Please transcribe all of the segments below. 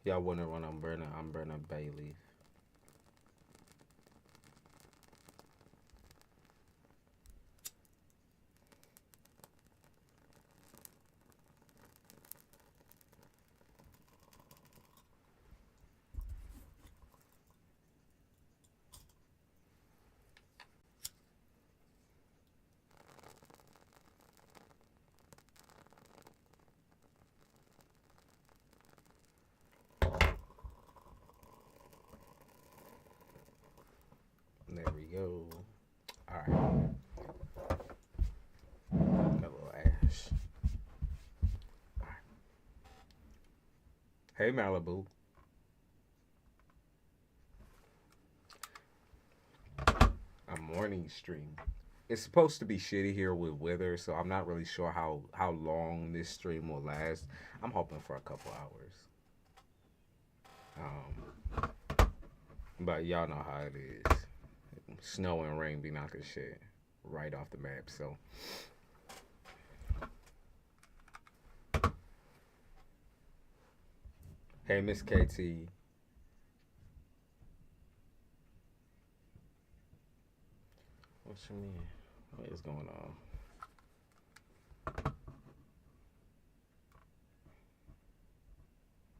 Y'all wonder what I'm burning bay leaf. There we go. Alright. Got a little ash. Hey Malibu. A morning stream. It's supposed to be shitty here with weather, so I'm not really sure how long this stream will last. I'm hoping for a couple hours. But y'all know how it is. Snow and rain be knocking shit right off the map. So hey Miss KT. What you mean? What is going on?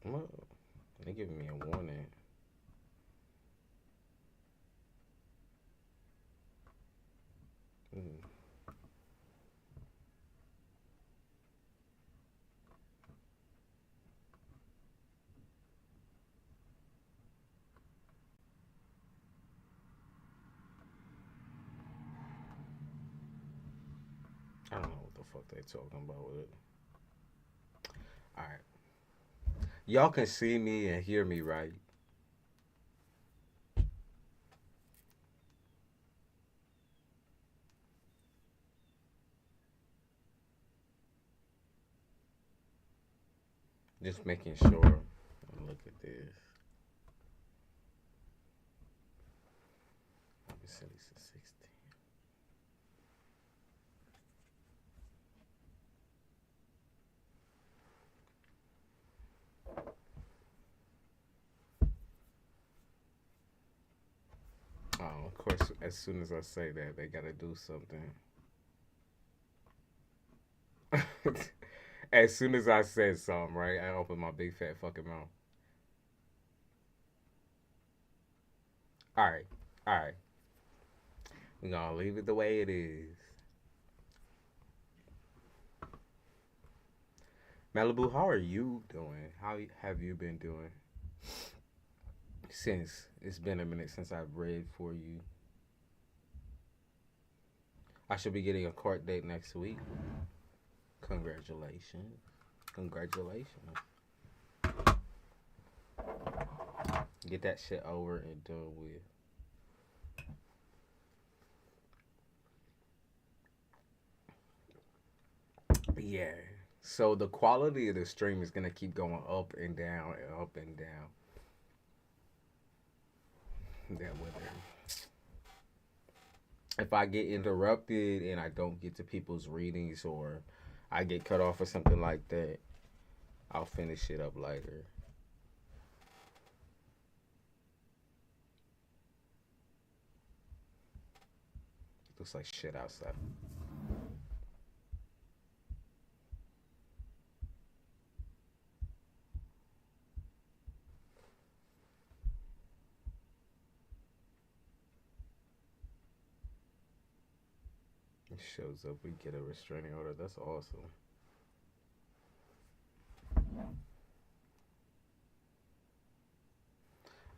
What? They giving me a warning. Mm. I don't know what the fuck they talking about with it. All right, y'all can see me and hear me, right? Just making sure. Look at this. I've been since 16. Oh, of course, as soon as I say that, they gotta do something. As soon as I said something, right, I opened my big fat fucking mouth. All right, all right. We're gonna leave it the way it is. Malibu, how are you doing? How have you been doing since it's been a minute since I've read for you? I should be getting a court date next week. Congratulations. Congratulations. Get that shit over and done with. Yeah. So the quality of the stream is gonna keep going up and down and up and down. That weather. If I get interrupted and I don't get to people's readings or I get cut off or something like that, I'll finish it up later. It looks like shit outside. It shows up. We get a restraining order. That's awesome.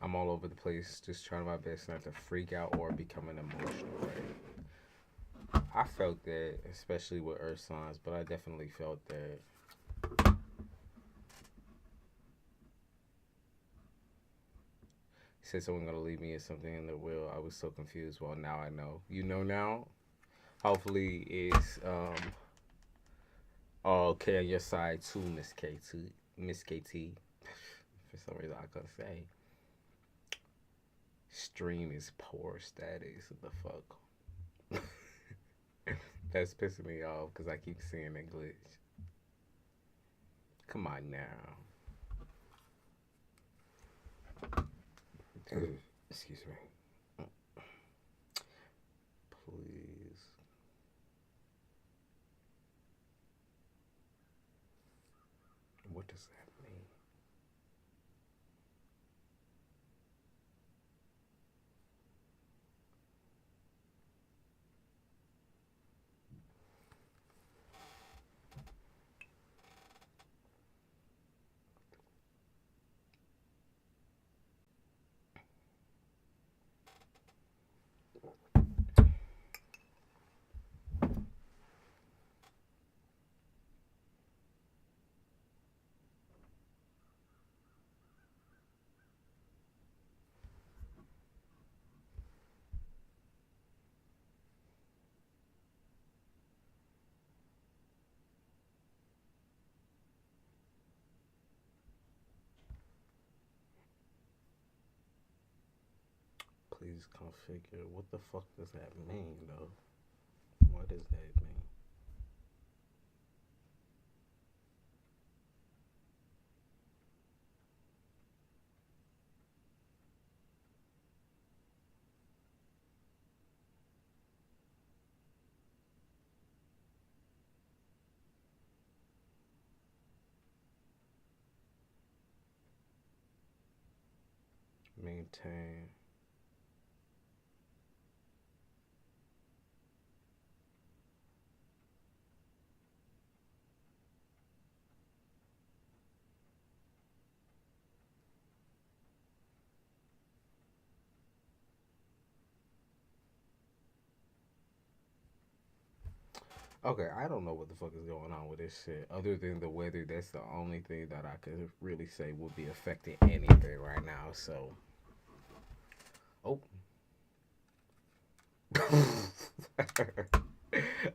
I'm all over the place, just trying my best not to freak out or become an emotional wreck. I felt that, especially with Earth signs, but I definitely felt that. He said someone gonna leave me or something in the will. I was so confused. Well, now I know. You know now. Hopefully, it's all okay on your side too, Miss KT. Miss KT. For some reason, I couldn't say. Stream is poor status. What the fuck? That's pissing me off because I keep seeing it glitch. Come on now. Excuse me. Please. What does that mean? Please configure. What the fuck does that mean, though? What does that mean? Maintain. Okay, I don't know what the fuck is going on with this shit. Other than the weather, that's the only thing that I could really say would be affecting anything right now. So, oh,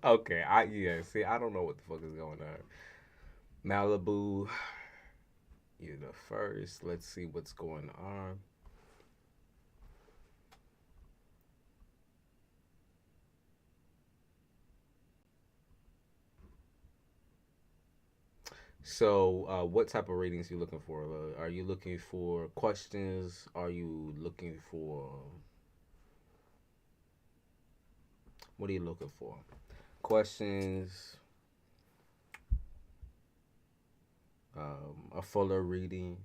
okay. Yeah. See, I don't know what the fuck is going on. Malibu, you're the first. Let's see what's going on. So, what type of readings are you looking for? Are you looking for questions? Are you looking for what are you looking for? Questions, a fuller reading,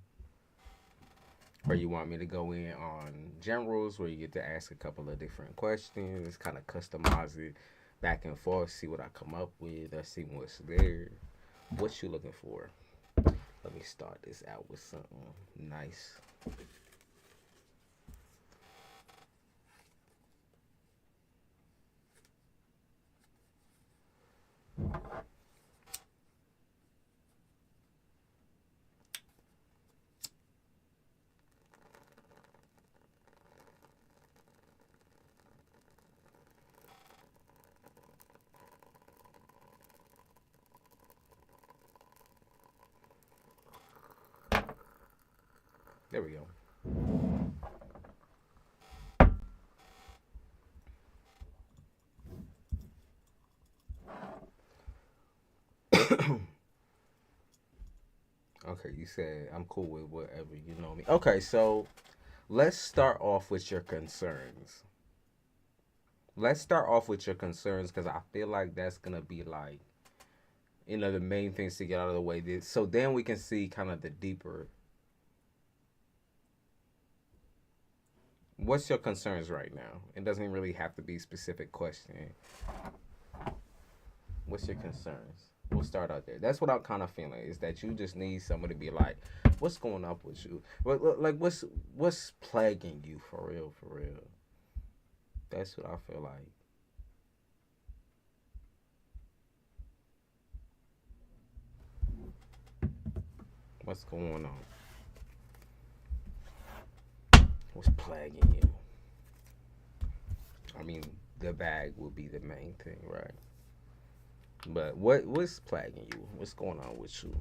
or you want me to go in on generals where you get to ask a couple of different questions, kind of customize it back and forth, see what I come up with, or see what's there. What you looking for? Let me start this out with something nice. There we go. Okay, you said I'm cool with whatever, you know me. Okay, so let's start off with your concerns. Let's start off with your concerns because I feel like that's gonna be like, the main things to get out of the way. So then we can see kind of the deeper. What's your concerns right now? It doesn't really have to be a specific question. What's your concerns? We'll start out there. That's what I'm kind of feeling is that you just need someone to be like, what's going up with you? Like, what's plaguing you for real, for real? That's what I feel like. What's going on? What's plaguing you? I mean, the bag will be the main thing, right? But what's plaguing you? What's going on with you?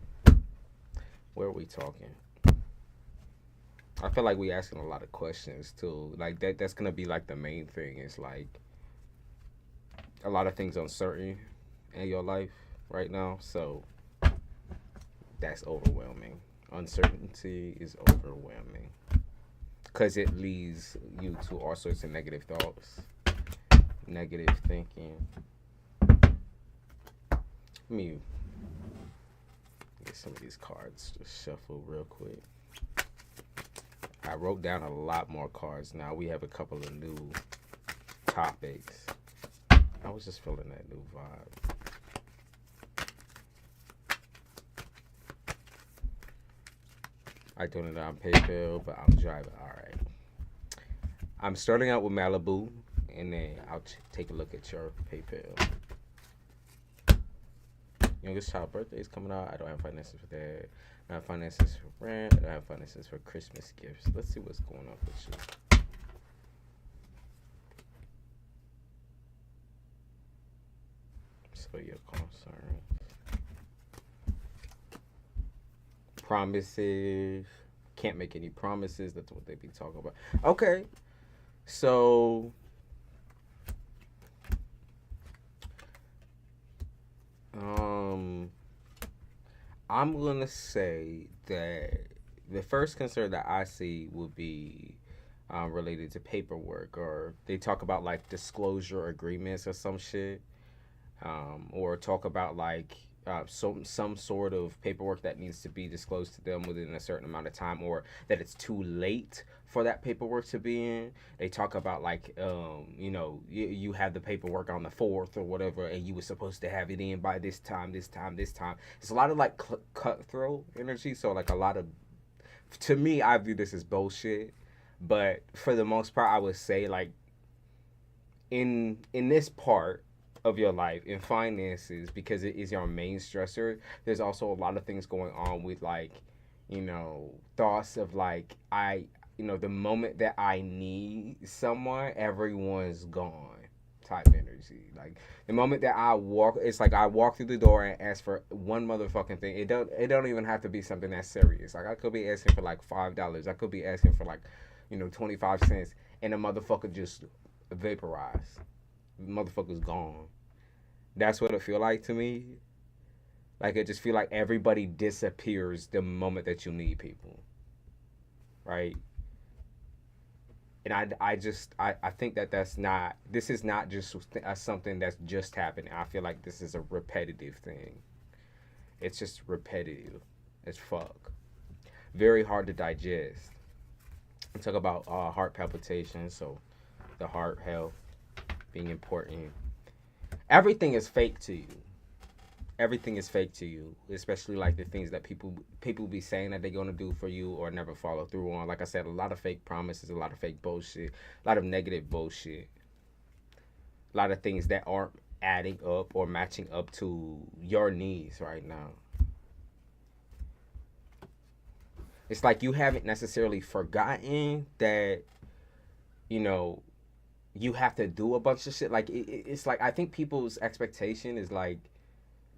Where are we talking? I feel like we asking a lot of questions too. Like that's gonna be like the main thing. Is like a lot of things uncertain in your life right now. So that's overwhelming. Uncertainty is overwhelming. because it leads you to all sorts of negative thoughts, negative thinking. Let me get some of these cards just shuffle real quick. I wrote down a lot more cards now. We have a couple of new topics. I was just feeling that new vibe. I doing it on PayPal, but I'm driving. All right. I'm starting out with Malibu, and then I'll take a look at your PayPal. Youngest child birthday is coming out. I don't have finances for that. I don't have finances for rent. I don't have finances for Christmas gifts. Let's see what's going on with you. So your concerns. Promises. Can't make any promises. That's what they be talking about. Okay. So I'm gonna say that the first concern that I see would be related to paperwork, or they talk about like disclosure agreements or some shit, or talk about like some sort of paperwork that needs to be disclosed to them within a certain amount of time, or that it's too late for that paperwork to be in. They talk about like you have the paperwork on the 4th or whatever, and you were supposed to have it in by this time. It's a lot of like cutthroat energy. So like a lot of, to me, I view this as bullshit. But for the most part, I would say like in this part of your life, in finances, because it is your main stressor, there's also a lot of things going on with like, thoughts of like, the moment that I need someone, everyone's gone type energy. Like the moment that I walk, it's like I walk through the door and ask for one motherfucking thing. It don't even have to be something that's serious. Like I could be asking for like $5. I could be asking for like 25 cents, and the motherfucker just vaporize. The motherfucker's gone. That's what it feel like to me. Like it just feel like everybody disappears the moment that you need people, right? And I think this is not just something that's just happening. I feel like this is a repetitive thing. It's just repetitive as fuck. Very hard to digest. I talk about heart palpitations, so the heart health being important. Everything is fake to you. Everything is fake to you, especially like the things that people be saying that they're gonna do for you or never follow through on. Like I said, a lot of fake promises, a lot of fake bullshit, a lot of negative bullshit, a lot of things that aren't adding up or matching up to your needs right now. It's like you haven't necessarily forgotten that, you have to do a bunch of shit. Like it's like I think people's expectation is like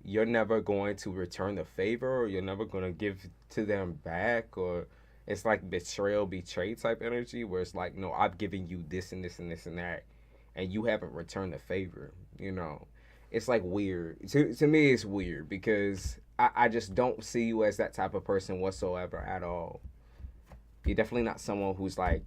you're never going to return the favor, or you're never going to give to them back, or it's like betray type energy where it's like, no, I'm giving you this and this and this and that, and you haven't returned the favor. It's like weird. To me, it's weird because I just don't see you as that type of person whatsoever at all. You're definitely not someone who's like,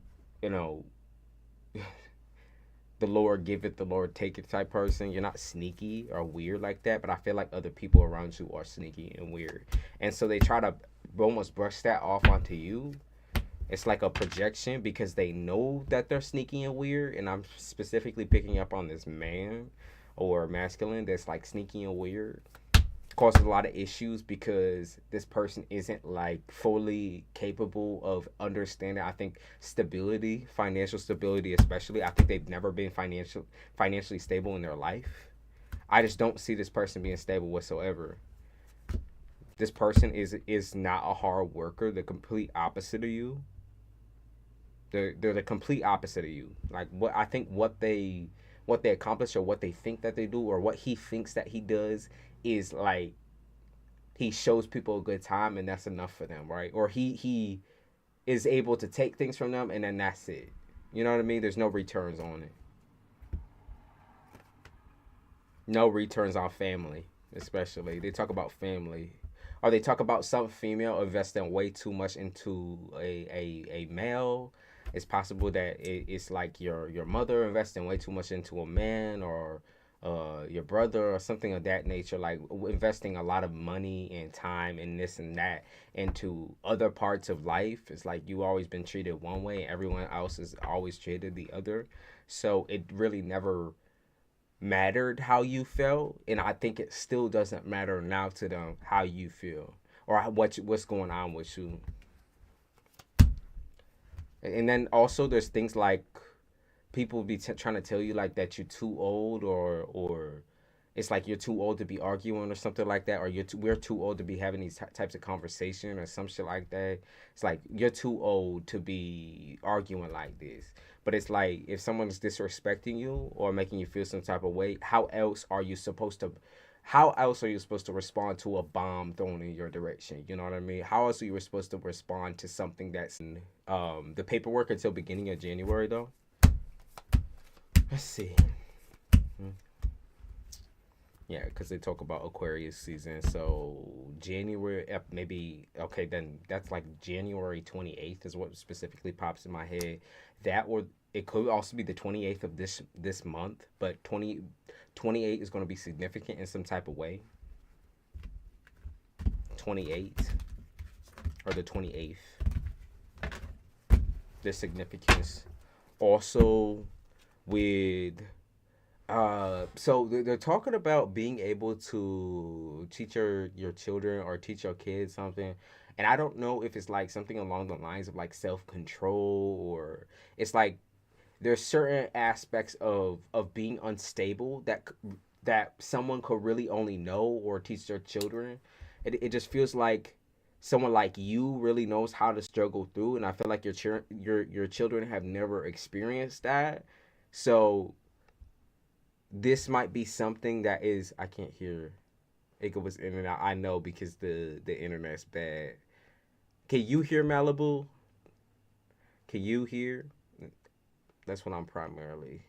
the Lord giveth, the Lord taketh type person. You're not sneaky or weird like that, but I feel like other people around you are sneaky and weird. And so they try to almost brush that off onto you. It's like a projection because they know that they're sneaky and weird. And I'm specifically picking up on this man or masculine that's like sneaky and weird. Causes a lot of issues because this person isn't like fully capable of understanding, I think, stability, financial stability especially. I think they've never been financially stable in their life. I just don't see this person being stable whatsoever. This person is not a hard worker, the complete opposite of you. They're the complete opposite of you. Like what they accomplish, or what they think that they do, or what he thinks that he does, is like he shows people a good time and that's enough for them, right? Or he is able to take things from them and then that's it. You know what I mean? There's no returns on it. No returns on family, especially. They talk about family. Or they talk about some female investing way too much into a male. It's possible that it's like your mother investing way too much into a man, or your brother or something of that nature, like investing a lot of money and time and this and that into other parts of life. It's like you always been treated one way, everyone else is always treated the other. So it really never mattered how you felt, and I think it still doesn't matter now to them how you feel or what's going on with you. And then also there's things like people be trying to tell you like that you're too old, or it's like you're too old to be arguing or something like that, or we're too old to be having these types of conversation or some shit like that. It's like you're too old to be arguing like this. But it's like if someone's disrespecting you or making you feel some type of way, how else are you supposed to respond to a bomb thrown in your direction? You know what I mean? How else are you supposed to respond to something that's in the paperwork until beginning of January though? Let's see. Yeah, because they talk about Aquarius season. So January, maybe, okay, then that's like January 28th is what specifically pops in my head. That, or it could also be the 28th of this month, but 28 is going to be significant in some type of way. 28 or the 28th, the significance. Also with so they're talking about being able to teach your children or teach your kids something, and I don't know if it's like something along the lines of like self control, or it's like there's certain aspects of being unstable that someone could really only know or teach their children. It just feels like someone like you really knows how to struggle through, and I feel like your children have never experienced that. So this might be something that is, I can't hear. It was in and out. I know because the internet's bad. Can you hear Malibu? Can you hear? That's what I'm primarily.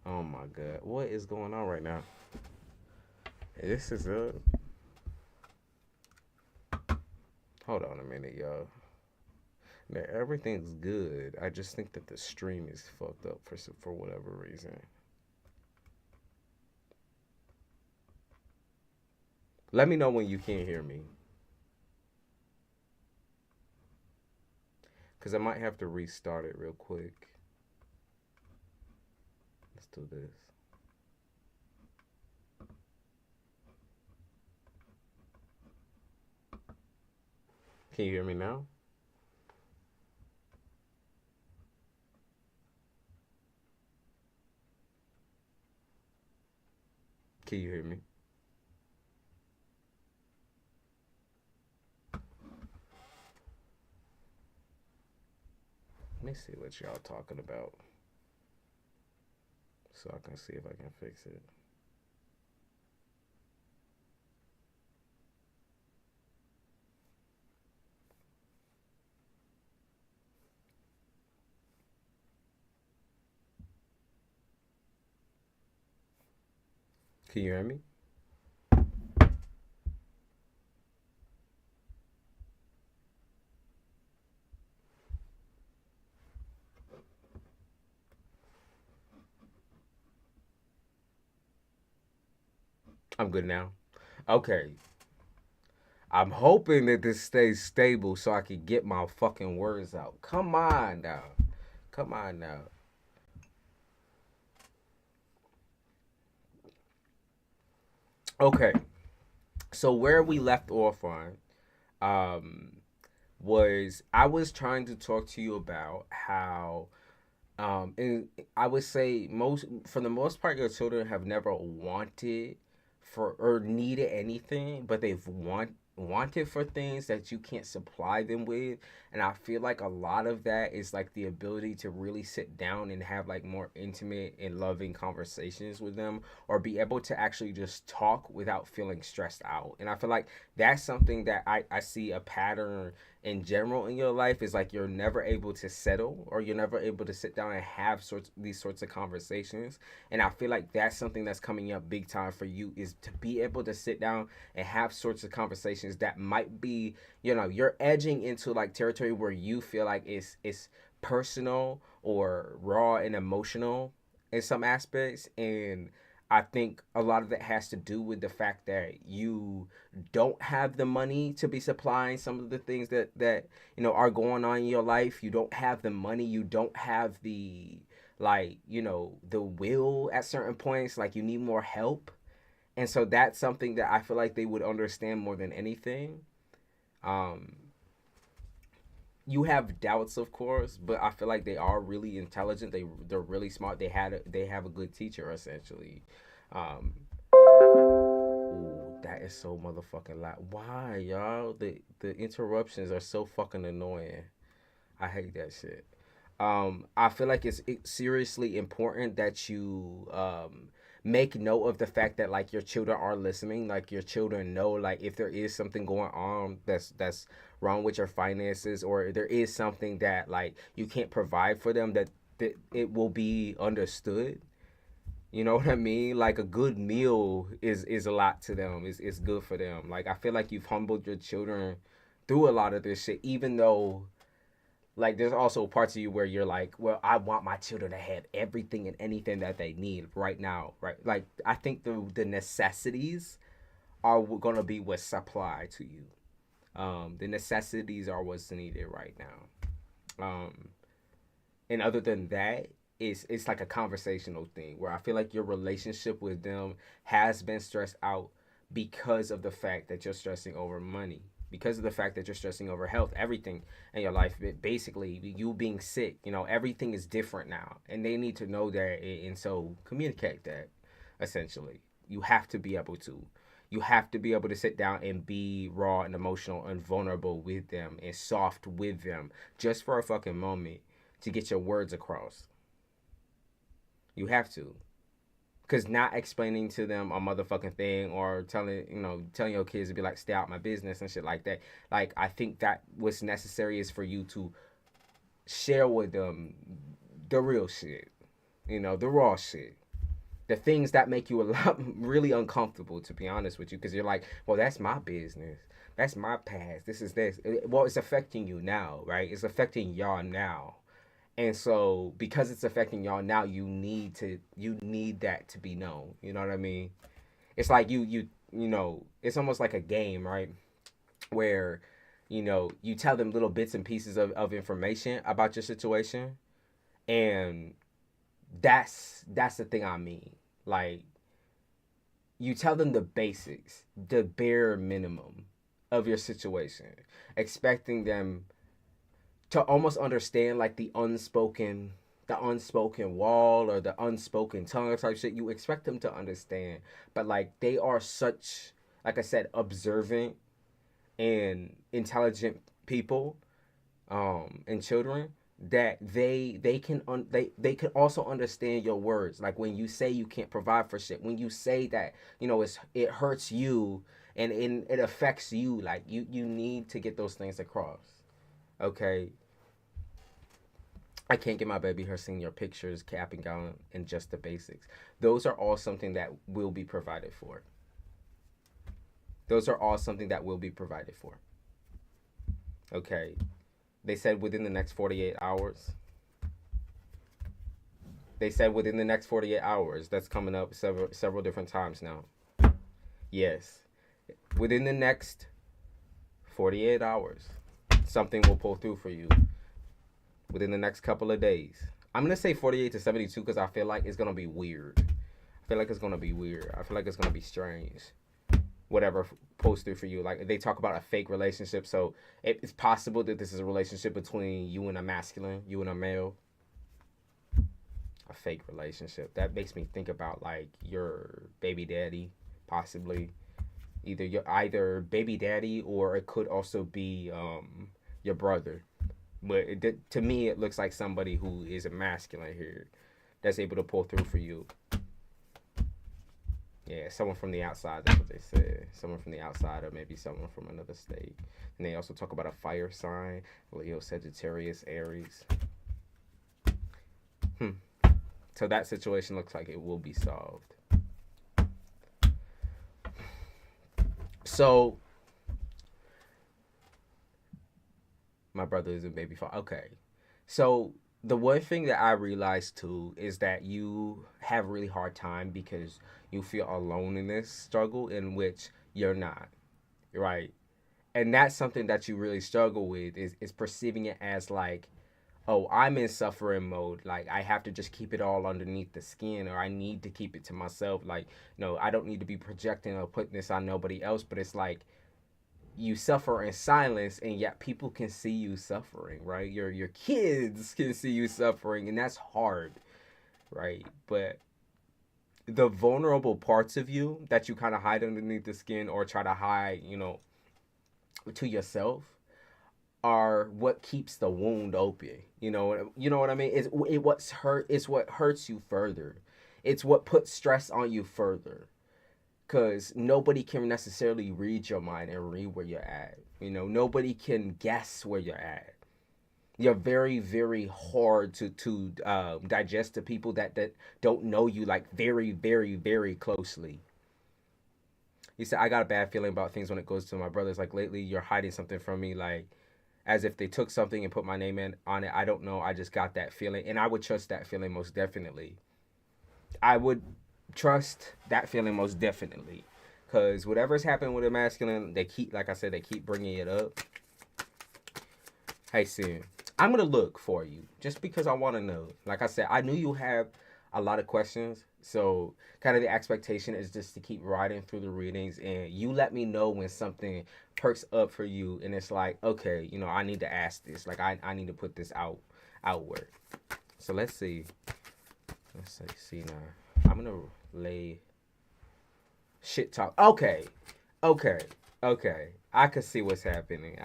Oh my god, what is going on right now? This is a. Hold on a minute, y'all. Now, everything's good. I just think that the stream is fucked up for whatever reason. Let me know when you can't hear me, cause I might have to restart it real quick. Let's do this. Can you hear me now? Can you hear me? Let me see what y'all talking about so I can see if I can fix it. Can you hear me? I'm good now. Okay. I'm hoping that this stays stable so I can get my fucking words out. Come on now. Come on now. Okay. So where we left off on um was I was trying to talk to you about how and I would say most for the most part your children have never wanted for or needed anything, but they've wanted for things that you can't supply them with. And I feel like a lot of that is like the ability to really sit down and have like more intimate and loving conversations with them, or be able to actually just talk without feeling stressed out. And I feel like that's something that I see a pattern in general in your life is like you're never able to settle, or you're never able to sit down and have these sorts of conversations. And I feel like that's something that's coming up big time for you, is to be able to sit down and have sorts of conversations that might be, you're edging into like territory where you feel like it's personal or raw and emotional in some aspects. And I think a lot of that has to do with the fact that you don't have the money to be supplying some of the things that are going on in your life. You don't have the money. You don't have the, like, the will at certain points. Like, you need more help. And so that's something that I feel like they would understand more than anything. You have doubts, of course, but I feel like they are really intelligent. They're really smart. They have a good teacher, essentially. Um, Ooh, that is so motherfucking loud. Why, y'all? The interruptions are so fucking annoying. I hate that shit. I feel like it's seriously important that you make note of the fact that like your children are listening. Like, your children know, like, if there is something going on that's wrong with your finances, or there is something that like you can't provide for them, that it will be understood. You know what I mean? Like, a good meal is a lot to them. It's good for them. Like, I feel like you've humbled your children through a lot of this shit, even though, like, there's also parts of you where you're like, well, I want my children to have everything and anything that they need right now, right? Like, I think the necessities are gonna be what's supplied to you. The necessities are what's needed right now. And other than that, it's like a conversational thing where I feel like your relationship with them has been stressed out because of the fact that you're stressing over money, because of the fact that you're stressing over health, everything in your life. Basically, you being sick, everything is different now, and they need to know that. And so communicate that. Essentially, you have to be able to. You have to be able to sit down and be raw and emotional and vulnerable with them and soft with them just for a fucking moment to get your words across. You have to. Because not explaining to them a motherfucking thing, or telling your kids to be like, stay out my business and shit like that. Like, I think that what's necessary is for you to share with them the real shit. The raw shit. The things that make you a lot really uncomfortable, to be honest with you. Because you're like, well, that's my business. That's my past. This is this. Well, it's affecting you now, right? It's affecting y'all now. And so, because it's affecting y'all now, you need that to be known. You know what I mean? It's like it's almost like a game, right? Where, you tell them little bits and pieces of information about your situation, and that's the thing I mean. Like, you tell them the basics, the bare minimum of your situation, expecting them to almost understand like the unspoken wall, or the unspoken tongue type shit. You expect them to understand, but like, they are such, like I said, observant and intelligent people, and children, that they can also understand your words. Like, when you say you can't provide for shit, when you say that it hurts you, and it affects you, like, you need to get those things across. Okay. I can't get my baby her senior pictures, cap and gown, and just the basics. Those are all something that will be provided for. Those are all something that will be provided for. Okay. They said within the next 48 hours. They said within the next 48 hours. That's coming up several different times now. Yes. Within the next 48 hours, something will pull through for you. Within the next couple of days. I'm going to say 48 to 72 because I feel like it's going to be weird. I feel like it's going to be weird. I feel like it's going to be strange. Whatever pulls through for you. Like, they talk about a fake relationship. So it's possible that this is a relationship between you and a masculine, you and a male. A fake relationship. That makes me think about like your baby daddy, possibly. Either baby daddy, or it could also be your brother. But to me, it looks like somebody who is a masculine here that's able to pull through for you. Yeah, someone from the outside, that's what they said. Someone from the outside, or maybe someone from another state. And they also talk about a fire sign, Leo, Sagittarius, Aries. So that situation looks like it will be solved. So, my brother is a baby father. Okay. So, the one thing that I realized too is that you have a really hard time because you feel alone in this struggle in which you're not. Right? And that's something that you really struggle with is perceiving it as like, oh, I'm in suffering mode. Like I have to just keep it all underneath the skin, or I need to keep it to myself. Like, no, I don't need to be projecting or putting this on nobody else. But it's like you suffer in silence, and yet people can see you suffering, right? Your kids can see you suffering, and that's hard, right? But the vulnerable parts of you that you kind of hide underneath the skin or try to hide, to yourself are what keeps the wound open. You know what I mean? It's what hurts you further. It's what puts stress on you further. Cause nobody can necessarily read your mind and read where you're at. Nobody can guess where you're at. You're very, very hard to digest to people that don't know you like very, very, very closely. You said I got a bad feeling about things when it goes to my brothers. Like lately, you're hiding something from me. Like as if they took something and put my name on it. I don't know. I just got that feeling. And I would trust that feeling most definitely. I would trust that feeling most definitely. Because whatever's happened with the masculine, they keep, like I said, they keep bringing it up. Hey, Sin, I'm going to look for you just because I want to know. Like I said, I knew you have a lot of questions. So kind of the expectation is just to keep riding through the readings, and you let me know when something perks up for you and it's like, okay, I need to ask this. Like I need to put this outward. So let's see. See now. I'm gonna lay shit talk. Okay. I can see what's happening.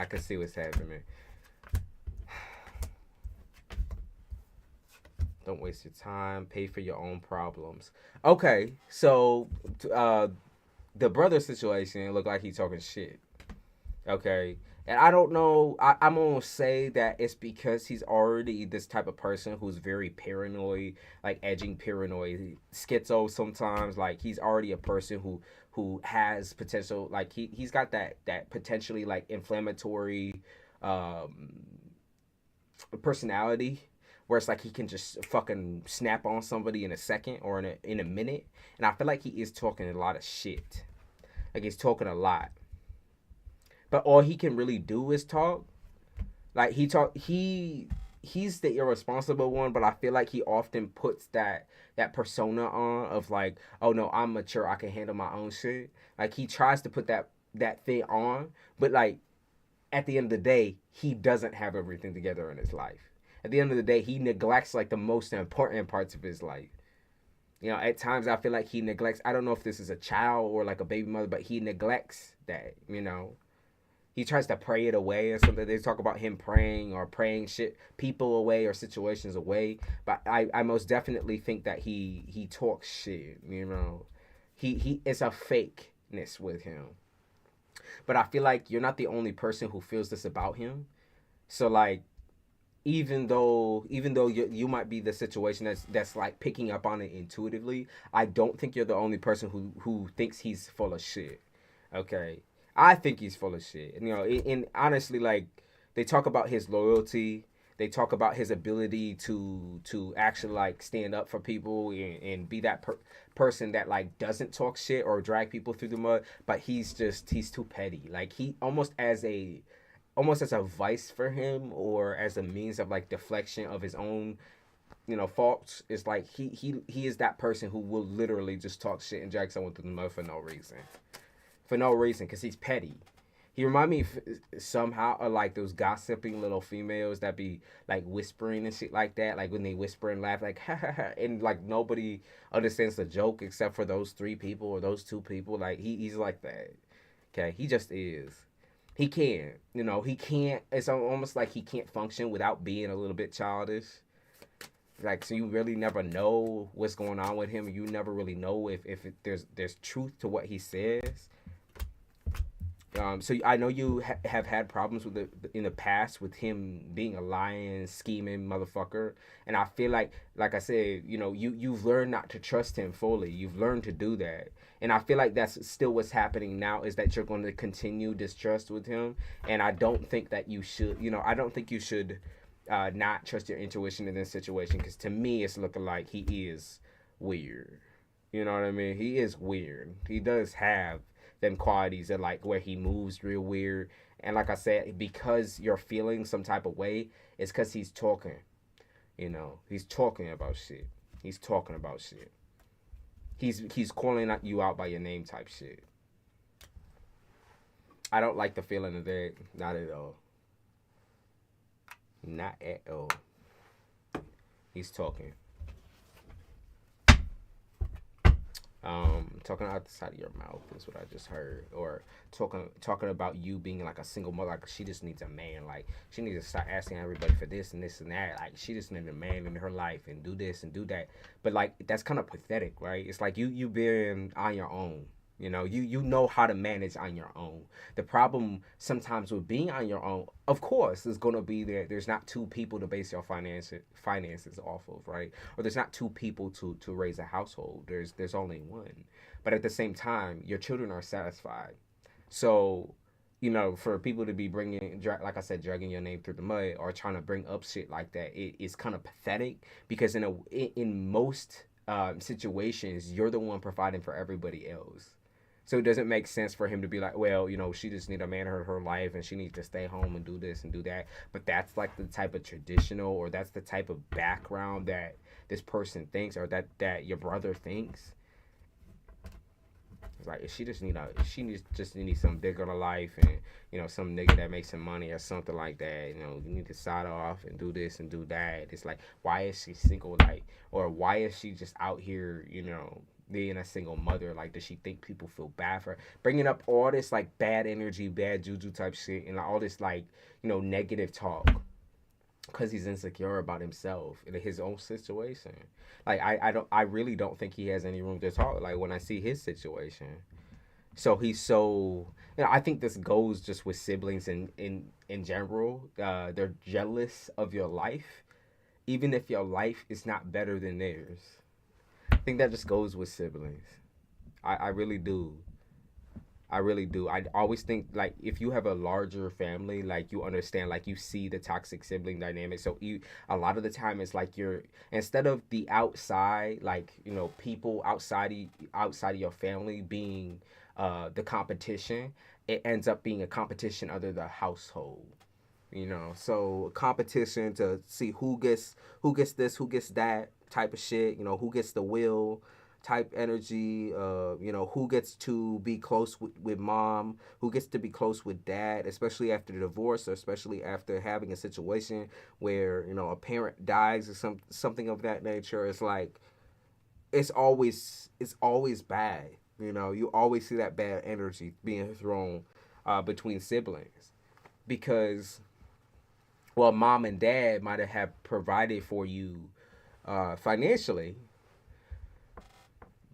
Don't waste your time. Pay for your own problems. Okay, so the brother situation looked like he talking shit. Okay, and I don't know. I'm gonna say that it's because he's already this type of person who's very paranoid, like edging paranoid, schizo sometimes. Like he's already a person who has potential. Like he's got that potentially like inflammatory um, personality where it's like he can just fucking snap on somebody in a second or in a minute. And I feel like he is talking a lot of shit. Like he's talking a lot. But all he can really do is talk. Like he's the irresponsible one, but I feel like he often puts that persona on of like, oh no, I'm mature, I can handle my own shit. Like he tries to put that thing on, but like at the end of the day, he doesn't have everything together in his life. At the end of the day, he neglects like the most important parts of his life. At times I feel like he neglects. I don't know if this is a child or like a baby mother, but he neglects that. He tries to pray it away or something. They talk about him praying or praying shit people away or situations away. But I most definitely think that he talks shit. He it's a fakeness with him. But I feel like you're not the only person who feels this about him. So like even though you might be the situation that's like picking up on it intuitively, I don't think you're the only person who thinks he's full of shit. Okay, I think he's full of shit. And honestly, like they talk about his loyalty, they talk about his ability to actually like stand up for people and be that person that like doesn't talk shit or drag people through the mud. But he's too petty. Like he almost as a vice for him or as a means of like deflection of his own faults. Is like he is that person who will literally just talk shit and drag someone through the mud for no reason because he's petty. He remind me somehow of like those gossiping little females that be like whispering and shit like that, like when they whisper and laugh like ha ha ha, and like nobody understands the joke except for those three people or those two people. Like he's like that. Okay, he just is. He can't, he can't. It's almost like he can't function without being a little bit childish. like, so you really never know what's going on with him. You never really know if there's truth to what he says. So I know you have had problems with in the past with him being a lying, scheming motherfucker, and I feel like I said, you've learned not to trust him fully. You've learned to do that, and I feel like that's still what's happening now, is that you're going to continue distrust with him, and I don't think that you should. I don't think you should not trust your intuition in this situation, because to me, it's looking like he is weird. You know what I mean? He is weird. He does have them qualities that, like, where he moves real weird. And like I said, because you're feeling some type of way, it's because he's talking. He's talking about shit. He's talking about shit. He's calling you out by your name type shit. I don't like the feeling of that. Not at all. Not at all. He's talking. Talking out the side of your mouth is what I just heard. Or talking about you being like a single mother, like she just needs a man, like she needs to start asking everybody for this and this and that, like she just needs a man in her life and do this and do that. But like, that's kind of pathetic, right? It's like you being on your own. You know how to manage on your own. The problem sometimes with being on your own, of course, is going to be there's not two people to base your finances off of, right? Or there's not two people to raise a household. There's only one. But at the same time, your children are satisfied. So, for people to be like I said, dragging your name through the mud or trying to bring up shit like that, it's kind of pathetic, because in most situations, you're the one providing for everybody else. So it doesn't make sense for him to be like, well, she just need a man in her life and she needs to stay home and do this and do that. But that's like the type of traditional, or that's the type of background that this person thinks, or that your brother thinks. It's like, she just needs some bigger in life, and some nigga that makes some money or something like that. You need to side off and do this and do that. It's like, why is she single? Like, or why is she just out here? Being a single mother, like, does she think people feel bad for her? Bringing up all this like bad energy, bad juju type shit, and all this like negative talk, because he's insecure about himself and his own situation. Like, I really don't think he has any room to talk. Like, when I see his situation, so he's so, I think this goes just with siblings in general. They're jealous of your life, even if your life is not better than theirs. I think that just goes with siblings. I really do. I really do. I always think, like, if you have a larger family, like, you understand, like, you see the toxic sibling dynamic. So a lot of the time, it's like instead of the outside, like, people outside of your family being the competition, it ends up being a competition under the household. So competition to see who gets this, who gets that type of shit. Who gets the will type energy. Who gets to be close with mom, who gets to be close with dad, especially after the divorce, or especially after having a situation where a parent dies or something of that nature. It's like, it's always bad. You always see that bad energy being thrown between siblings, because, well, mom and dad might have provided for you financially,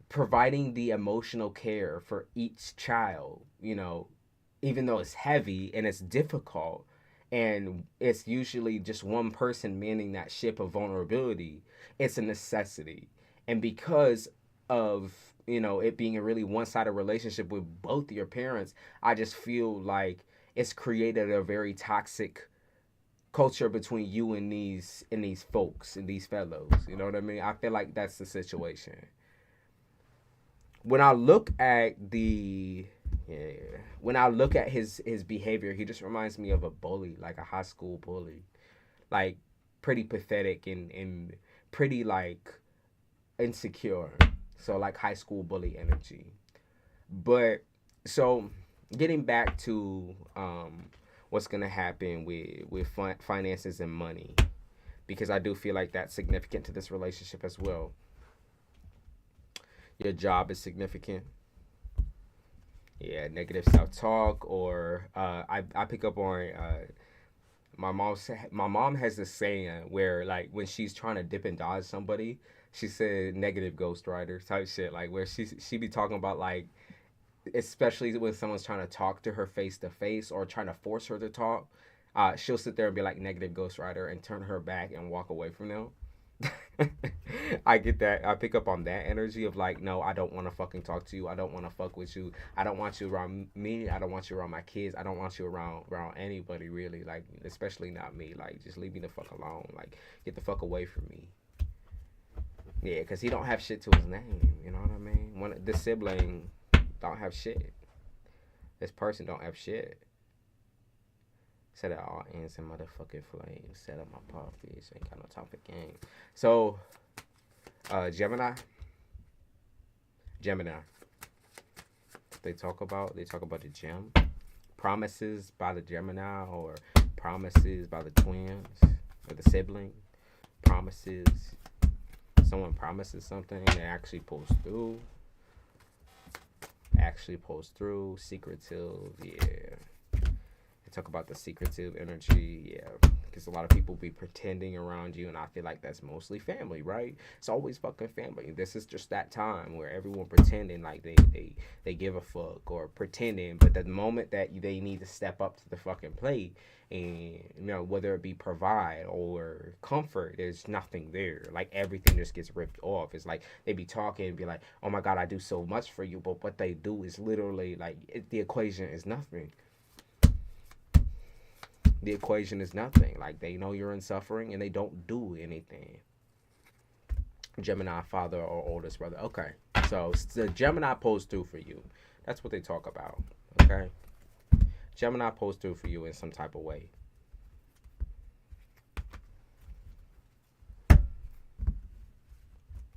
providing the emotional care for each child, even though it's heavy and it's difficult, and it's usually just one person manning that ship of vulnerability, it's a necessity. And because of, it being a really one-sided relationship with both your parents, I just feel like it's created a very toxic culture between you and these folks and these fellows. You know what I mean? I feel like that's the situation. When I look at his behavior, he just reminds me of a bully, like a high school bully, like pretty pathetic and pretty like insecure. So like high school bully energy. But so getting back to what's gonna happen with finances and money, because I do feel like that's significant to this relationship as well. Your job is significant. Yeah, negative self-talk, or I pick up on My mom has this saying where like when she's trying to dip and dodge somebody, she said negative ghostwriter type shit. Like where she be talking about like, especially when someone's trying to talk to her face to face or trying to force her to talk, she'll sit there and be like negative ghostwriter and turn her back and walk away from them. I get that. I pick up on that energy of like, no, I don't want to fucking talk to you. I don't want to fuck with you. I don't want you around me. I don't want you around my kids. I don't want you around anybody really. Like, especially not me. Like, just leave me the fuck alone. Like, get the fuck away from me. Yeah, because he don't have shit to his name. You know what I mean? The sibling don't have shit. This person don't have shit. Set it all ends in motherfucking flames. Set up my puppies. Ain't got no time for games. So, Gemini. They talk about the gem. Promises by the Gemini or promises by the twins or the sibling. Promises. Someone promises something and it actually pulls through. Secretive, yeah. Talk about the secretive energy, yeah, because a lot of people be pretending around you, and I feel like that's mostly family, right? It's always fucking family. This is just that time where everyone pretending like they give a fuck or pretending, but the moment that they need to step up to the fucking plate and, you know, whether it be provide or comfort, there's nothing there. Like everything just gets ripped off. It's like they be talking and be like, oh my god, I do so much for you, but what they do is literally like the equation is nothing. The equation is nothing. Like, they know you're in suffering and they don't do anything. Gemini father or oldest brother. Okay. So the Gemini pulls through for you. That's what they talk about. Okay. Gemini pulls through for you in some type of way.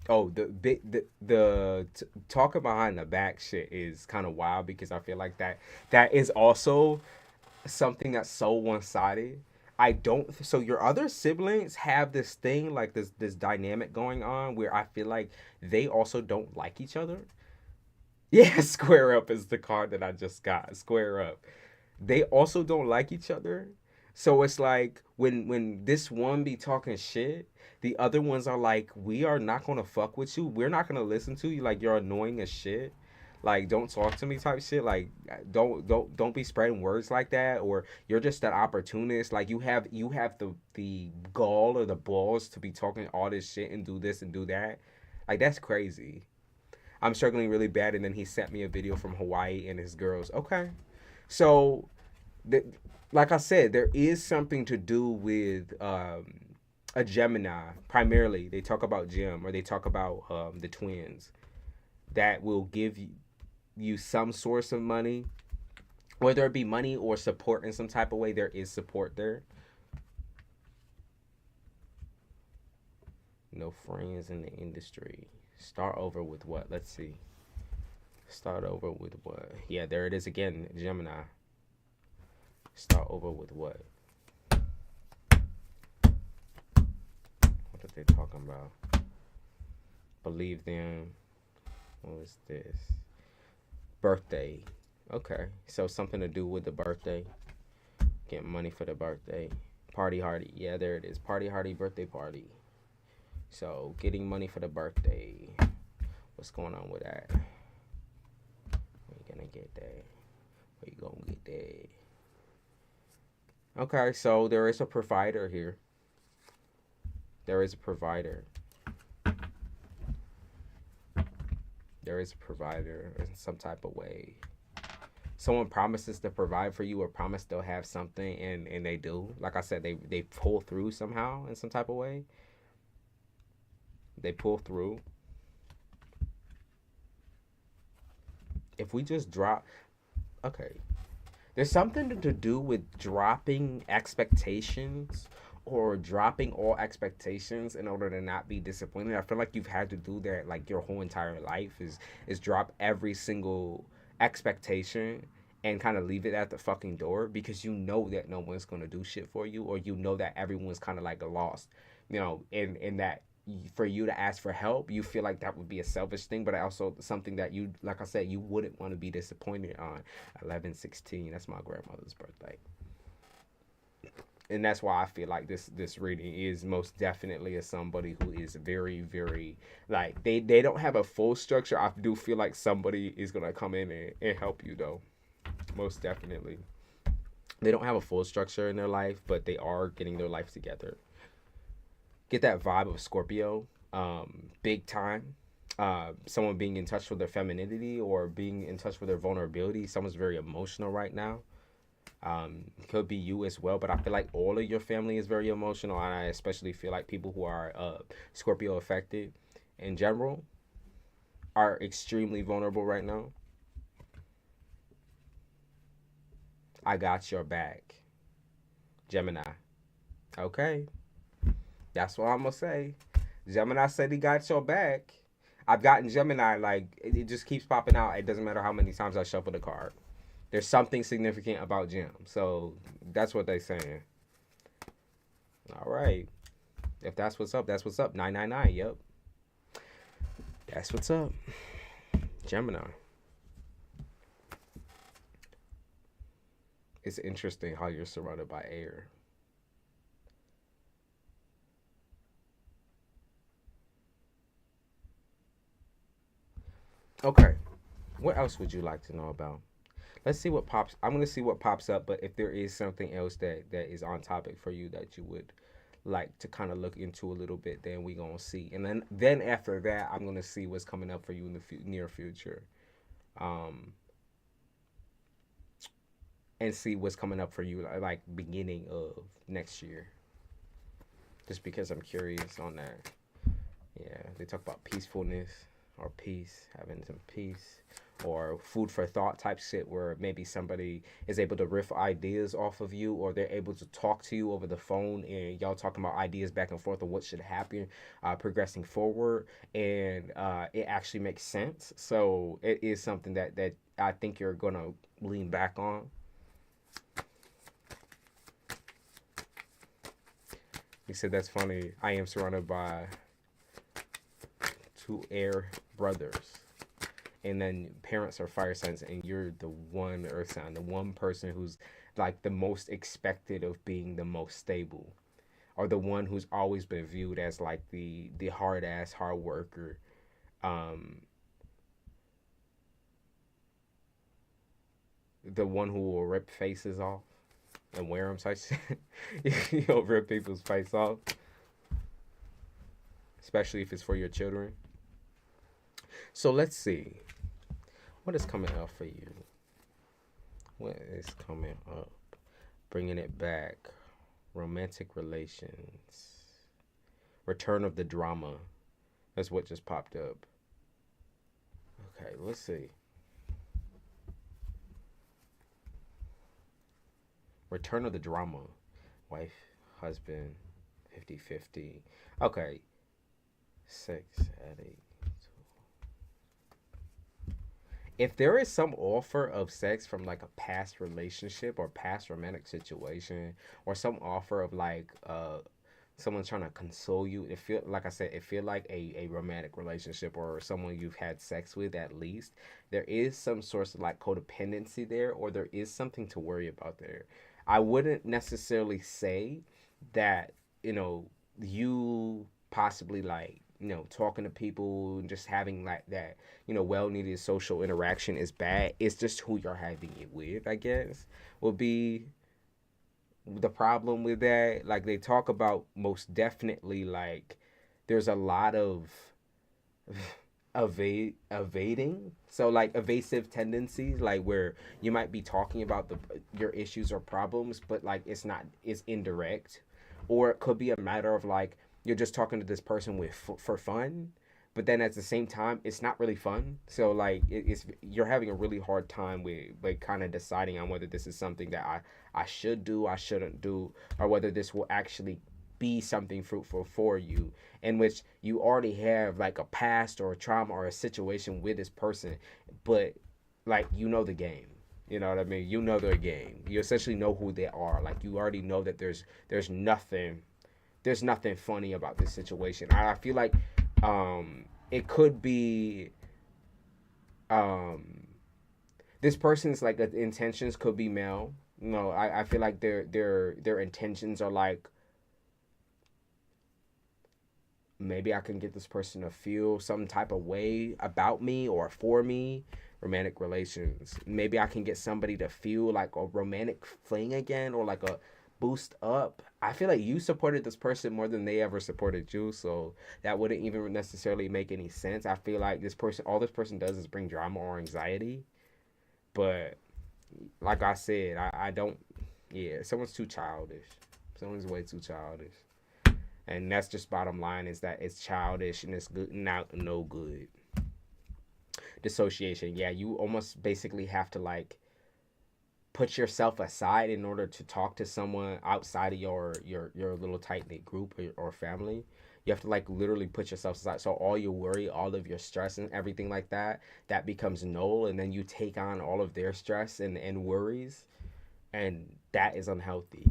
Oh, the talking behind the back shit is kind of wild because I feel like that is also something that's so one-sided. I don't so your other siblings have this thing like this dynamic going on where I feel like they also don't like each other. Yeah, square up is the card that I just got. Square up. They also don't like each other. So it's like when this one be talking shit, the other ones are like, we are not gonna fuck with you. We're not gonna listen to you. Like, you're annoying as shit. Like, don't talk to me type shit. Like, don't be spreading words like that. Or you're just that opportunist. Like, you have the gall or the balls to be talking all this shit and do this and do that. Like, that's crazy. I'm struggling really bad, and then he sent me a video from Hawaii and his girls. Okay, so the, like I said, there is something to do with a Gemini. Primarily, they talk about Gem or they talk about the twins that will give you some source of money, whether it be money or support in some type of way. There is support there. No friends in the industry. Start over with what? Let's see. Start over with what? Yeah, there it is again, Gemini. Start over with what? What are they talking about? Believe them. What is this? Birthday. Okay, so something to do with the birthday. Get money for the birthday. Party hardy. Yeah, there it is. Party hardy birthday party. So getting money for the birthday. What's going on with that? Where you gonna get that? Where you gonna get that? Okay, so there is a provider here. There is a provider. There is a provider in some type of way. Someone promises to provide for you or promise they'll have something and they do. Like I said, they pull through somehow in some type of way. They pull through. If we just drop... Okay. There's something to do with dropping expectations or dropping all expectations in order to not be disappointed. I feel like you've had to do that like your whole entire life is drop every single expectation and kind of leave it at the fucking door because you know that no one's going to do shit for you, or you know that everyone's kind of like lost, you know, in that for you to ask for help, you feel like that would be a selfish thing, but also something that you, like I said, you wouldn't want to be disappointed on. 11/16, that's my grandmother's birthday. And that's why I feel like this reading is most definitely as somebody who is very, very, like, they don't have a full structure. I do feel like somebody is gonna come in and help you though. Most definitely. They don't have a full structure in their life, but they are getting their life together. Get that vibe of Scorpio, big time. Someone being in touch with their femininity or being in touch with their vulnerability. Someone's very emotional right now. Could be you as well, but I feel like all of your family is very emotional, and I especially feel like people who are Scorpio affected in general are extremely vulnerable right now. I got your back, Gemini. Okay, that's what I'm gonna say. Gemini said he got your back. I've gotten Gemini, like, it just keeps popping out. It doesn't matter how many times I shuffle the card. There's something significant about Gem. So that's what they're saying. All right. If that's what's up, that's what's up. 999. Yep. That's what's up. Gemini. It's interesting how you're surrounded by air. Okay. What else would you like to know about? Let's see what pops. I'm gonna see what pops up. But if there is something else that is on topic for you that you would like to kind of look into a little bit, then we gonna see. And then after that, I'm gonna see what's coming up for you in the near future, um, and see what's coming up for you like beginning of next year. Just because I'm curious on that. Yeah, they talk about peacefulness or peace, having some peace, or food for thought type shit where maybe somebody is able to riff ideas off of you, or they're able to talk to you over the phone and y'all talking about ideas back and forth of what should happen, progressing forward, and it actually makes sense. So it is something that I think you're gonna lean back on. He said that's funny. I am surrounded by two air brothers, and then parents are fire signs, and you're the one earth sign, the one person who's like the most expected of being the most stable, or the one who's always been viewed as like the hard ass hard worker, um the one who will rip faces off and wear them type shit. You'll rip people's face off, especially if it's for your children. So let's see what is coming up for you. What is coming up? Bringing it back. Romantic relations. Return of the drama. That's what just popped up. Okay, let's see. Return of the drama. Wife, husband, 50-50. Okay. Sex addict. If there is some offer of sex from like a past relationship or past romantic situation, or some offer of like someone trying to console you, it feel like I said, it feel like a romantic relationship or someone you've had sex with. At least there is some source of like codependency there, or there is something to worry about there. I wouldn't necessarily say that, you possibly like, talking to people and just having like that, well needed social interaction is bad. It's just who you're having it with, I guess, will be the problem with that. Like they talk about, most definitely, like there's a lot of evading, so like evasive tendencies, like where you might be talking about your issues or problems, but like it's indirect, or it could be a matter of like you're just talking to this person for fun, but then at the same time it's not really fun. So like it's you're having a really hard time with like kind of deciding on whether this is something that I should do, I shouldn't do, or whether this will actually be something fruitful for you, in which you already have like a past or a trauma or a situation with this person, but like the game. You know what I mean? You know their game. You essentially know who they are. Like you already know that there's nothing funny about this situation. I feel like it could be this person's like intentions could be male, No, I feel like their intentions are like, maybe I can get this person to feel some type of way about me or for me. Romantic relations. Maybe I can get somebody to feel like a romantic fling again, or like a boost up. I feel like you supported this person more than they ever supported you, so that wouldn't even necessarily make any sense. I feel like this person, all this person does is bring drama or anxiety. But like I said, I don't. Yeah, someone's too childish. Someone's way too childish. And that's just bottom line, is that it's childish and it's good, not no good. Dissociation, yeah, you almost basically have to like put yourself aside in order to talk to someone outside of your little tight knit group, or family. You have to like literally put yourself aside, so all your worry, all of your stress and everything like that, that becomes null, and then you take on all of their stress and worries, and that is unhealthy.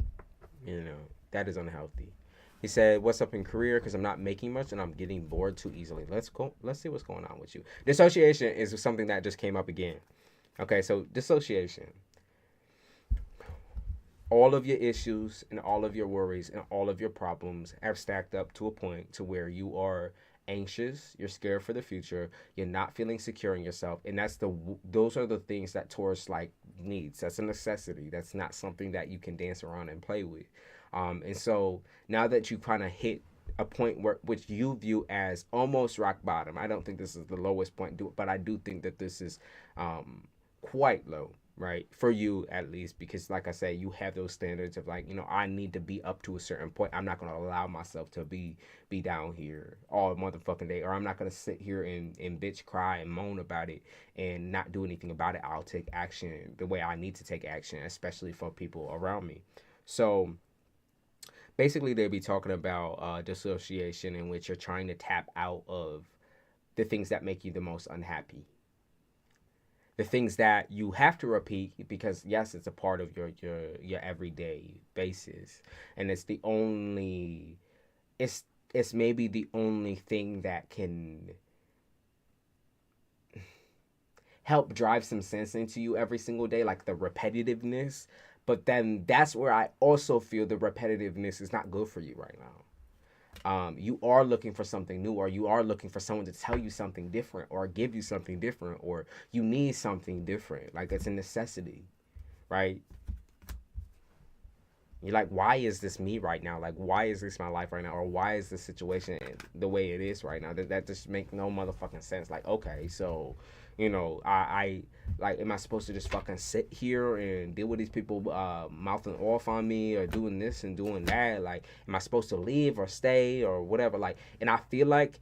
You know, that is unhealthy. He said, "What's up in career? Because I'm not making much and I'm getting bored too easily." Let's go. Let's see what's going on with you. Dissociation is something that just came up again. Okay, so dissociation. All of your issues and all of your worries and all of your problems have stacked up to a point to where you are anxious, you're scared for the future, you're not feeling secure in yourself, and those are the things that Taurus like needs. That's a necessity. That's not something that you can dance around and play with. And so now that you kind of hit a point where which you view as almost rock bottom, I don't think this is the lowest point, but I do think that this is quite low, right, for you at least, because like I say, you have those standards of like, I need to be up to a certain point. I'm not going to allow myself to be down here all motherfucking day, or I'm not going to sit here and bitch, cry and moan about it and not do anything about it. I'll take action the way I need to take action, especially for people around me. So basically they'd be talking about dissociation, in which you're trying to tap out of the things that make you the most unhappy, the things that you have to repeat because yes, it's a part of your everyday basis, and it's maybe the only thing that can help drive some sense into you every single day, like the repetitiveness. But then that's where I also feel the repetitiveness is not good for you right now. You are looking for something new, or you are looking for someone to tell you something different, or give you something different, or you need something different. Like it's a necessity, right? You're like, why is this me right now? Like, why is this my life right now? Or why is this situation the way it is right now? That just makes no motherfucking sense. Like, okay, so, I like, am I supposed to just fucking sit here and deal with these people mouthing off on me or doing this and doing that? Like, am I supposed to leave or stay or whatever? Like, and I feel like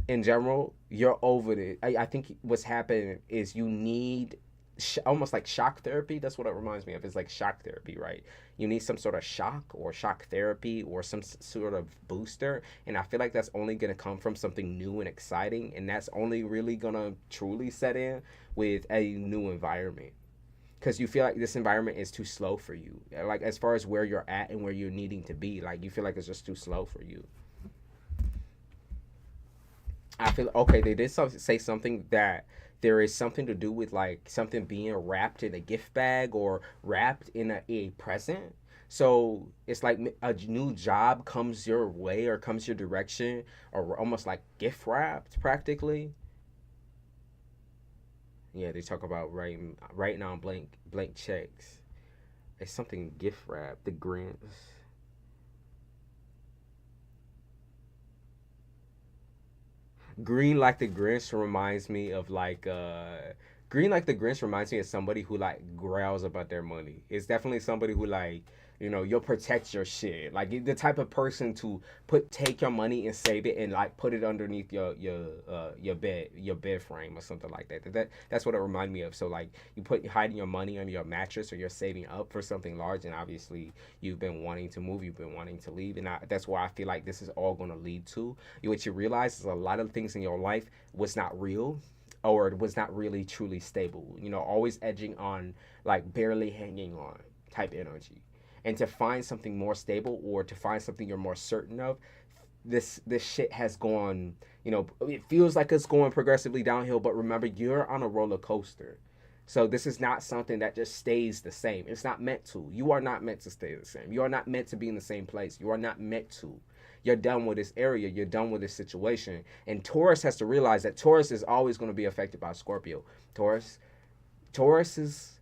in general, you're over it. I think what's happening is you need almost like shock therapy. That's what it reminds me of. It's like shock therapy, right? You need some sort of shock or shock therapy or some sort of booster, and I feel like that's only going to come from something new and exciting, and that's only really going to truly set in with a new environment, because you feel like this environment is too slow for you, like as far as where you're at and where you're needing to be. Like you feel like it's just too slow for you. I feel okay. They did say something that there is something to do with like something being wrapped in a gift bag or wrapped in a present. So it's like a new job comes your way or comes your direction, or almost like gift wrapped practically. Yeah, they talk about writing on blank checks. It's something gift wrapped. The grants. Green like the Grinch reminds me of like Green like the Grinch reminds me of somebody who like growls about their money. It's definitely somebody who like, you'll protect your shit. Like the type of person to take your money and save it and like put it underneath your bed frame or something like that. That's what it reminds me of. So like you put hiding your money under your mattress, or you're saving up for something large, and obviously you've been wanting to move, you've been wanting to leave, and that's why I feel like this is all going to lead to what you realize is a lot of things in your life was not real, or it was not really truly stable. Always edging on, like barely hanging on type energy. And to find something more stable, or to find something you're more certain of, this shit has gone, it feels like it's going progressively downhill, but remember, you're on a roller coaster. So this is not something that just stays the same. It's not meant to. You are not meant to stay the same. You are not meant to be in the same place. You are not meant to. You're done with this area. You're done with this situation. And Taurus has to realize that Taurus is always going to be affected by Scorpio. Taurus's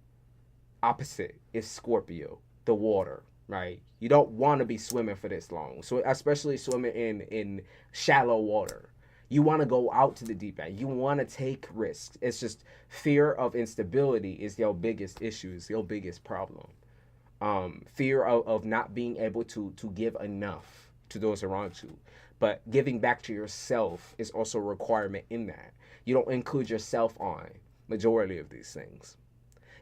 opposite is Scorpio, the water, right? You don't want to be swimming for this long. So especially swimming in shallow water. You want to go out to the deep end. You want to take risks. It's just fear of instability is your biggest issue, is your biggest problem. Fear of not being able to give enough to those around you. But giving back to yourself is also a requirement in that. You don't include yourself on majority of these things.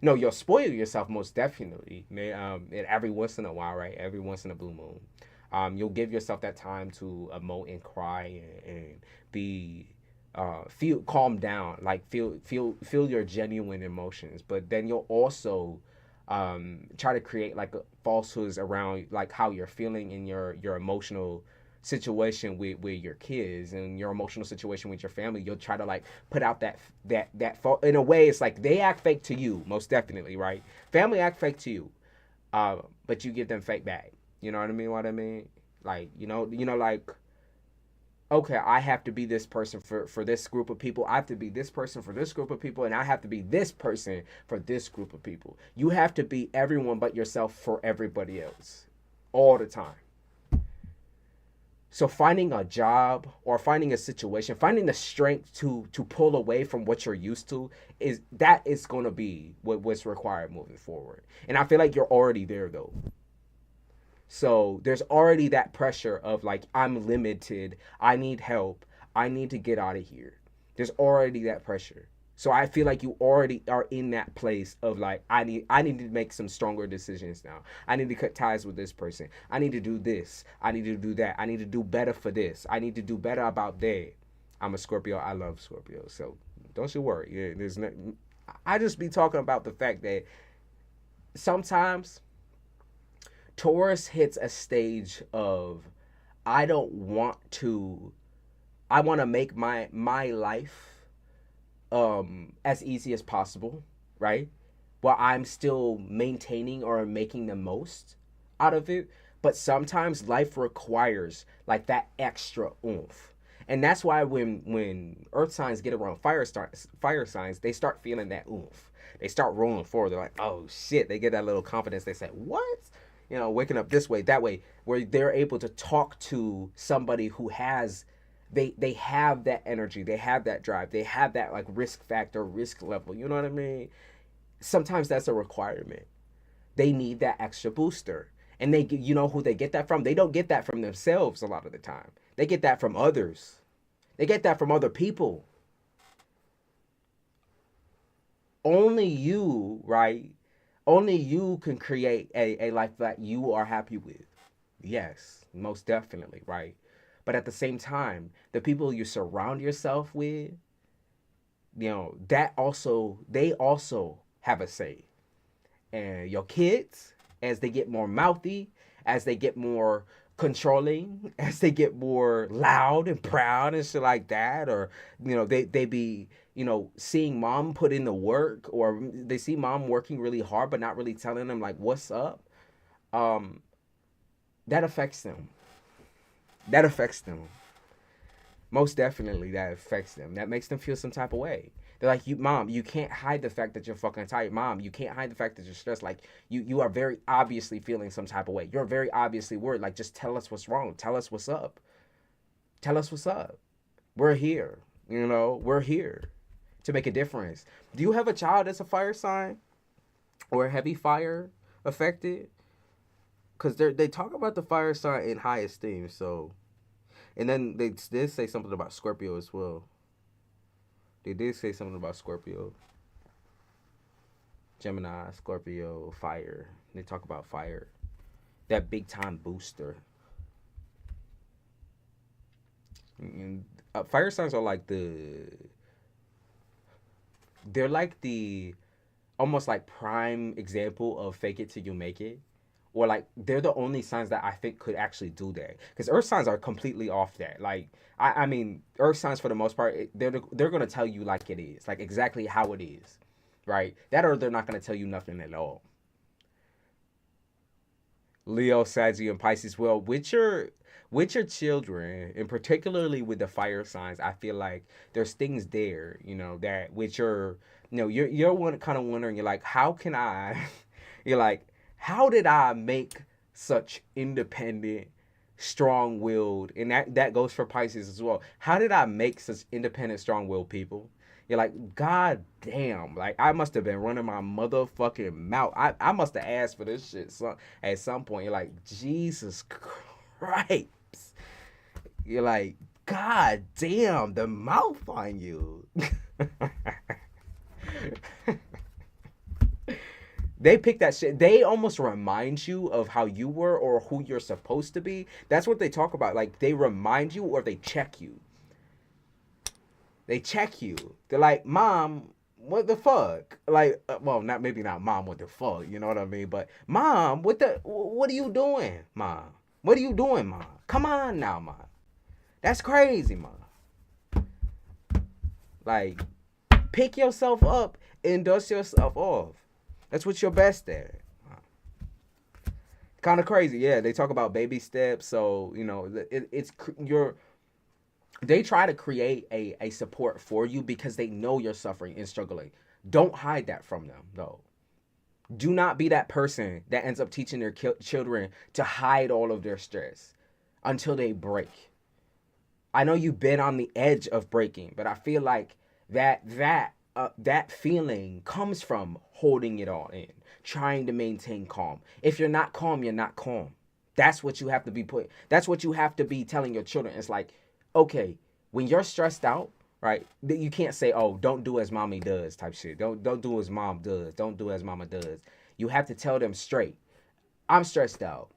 No, you'll spoil yourself most definitely, man. And every once in a while, right? Every once in a blue moon. You'll give yourself that time to emote and cry and be feel calm down, like feel your genuine emotions. But then you'll also try to create like falsehoods around like how you're feeling in your emotional situation with your kids and your emotional situation with your family. You'll try to like put out that fault. In a way, it's like they act fake to you, most definitely, right? Family act fake to you, but you give them fake back. You know what I mean? What I mean? Like, like, okay, I have to be this person for this group of people. I have to be this person for this group of people, and I have to be this person for this group of people. You have to be everyone but yourself for everybody else all the time. So finding a job or finding a situation, finding the strength to pull away from what you're used to is going to be what's required moving forward. And I feel like you're already there though. So there's already that pressure of like, I'm limited, I need help, I need to get out of here. There's already that pressure. So I feel like you already are in that place of like, I need to make some stronger decisions now. I need to cut ties with this person. I need to do this. I need to do that. I need to do better for this. I need to do better about that. I'm a Scorpio. I love Scorpio. So don't you worry. Yeah, there's no, I just be talking about the fact that sometimes Taurus hits a stage of I want to make my life as easy as possible, right? While I'm still maintaining or making the most out of it. But sometimes life requires like that extra oomph. And that's why when earth signs get around fire signs, they start feeling that oomph. They start rolling forward. They're like, oh shit, they get that little confidence. They say, what? Waking up this way, that way, where they're able to talk to somebody who has, they have that energy, they have that drive, they have that like risk factor, risk level. You know what I mean? Sometimes that's a requirement. They need that extra booster. And who they get that from? They don't get that from themselves a lot of the time. They get that from others. They get that from other people. Only you, right? Only you can create a life that you are happy with. Yes, most definitely, right? But at the same time, the people you surround yourself with, they also have a say. And your kids, as they get more mouthy, as they get more controlling, as they get more loud and proud and shit like that, or they be seeing mom put in the work, or they see mom working really hard but not really telling them like what's up. That affects them. Most definitely that affects them. That makes them feel some type of way. They're like, Mom, you can't hide the fact that you're fucking tired. Mom, you can't hide the fact that you're stressed. Like, you are very obviously feeling some type of way. You're very obviously worried. Like, just tell us what's wrong. Tell us what's up. We're here. We're here to make a difference. Do you have a child that's a fire sign or heavy fire affected? Because they talk about the fire sign in high esteem, so... And then they did say something about Scorpio as well. They did say something about Scorpio. Gemini, Scorpio, fire. They talk about fire. That big time booster. And, fire signs are like they're like the almost like prime example of fake it till you make it. Or like they're the only signs that I think could actually do that, because earth signs are completely off that. Like I mean, earth signs for the most part, they're gonna tell you like it is, like exactly how it is, right? That or they're not going to tell you nothing at all. Leo, Sagittarius, and Pisces. Well, with your children, and particularly with the fire signs, I feel like there's things there, that with your, you're one kind of wondering, you're like, how can I, you're like, how did I make such independent, strong-willed, and that goes for Pisces as well. How did I make such independent, strong-willed people? You're like, God damn, like I must have been running my motherfucking mouth. I must have asked for this shit at some point. You're like, Jesus Christ. You're like, God damn, the mouth on you. They pick that shit. They almost remind you of how you were or who you're supposed to be. That's what they talk about. Like, they remind you or they check you. They check you. They're like, Mom, what the fuck? Like, well, maybe not Mom, what the fuck? You know what I mean? But Mom, what are you doing, Mom? What are you doing, Mom? Come on now, Mom. That's crazy, Mom. Like, pick yourself up and dust yourself off. That's what you're best at. Kind of crazy, yeah. They talk about baby steps, so they try to create a support for you because they know you're suffering and struggling. Don't hide that from them, though. Do not be that person that ends up teaching their children to hide all of their stress until they break. I know you've been on the edge of breaking, but I feel like that feeling comes from holding it all in, trying to maintain calm. If you're not calm, you're not calm. That's what you have to be that's what you have to be telling your children. It's like, okay, when you're stressed out, right, you can't say, oh, don't do as mommy does type shit. Don't do as mom does. Don't do as mama does. You have to tell them straight. I'm stressed out,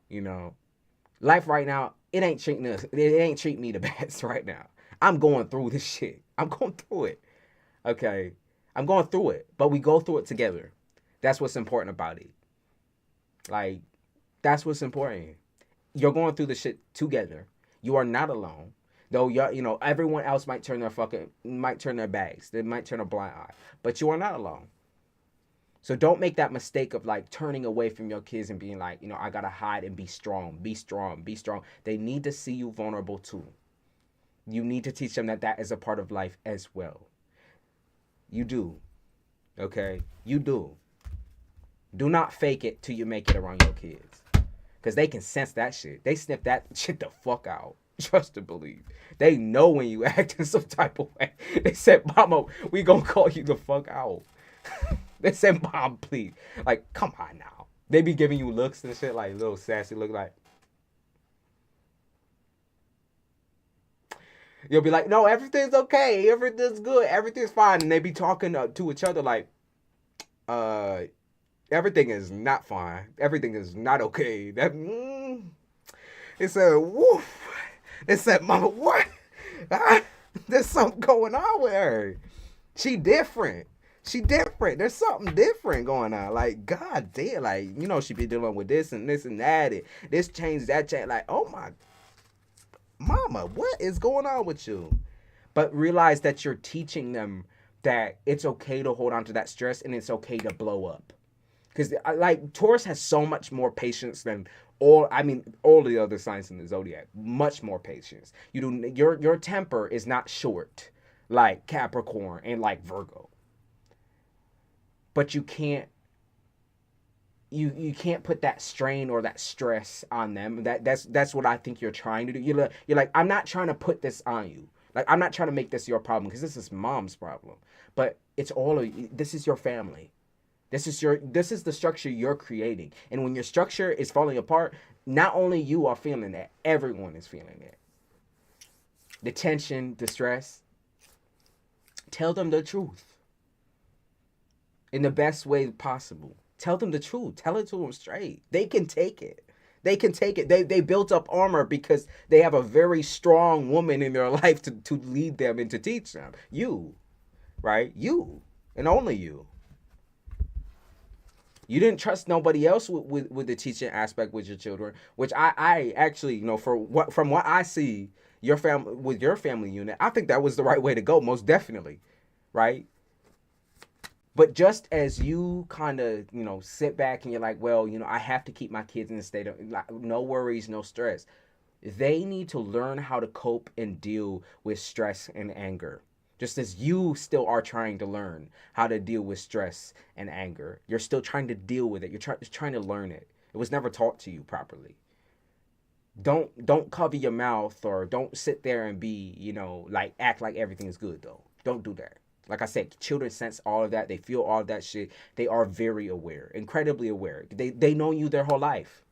Life right now, it ain't treating me the best right now. I'm going through this shit. I'm going through it. Okay. I'm going through it, but we go through it together. That's what's important about it. Like, that's what's important. You're going through the shit together. You are not alone. Though everyone else might turn their backs. They might turn a blind eye. But you are not alone. So don't make that mistake of like turning away from your kids and being like, I gotta hide and be strong. Be strong. Be strong. They need to see you vulnerable too. You need to teach them that is a part of life as well. You do. Okay? You do. Do not fake it till you make it around your kids. Because they can sense that shit. They sniff that shit the fuck out. Trust and believe. They know when you act in some type of way. They said, Mama, we gonna call you the fuck out. They said, Mom, please. Like, come on now. They be giving you looks and shit, like little sassy look like. You'll be like, no, everything's okay. Everything's good. Everything's fine. And they be talking to each other like, everything is not fine. Everything is not okay. They said, woof. They said, Mama, what? There's something going on with her. She different. There's something different going on. Like, God damn. Like, she be dealing with this and this and that. And this change, that change. Like, oh my, Mama, what is going on with you? But realize that you're teaching them that it's okay to hold on to that stress and it's okay to blow up. Because, like, Taurus has so much more patience than all the other signs in the zodiac. Much more patience. Your temper is not short like Capricorn and like Virgo. But you can't put that strain or that stress on them. That's what I think you're trying to do. You're like, I'm not trying to put this on you. Like, I'm not trying to make this your problem because this is Mom's problem. But it's all of you. This is your family. This is the structure you're creating. And when your structure is falling apart, not only you are feeling that, everyone is feeling it. The tension, the stress. Tell them the truth. In the best way possible. Tell them the truth. Tell it to them straight. They can take it. They built up armor because they have a very strong woman in their life to lead them and to teach them. You. Right? You. And only you. You didn't trust nobody else with the teaching aspect with your children, which I actually, from what I see, your family unit, I think that was the right way to go, most definitely. Right? But just as you kind of, sit back and you're like, well, I have to keep my kids in a state of no worries, no stress. They need to learn how to cope and deal with stress and anger. Just as you still are trying to learn how to deal with stress and anger. You're still trying to deal with it. You're trying to learn it. It was never taught to you properly. Don't cover your mouth, or don't sit there and be, like act like everything is good though. Don't do that. Like I said, children sense all of that. They feel all of that shit. They are very aware, incredibly aware. They know you their whole life.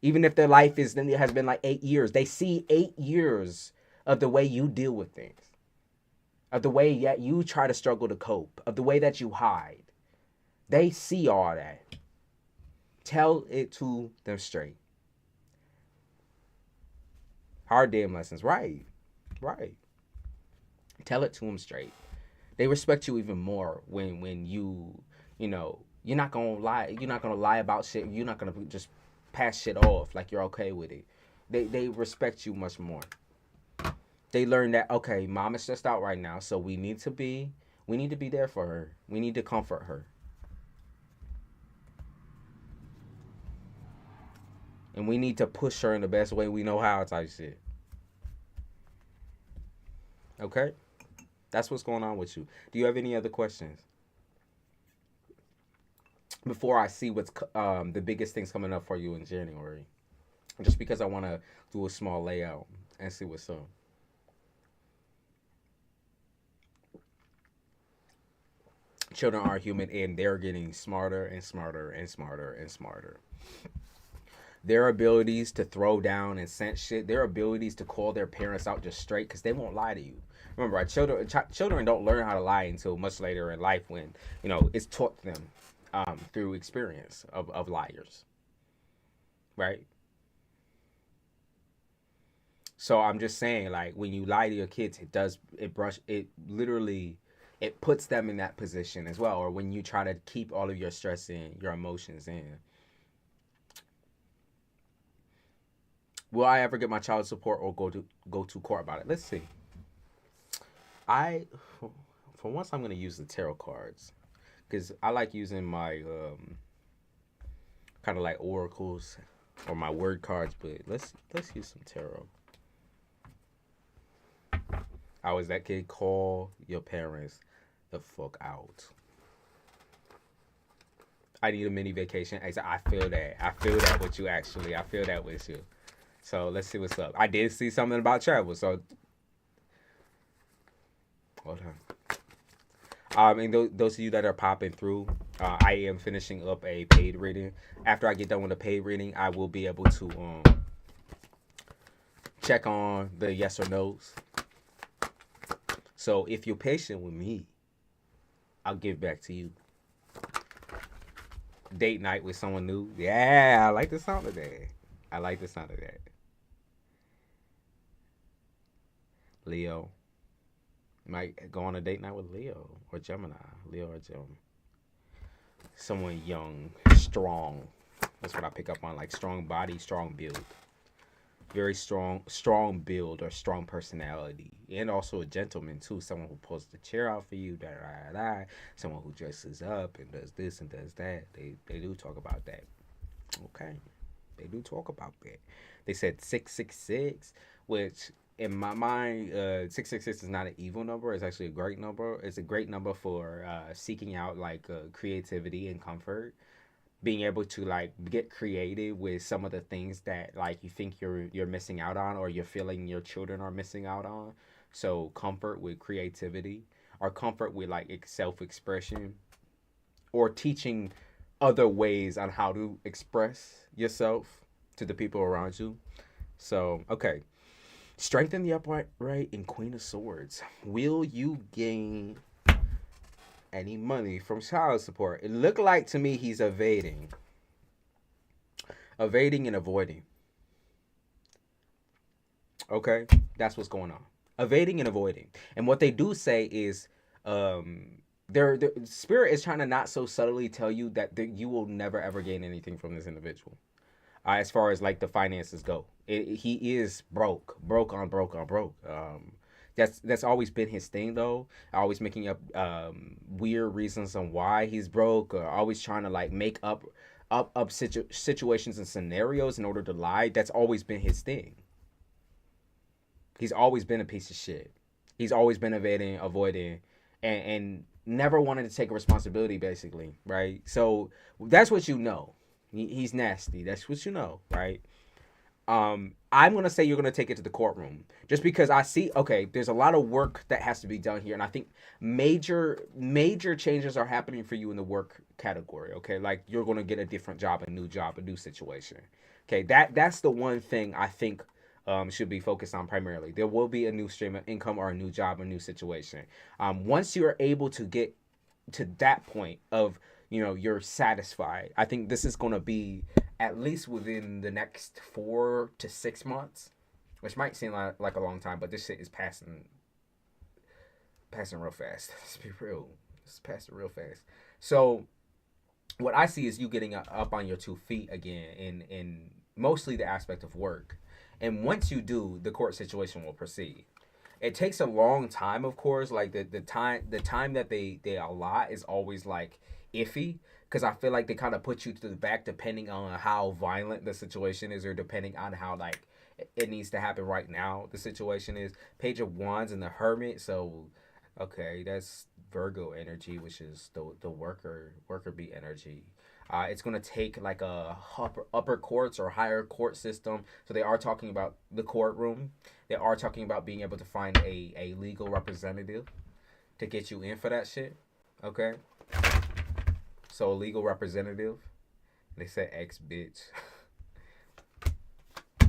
Even if their life has been like 8 years, they see 8 years of the way you deal with things, of the way that you try to struggle to cope, of the way that you hide. They see all that. Tell it to them straight. Hard damn lessons. Right. Tell it to them straight. They respect you even more when you're not gonna lie. You're not gonna lie about shit. You're not gonna just pass shit off like you're okay with it. They respect you much more. They learn that, okay, mom is stressed out right now, so we need to be there for her. We need to comfort her. And we need to push her in the best way we know how, type shit. Okay? That's what's going on with you. Do you have any other questions? Before I see what's the biggest things coming up for you in January. Just because I want to do a small layout and see what's up. Children are human, and they're getting smarter and smarter and smarter and smarter. Their abilities to throw down and sense shit, their abilities to call their parents out just straight, because they won't lie to you. Remember, our children don't learn how to lie until much later in life, when it's taught them through experience of liars, right? So I'm just saying, like, when you lie to your kids, it puts them in that position as well. Or when you try to keep all of your stress in, your emotions in. Will I ever get my child support or go to court about it? Let's see. For once, I'm going to use the tarot cards, because I like using my kind of like oracles or my word cards. But let's use some tarot. I was that kid. Call your parents the fuck out. I need a mini vacation. I feel that. I feel that with you, actually. I feel that with you. So let's see what's up. I did see something about travel. So hold on. And those of you that are popping through, I am finishing up a paid reading. After I get done with the paid reading, I will be able to check on the yes or no's. So if you're patient with me, I'll give back to you. Date night with someone new. Yeah, I like the sound of that. Leo. Might go on a date night with Leo or Gemini. Someone young, strong. That's what I pick up on. Like strong body, strong build. Very strong build or strong personality. And also a gentleman too. Someone who pulls the chair out for you. Someone who dresses up and does this and does that. They do talk about that. Okay. They do talk about that. They said 666, which in my mind, 666 is not an evil number. It's actually a great number. It's a great number for seeking out like creativity and comfort. Being able to like get creative with some of the things that like you think you're missing out on, or you're feeling your children are missing out on. So comfort with creativity, or comfort with like self-expression, or teaching other ways on how to express yourself to the people around you. So, okay. Strengthen the upright in Queen of Swords. Will you gain any money from child support? It looked like to me he's evading and avoiding. Okay, that's what's going on. Evading and avoiding. And what they do say is their spirit is trying to not so subtly tell you that you will never ever gain anything from this individual. As far as like the finances go, he is broke. That's always been his thing though. Always making up weird reasons on why he's broke, or always trying to like make up situations and scenarios in order to lie. That's always been his thing. He's always been a piece of shit. He's always been evading, avoiding, and never wanted to take responsibility, basically, right? So that's what you know. He's nasty. That's what you know, right? I'm gonna say you're gonna take it to the courtroom, just because I see. Okay, there's a lot of work that has to be done here, and I think major changes are happening for you in the work category. Okay, like you're gonna get a different job, a new situation. Okay, that's the one thing I think should be focused on primarily. There will be a new stream of income or a new job, a new situation. Once you're able to get to that point of, you're satisfied, I think this is going to be at least within the next 4 to 6 months, which might seem like a long time, but this shit is passing real fast. Let's be real. It's passing real fast. So what I see is you getting up on your 2 feet again in mostly the aspect of work. And once you do, the court situation will proceed. It takes a long time, of course. Like the time that they allot is always like iffy, because I feel like they kind of put you to the back depending on how violent the situation is, or depending on how like it needs to happen right now. The situation is Page of Wands and the Hermit. So okay, that's Virgo energy, which is the worker bee energy. It's going to take like a upper courts or higher court system. So they are talking about the courtroom. They are talking about being able to find a legal representative to get you in for that shit. Okay? So a legal representative. They said ex bitch.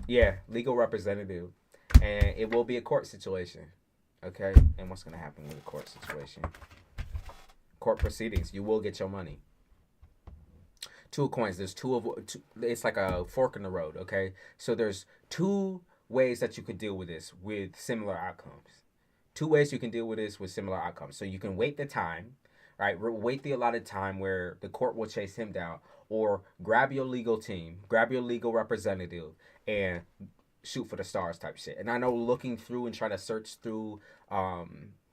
Yeah, legal representative. And it will be a court situation. Okay? And what's going to happen with the court situation? Court proceedings. You will get your money. 2 of coins. There's two. It's like a fork in the road. Okay, so there's 2 ways that you could deal with this with similar outcomes. 2 ways you can deal with this with similar outcomes. So you can wait the time, right? Wait the allotted time where the court will chase him down, or grab your legal team, grab your legal representative, and shoot for the stars type shit. And I know looking through and trying to search through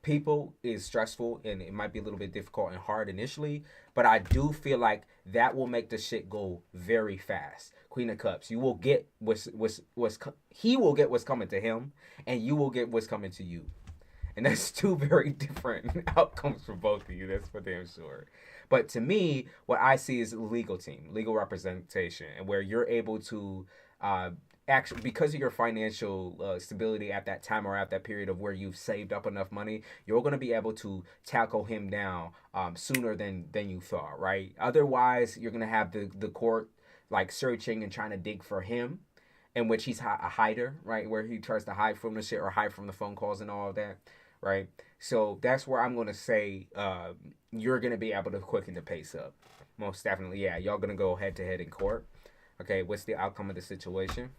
people is stressful, and it might be a little bit difficult and hard initially, but I do feel like that will make the shit go very fast. Queen of Cups, you will get he will get what's coming to him, and you will get what's coming to you. And that's 2 very different outcomes for both of you. That's for damn sure. But to me, what I see is legal team, legal representation, and where you're able to actually, because of your financial stability at that time, or at that period of where you've saved up enough money, you're going to be able to tackle him down sooner than you thought, right? Otherwise, you're going to have the court like searching and trying to dig for him, in which he's a hider, right? Where he tries to hide from the shit, or hide from the phone calls and all of that, right? So that's where I'm going to say you're going to be able to quicken the pace up. Most definitely, yeah. Y'all going to go head to head in court. Okay, what's the outcome of the situation?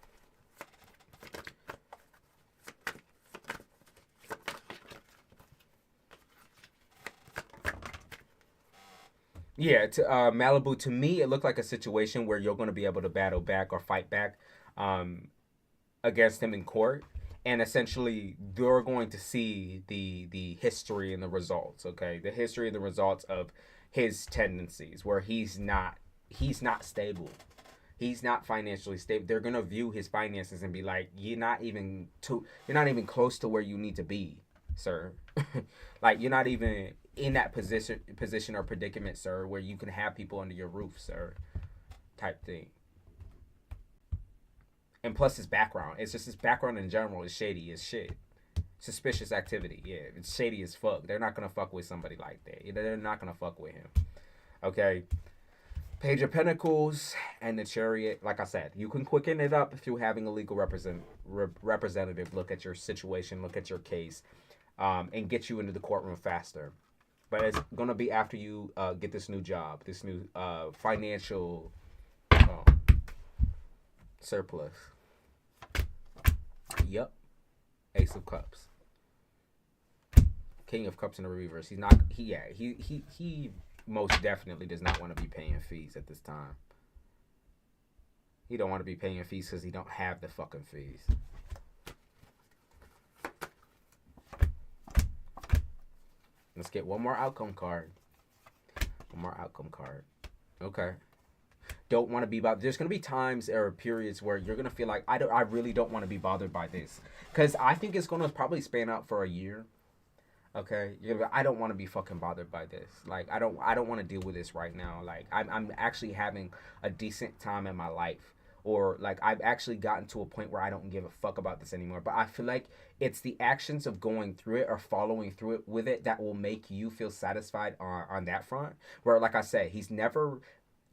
Yeah, to Malibu, to me, it looked like a situation where you're going to be able to battle back or fight back um, against him in court, and essentially you're going to see the history and the results. Okay, the history and the results of his tendencies, where he's not stable. He's not financially stable. They're gonna view his finances and be like, you're not even close to where you need to be, sir. Like you're not even in that position or predicament, sir, where you can have people under your roof, sir, type thing. And plus his background, it's just his background in general is shady as shit. Suspicious activity, yeah, it's shady as fuck. They're not gonna fuck with somebody like that. They're not gonna fuck with him. Okay. Page of Pentacles and the Chariot. Like I said, you can quicken it up through having a legal representative look at your situation, look at your case, and get you into the courtroom faster. But it's going to be after you get this new job, this new financial surplus. Yep. Ace of Cups. King of Cups in the reverse. He most definitely does not want to be paying fees at this time. He don't want to be paying fees because he don't have the fucking fees. Let's get one more outcome card. One more outcome card. Okay. Don't want to be bothered. There's gonna be times or periods where you're gonna feel like I really don't want to be bothered by this, because I think it's gonna probably span out for a year. Okay, you're gonna be, I don't want to be fucking bothered by this. Like I don't want to deal with this right now. Like I'm actually having a decent time in my life, or like I've actually gotten to a point where I don't give a fuck about this anymore. But I feel like it's the actions of going through it or following through it with it that will make you feel satisfied on that front. Where, like I said, he's never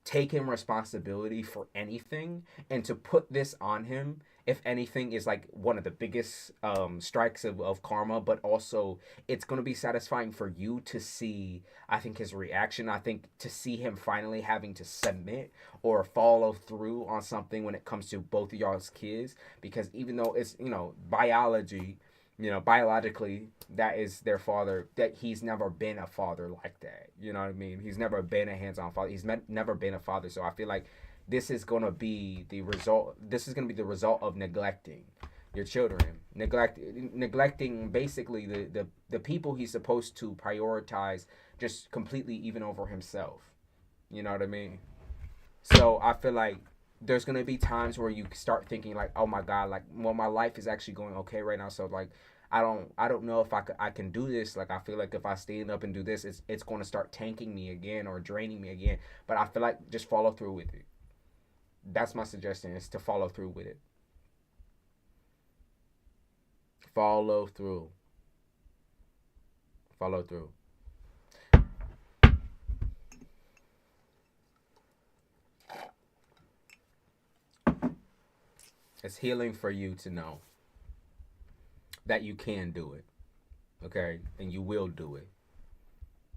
taking responsibility for anything, and to put this on him, if anything, is like one of the biggest strikes of karma. But also it's going to be satisfying for you to see, I think, his reaction. I think to see him finally having to submit or follow through on something when it comes to both of y'all's kids, because even though it's, biology, biologically, that is their father, that he's never been a father like that. You know what I mean? He's never been a hands-on father. Never been a father. So I feel like this is going to be the result. This is going to be the result of neglecting your children. Neglecting basically the people he's supposed to prioritize just completely, even over himself. You know what I mean? So I feel like there's gonna be times where you start thinking like, oh my god, like, well, my life is actually going okay right now. So like, I don't know if I can do this. Like, I feel like if I stand up and do this, it's going to start tanking me again or draining me again. But I feel like just follow through with it. That's my suggestion, is to follow through with it. Follow through. Follow through. It's healing for you to know that you can do it. Okay? And you will do it.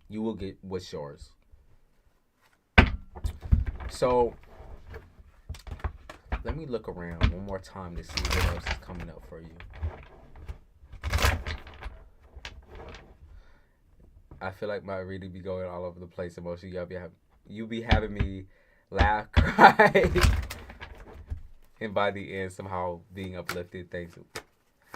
You will get what's yours. So let me look around one more time to see what else is coming up for you. I feel like my reading be going all over the place, and most of y'all you be having me laugh, cry, and by the end somehow being uplifted. Thanks.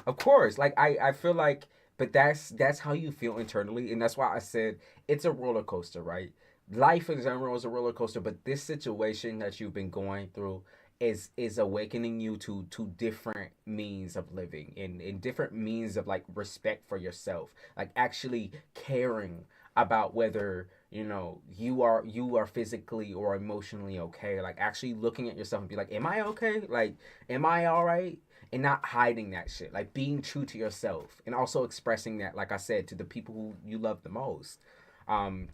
Of course, like I feel like, but that's how you feel internally, and that's why I said it's a roller coaster, right? Life in general is a roller coaster, but this situation that you've been going through is awakening you to different means of living, and different means of like respect for yourself, like actually caring about whether you are physically or emotionally okay, like actually looking at yourself and be like, am I okay, like, am I all right, and not hiding that shit, like being true to yourself, and also expressing that, like I said, to the people who you love the most.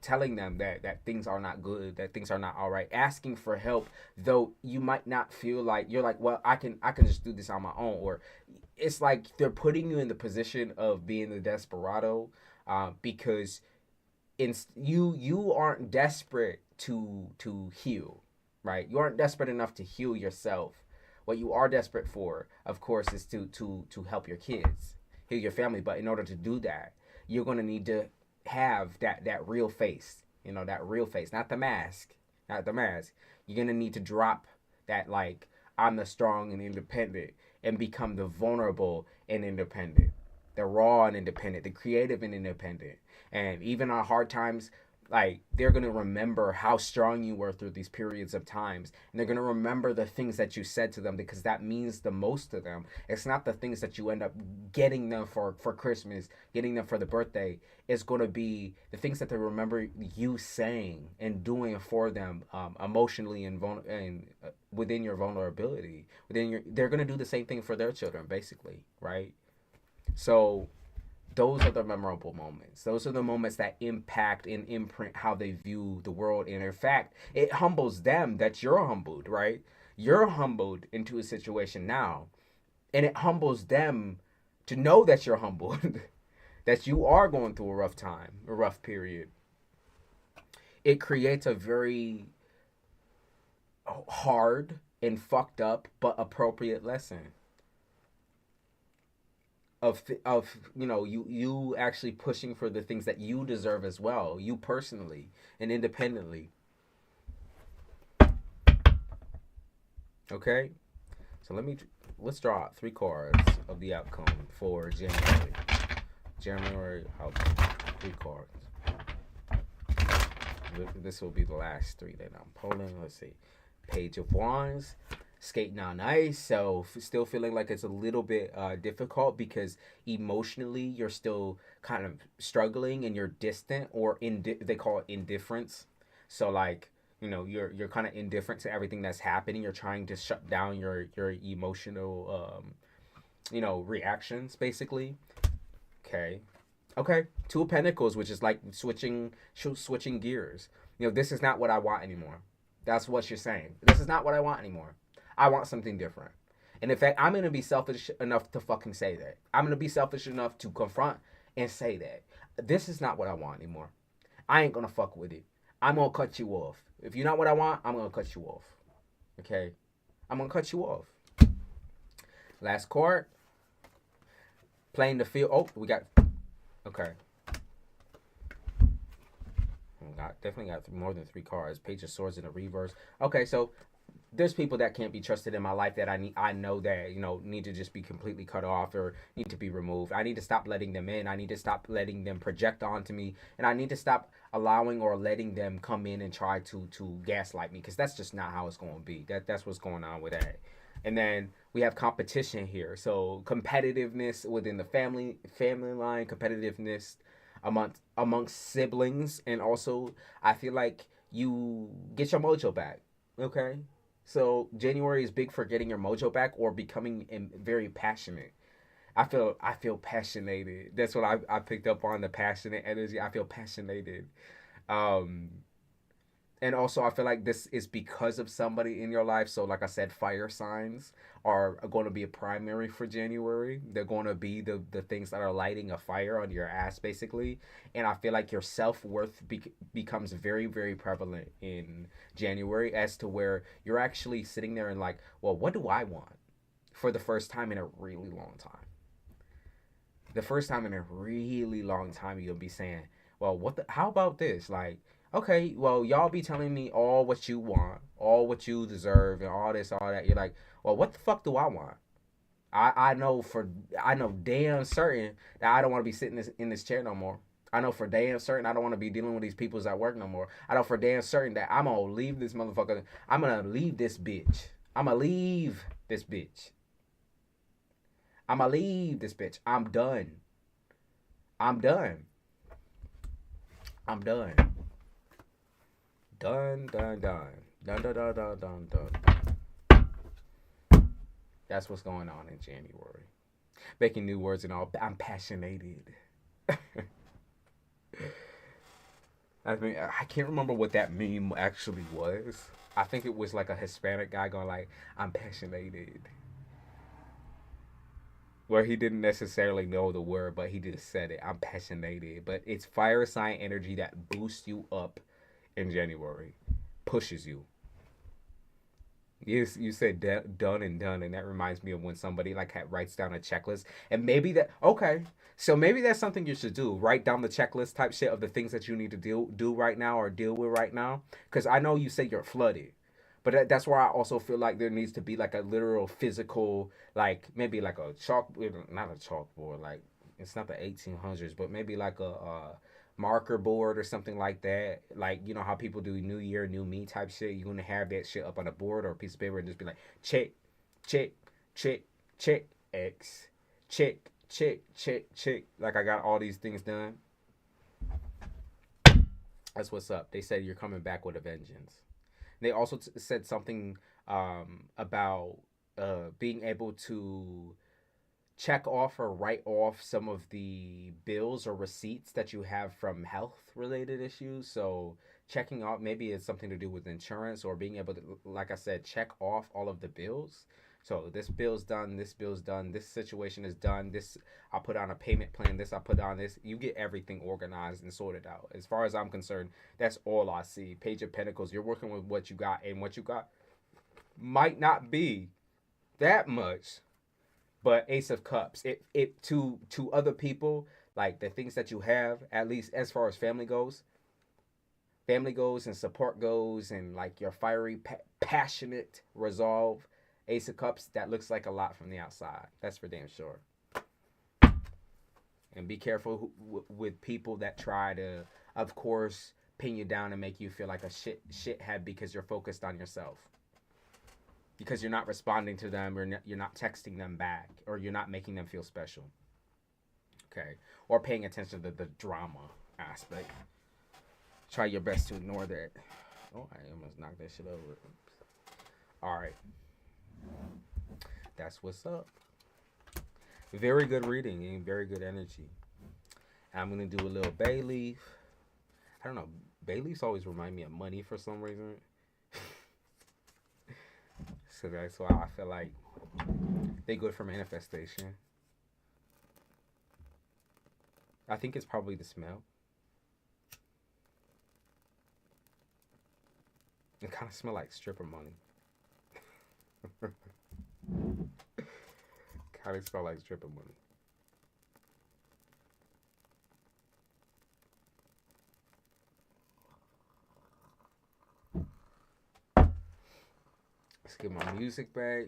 Telling them that things are not good, that things are not all right, asking for help, though you might not feel like, you're like, well, I can just do this on my own, or it's like they're putting you in the position of being the desperado, because you aren't desperate to heal, right? You aren't desperate enough to heal yourself. What you are desperate for, of course, is to help your kids, heal your family. But in order to do that, you're gonna need to have that real face, that real face, not the mask, not the mask. You're gonna need to drop that, like, I'm the strong and independent, and become the vulnerable and independent, the raw and independent, the creative and independent. And even on hard times, like, they're gonna remember how strong you were through these periods of times, and they're gonna remember the things that you said to them, because that means the most to them. It's not the things that you end up getting them for Christmas, getting them for the birthday. It's gonna be the things that they remember you saying and doing for them, emotionally, and within your vulnerability, they're gonna do the same thing for their children, basically, right? So those are the memorable moments. Those are the moments that impact and imprint how they view the world. And in fact, it humbles them that you're humbled, right? You're humbled into a situation now. And it humbles them to know that you're humbled, that you are going through a rough time, a rough period. It creates a very hard and fucked up but appropriate lesson of you actually pushing for the things that you deserve as well, you personally and independently. Okay, so let's draw 3 cards of the outcome for January. January outcome. 3 cards. This will be the last 3 that I'm pulling. Let's see. Page of Wands. Skating on ice. So still feeling like it's a little bit difficult because emotionally you're still kind of struggling and you're distant, or they call it indifference. So like, you know, you're kind of indifferent to everything that's happening. You're trying to shut down your emotional you know, reactions basically. Okay. Okay, 2 of Pentacles, which is like switching gears. You know, this is not what I want anymore. That's what you're saying. This is not what I want anymore. I want something different. And in fact, I'm going to be selfish enough to fucking say that. I'm going to be selfish enough to confront and say that. This is not what I want anymore. I ain't going to fuck with it. I'm going to cut you off. If you're not what I want, I'm going to cut you off. Okay? I'm going to cut you off. Last card. Playing the field. Oh, we got... Okay. Definitely got more than 3 cards. Page of Swords in the reverse. Okay, so there's people that can't be trusted in my life that I know that, you know, need to just be completely cut off or need to be removed. I need to stop letting them in. I need to stop letting them project onto me, and I need to stop allowing or letting them come in and try to gaslight me, because that's just not how it's going to be. That's what's going on with that. And then we have competition here. So competitiveness within the family line, competitiveness amongst siblings, and also I feel like you get your mojo back. Okay? So January is big for getting your mojo back or becoming very passionate. I feel passionated. That's what I picked up on, the passionate energy. I feel passionated. And also, I feel like this is because of somebody in your life. So, like I said, fire signs are going to be a primary for January. They're going to be the things that are lighting a fire under your ass, basically. And I feel like your self-worth becomes very, very prevalent in January, as to where you're actually sitting there and like, well, what do I want? For the first time in a really long time. The first time in a really long time, you'll be saying, well, how about this? Like, okay, well, y'all be telling me all what you want, all what you deserve, and all this, all that. You're like, well, what the fuck do I want? I know damn certain that I don't want to be sitting in this chair no more. I know for damn certain I don't want to be dealing with these peoples at work no more. I know for damn certain that I'm gonna leave this motherfucker. I'm gonna leave this bitch. I'm gonna leave this bitch. I'm gonna leave this bitch. I'm done. I'm done. I'm done. Done. Done, done. Done, done, done, done, done, done. That's what's going on in January. Making new words and all. I'm passionated. I mean, I can't remember what that meme actually was. I think it was like a Hispanic guy going like, I'm passionated. Where he didn't necessarily know the word, but he just said it. I'm passionated. But it's fire sign energy that boosts you up in January. Pushes you. You said done, and that reminds me of when somebody like writes down a checklist, and maybe that's something you should do. Write down the checklist type shit of the things that you need to do right now or deal with right now. Because I know you say you're flooded, but that's where I also feel like there needs to be like a literal physical, like maybe like a not a chalkboard, like it's not the 1800s, but maybe like a marker board or something like that. Like, you know how people do New Year, New Me type shit. You're gonna have that shit up on a board or a piece of paper and just be like, check, check, check, check, X, check, check, check, check. Like I got all these things done. That's what's up. They said you're coming back with a vengeance. They also said something about being able to check off or write off some of the bills or receipts that you have from health related issues. So checking off, maybe it's something to do with insurance, or being able to, like I said, check off all of the bills. So this bill's done, this situation is done, this I put on a payment plan, this I put on this. You get everything organized and sorted out. As far as I'm concerned, that's all I see. Page of Pentacles, you're working with what you got, and what you got might not be that much. But Ace of Cups, it to other people, like the things that you have, at least as far as family goes and support goes, and like your fiery, passionate resolve, Ace of Cups, that looks like a lot from the outside. That's for damn sure. And be careful with people that try to, of course, pin you down and make you feel like a shithead because you're focused on yourself. Because you're not responding to them, or you're not texting them back, or you're not making them feel special. Okay? Or paying attention to the drama aspect. Try your best to ignore that. Oh, I almost knocked that shit over. Alright. That's what's up. Very good reading and very good energy. I'm going to do a little bay leaf. I don't know. Bay leaves always remind me of money for some reason. So that's why I feel like they're good for manifestation. I think it's probably the smell. It kind of smell like stripper money. Kind of smell like stripper money. Let's get my music back.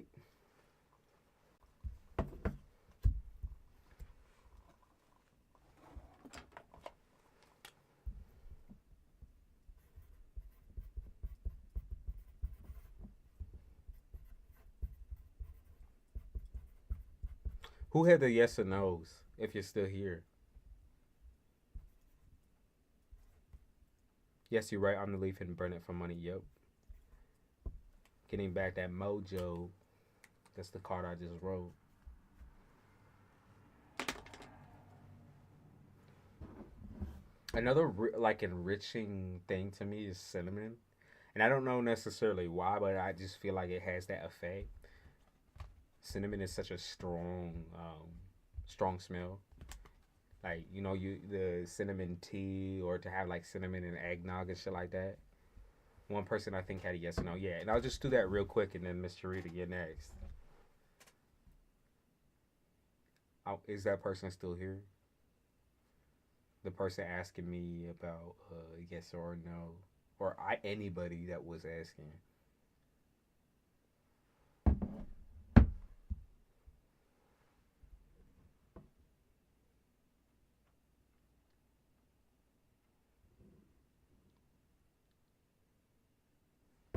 Who had the yes or no's if you're still here? Yes, you're right. I'm the leaf and burn it for money. Yep. Getting back that mojo. That's the card I just wrote. Another like enriching thing to me is cinnamon. And I don't know necessarily why, but I just feel like it has that effect. Cinnamon is such a strong smell. Like, you know, the cinnamon tea, or to have like cinnamon and eggnog and shit like that. One person I think had a yes or no. Yeah, and I'll just do that real quick, and then Miss Charita get next. Is that person still here? The person asking me about yes or no, or anybody that was asking.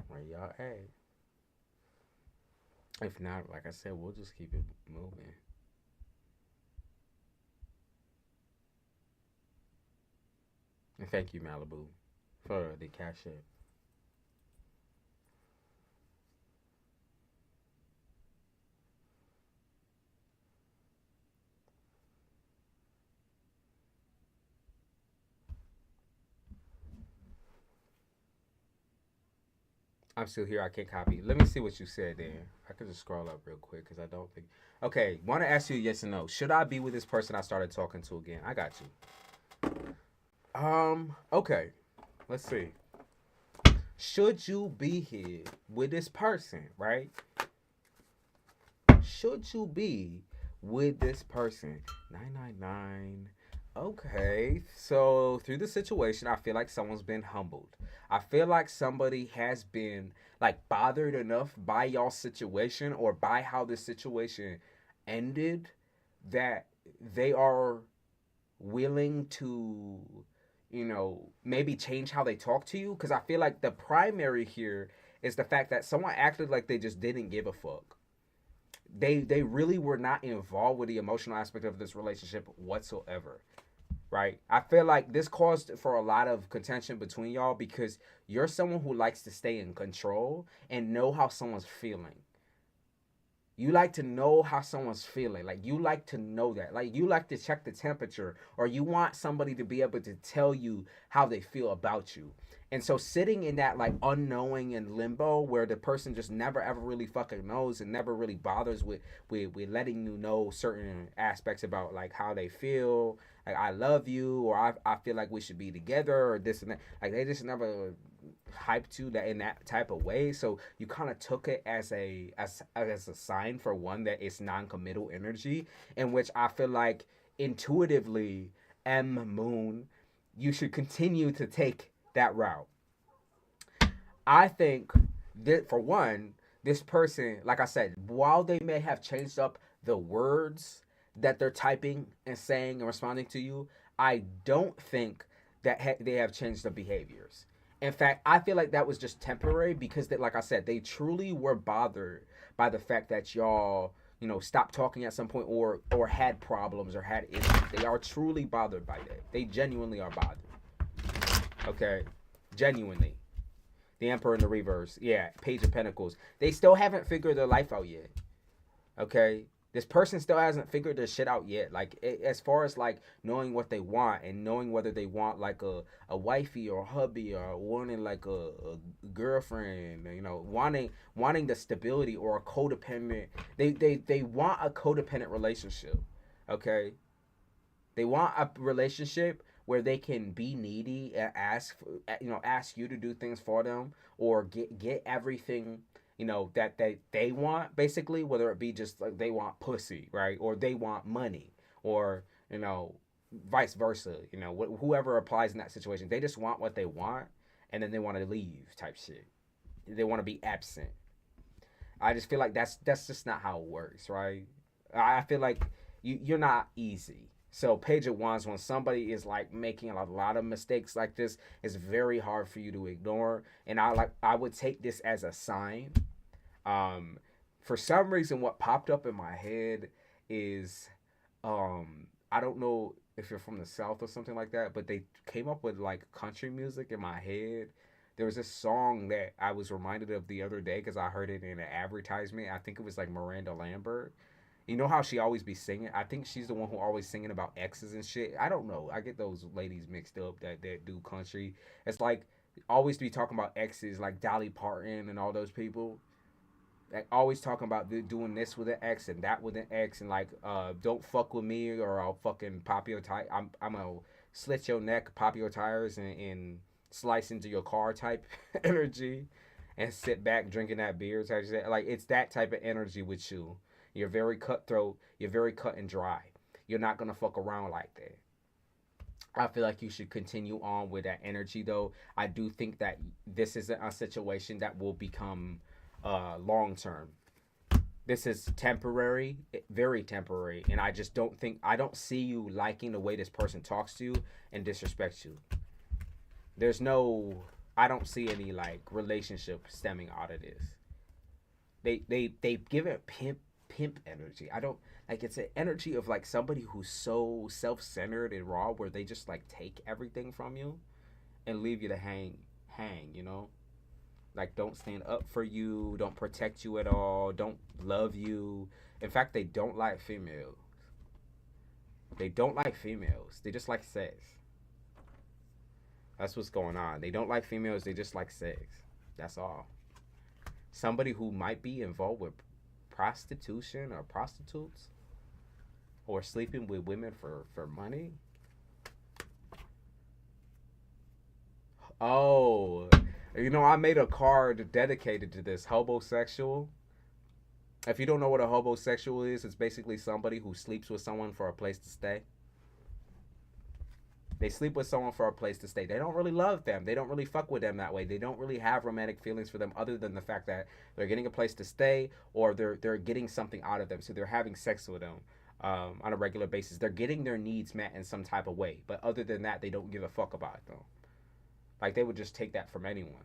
Where y'all at? If not, like I said, we'll just keep it moving. And thank you, Malibu, for the cash app. I'm still here. I can't copy. Let me see what you said there. I could just scroll up real quick because I don't think. Okay, want to ask you a yes or no. Should I be with this person I started talking to again? I got you. Okay. Let's see. Should you be here with this person, right? Should you be with this person? 999. Okay, so through the situation, I feel like someone's been humbled. I feel like somebody has been like bothered enough by y'all situation, or by how this situation ended, that they are willing to, maybe change how they talk to you. Because I feel like the primary here is the fact that someone acted like they just didn't give a fuck. They really were not involved with the emotional aspect of this relationship whatsoever, right? I feel like this caused for a lot of contention between y'all, because you're someone who likes to stay in control and know how someone's feeling. You like to know how someone's feeling. Like, you like to know that. Like, you like to check the temperature, or you want somebody to be able to tell you how they feel about you. And so sitting in that like unknowing and limbo, where the person just never ever really fucking knows and never really bothers with letting you know certain aspects about like how they feel, like I love you, or I feel like we should be together, or this and that. Like, they just never hyped you that in that type of way. So you kind of took it as a sign, for one, that it's non-committal energy, in which I feel like intuitively, M Moon, you should continue to take that route. I think that, for one, this person, like I said, while they may have changed up the words, that they're typing and saying and responding to you, I don't think that they have changed their behaviors. In fact, I feel like that was just temporary because, they, like I said, they truly were bothered by the fact that y'all, stopped talking at some point, or had problems or had issues. They are truly bothered by that. They genuinely are bothered. Okay, genuinely. The Emperor in the reverse. Yeah, Page of Pentacles. They still haven't figured their life out yet. Okay, this person still hasn't figured their shit out yet. Like, as far as like knowing what they want and knowing whether they want like a wifey or a hubby, or wanting like a girlfriend, wanting the stability or a codependent. They want a codependent relationship. Okay, they want a relationship where they can be needy and ask you to do things for them, or get everything that they want, basically, whether it be just like they want pussy, right, or they want money, or vice versa. Whoever applies in that situation, they just want what they want, and then they want to leave type shit. They want to be absent. I just feel like that's just not how it works, right? I feel like you're not easy. So Page of Wands, when somebody is like making a lot of mistakes like this, it's very hard for you to ignore. And I would take this as a sign. For some reason, what popped up in my head is, I don't know if you're from the South or something like that, but they came up with like country music in my head. There was this song that I was reminded of the other day because I heard it in an advertisement. I think it was like Miranda Lambert. You know how she always be singing? I think she's the one who always singing about exes and shit. I don't know. I get those ladies mixed up that do country. It's like always be talking about exes, like Dolly Parton and all those people. Like always talking about doing this with an ex and that with an ex, and like don't fuck with me or I'll fucking pop your tire. I'm gonna slit your neck, pop your tires, and slice into your car type energy, and sit back drinking that beer type shit. Like it's that type of energy with you. You're very cutthroat. You're very cut and dry. You're not gonna fuck around like that. I feel like you should continue on with that energy, though. I do think that this isn't a situation that will become long term. This is temporary, very temporary, and I don't see you liking the way this person talks to you and disrespects you. There's no, I don't see any like relationship stemming out of this. They give it pimp energy. I don't like, it's an energy of like somebody who's so self-centered and raw, where they just like take everything from you and leave you to hang. Like don't stand up for you, don't protect you at all, don't love you. In fact, they don't like females. They don't like females. They just like sex. That's what's going on. They don't like females, they just like sex. That's all. Somebody who might be involved with prostitution or prostitutes, or sleeping with women for money. Oh, I made a card dedicated to this hobosexual. If you don't know what a hobosexual is, it's basically somebody who sleeps with someone for a place to stay. They sleep with someone for a place to stay. They don't really love them. They don't really fuck with them that way. They don't really have romantic feelings for them, other than the fact that they're getting a place to stay, or they're getting something out of them. So they're having sex with them on a regular basis. They're getting their needs met in some type of way. But other than that, they don't give a fuck about them. Like they would just take that from anyone.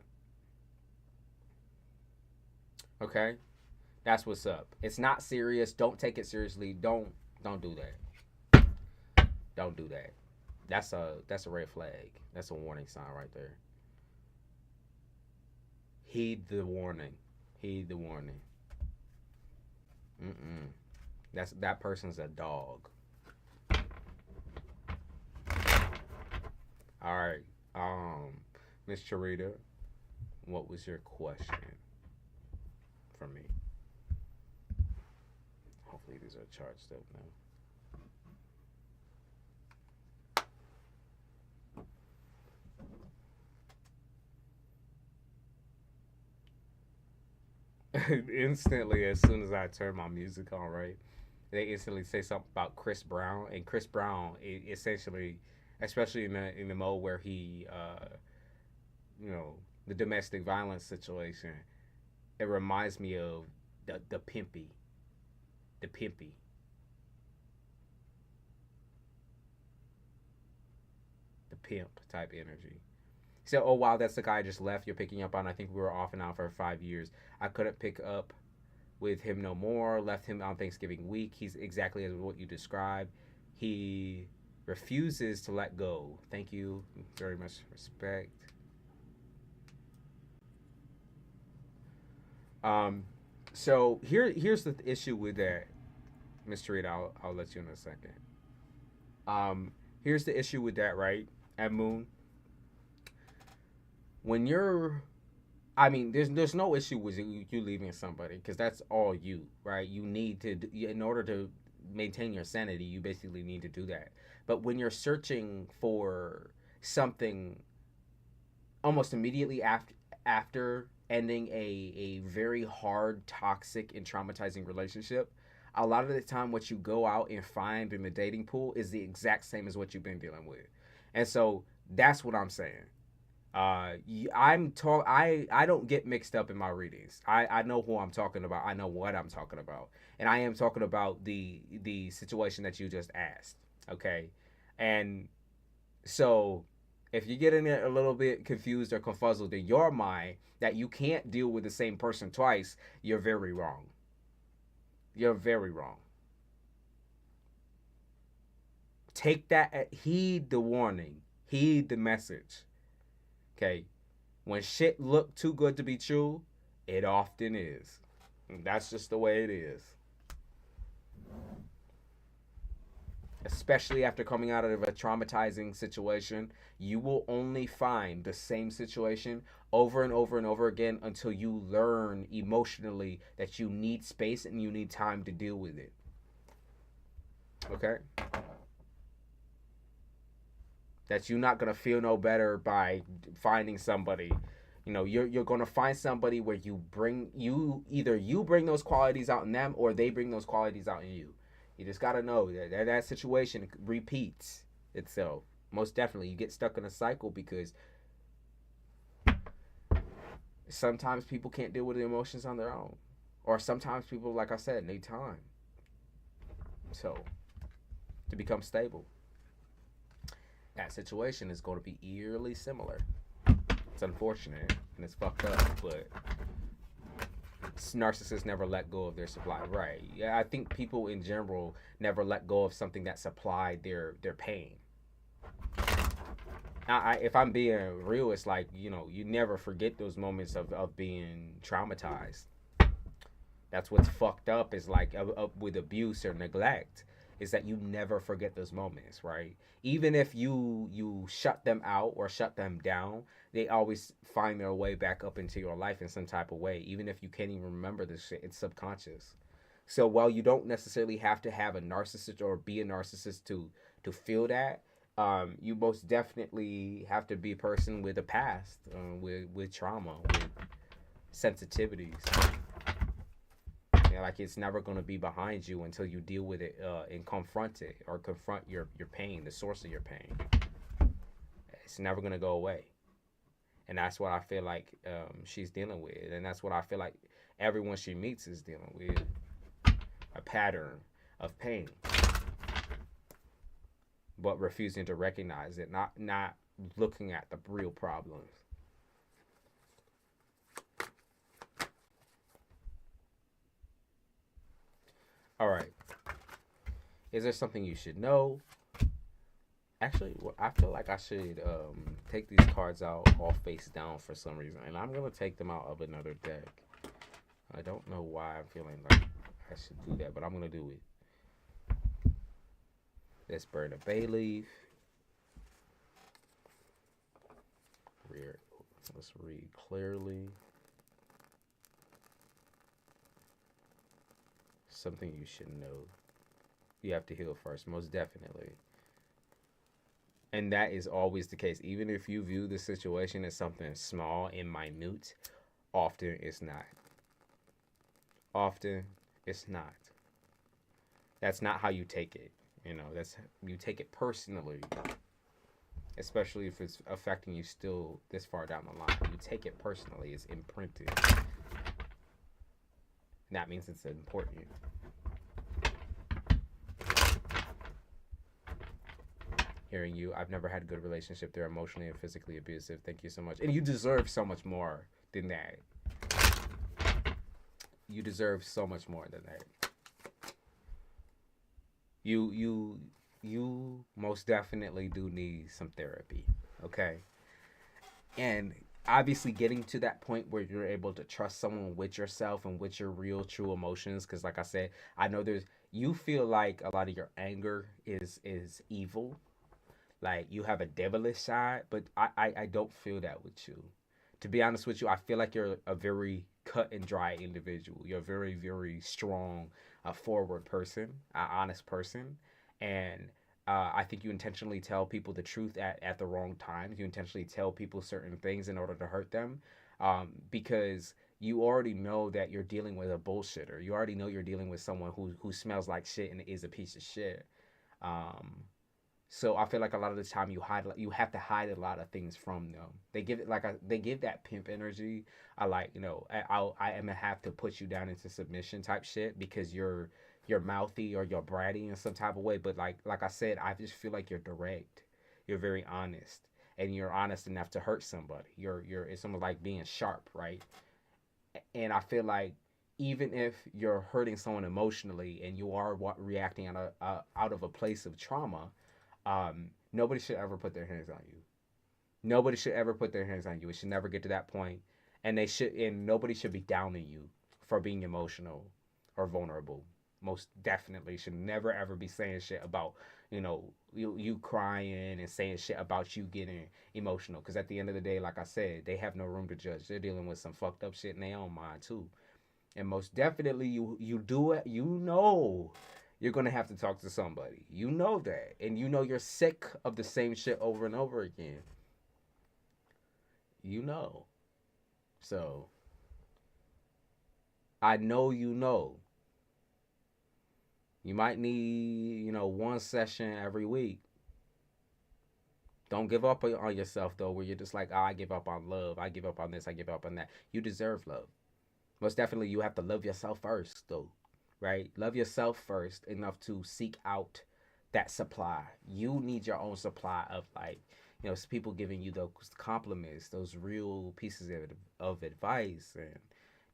Okay? That's what's up. It's not serious. Don't take it seriously. Don't do that. Don't do that. That's a red flag. That's a warning sign right there. Heed the warning. Heed the warning. Mm-mm. That person's a dog. All right. Miss Charita, what was your question for me? Hopefully these are charged up now. Instantly, as soon as I turn my music on, right, they instantly say something about Chris Brown, and Chris Brown essentially, especially in the mode where he, the domestic violence situation, it reminds me of the pimpy, pimp type energy. So, oh wow, that's the guy I just left. You're picking up on. I think we were off and on for 5 years. I couldn't pick up with him no more. Left him on Thanksgiving week. He's exactly as what you described. He refuses to let go. Thank you very much. Respect. So here's the issue with that, Mr. Reed. I'll let you in a second. Here's the issue with that, right? At Moon, when you're, I mean, there's no issue with you leaving somebody because that's all you, right? You need to, in order to maintain your sanity, you basically need to do that. But when you're searching for something almost immediately after ending a very hard, toxic, and traumatizing relationship, a lot of the time what you go out and find in the dating pool is the exact same as what you've been dealing with. And so that's what I'm saying. I don't get mixed up in my readings. I know who I'm talking about. I know what I'm talking about. And I am talking about the situation that you just asked. Okay? And so if you're getting a little bit confused or confuzzled in your mind that you can't deal with the same person twice, you're very wrong. You're very wrong. Take that, heed the warning, heed the message. Okay, when shit look too good to be true, it often is. And that's just the way it is. Especially after coming out of a traumatizing situation, you will only find the same situation over and over and over again until you learn emotionally that you need space and you need time to deal with it. Okay? That you're not gonna feel no better by finding somebody. You know, you're gonna find somebody where either you bring those qualities out in them or they bring those qualities out in you. You just gotta know that situation repeats itself. Most definitely, you get stuck in a cycle because sometimes people can't deal with the emotions on their own, or sometimes people, like I said, need time. So to become stable. That situation is going to be eerily similar. It's unfortunate and it's fucked up, but narcissists never let go of their supply. Right. Yeah, I think people in general never let go of something that supplied their pain. If I'm being real, it's like, you know, you never forget those moments of being traumatized. That's what's fucked up is like with abuse or neglect. Is that you never forget those moments, right? Even if you shut them out or shut them down, they always find their way back up into your life in some type of way. Even if you can't even remember this shit, it's subconscious. So while you don't necessarily have to have a narcissist or be a narcissist to feel that, you most definitely have to be a person with a past, with trauma, with sensitivities. Like it's never going to be behind you until you deal with it and confront it or confront your pain, the source of your pain. It's never going to go away. And that's what I feel like she's dealing with. And that's what I feel like everyone she meets is dealing with. A pattern of pain. But refusing to recognize it. Not looking at the real problems. All right. Is there something you should know? Actually, I feel like I should take these cards out all face down for some reason. And I'm going to take them out of another deck. I don't know why I'm feeling like I should do that, but I'm going to do it. Let's burn a bay leaf. Let's read clearly. Something you should know. You have to heal first, most definitely. And that is always the case. Even if you view the situation as something small and minute, often it's not. Often it's not. That's not how you take it. You know, you take it personally. Especially if it's affecting you still this far down the line. You take it personally. It's imprinted. That means it's important. hearing you. I've never had a good relationship. They're emotionally and physically abusive. Thank you so much. And you deserve so much more than that. You deserve so much more than that. You most definitely do need some therapy. Okay? And obviously getting to that point where you're able to trust someone with yourself and with your real true emotions, because like I said, I know you feel like a lot of your anger is evil, like you have a devilish side, but I don't feel that with you. To be honest with you, I feel like you're a very cut and dry individual. You're a very, very strong, forward person, an honest person. And I think you intentionally tell people the truth at the wrong times. You intentionally tell people certain things in order to hurt them, because you already know that you're dealing with a bullshitter. You already know you're dealing with someone who smells like shit and is a piece of shit. Um, so I feel like a lot of the time you have to hide a lot of things from them. They give it like they give that pimp energy. I like, I am gonna have to put you down into submission type shit because you're mouthy or you're bratty in some type of way. But like I said, I just feel like you're direct. You're very honest, and you're honest enough to hurt somebody. It's almost like being sharp, right? And I feel like even if you're hurting someone emotionally and you are reacting out of a place of trauma, nobody should ever put their hands on you. Nobody should ever put their hands on you. It should never get to that point, and nobody should be downing you for being emotional or vulnerable. Most definitely should never ever be saying shit about you crying and saying shit about you getting emotional. Because at the end of the day, like I said, they have no room to judge. They're dealing with some fucked up shit in their own mind too. And most definitely, you do it. You're gonna have to talk to somebody. You know that, and you're sick of the same shit over and over again. You know. So I know you know. You might need one session every week. Don't give up on yourself though, where you're just like, oh, I give up on love. I give up on this. I give up on that. You deserve love. Most definitely, you have to love yourself first, though, right? Love yourself first enough to seek out that supply. You need your own supply of people giving you those compliments, those real pieces of advice, and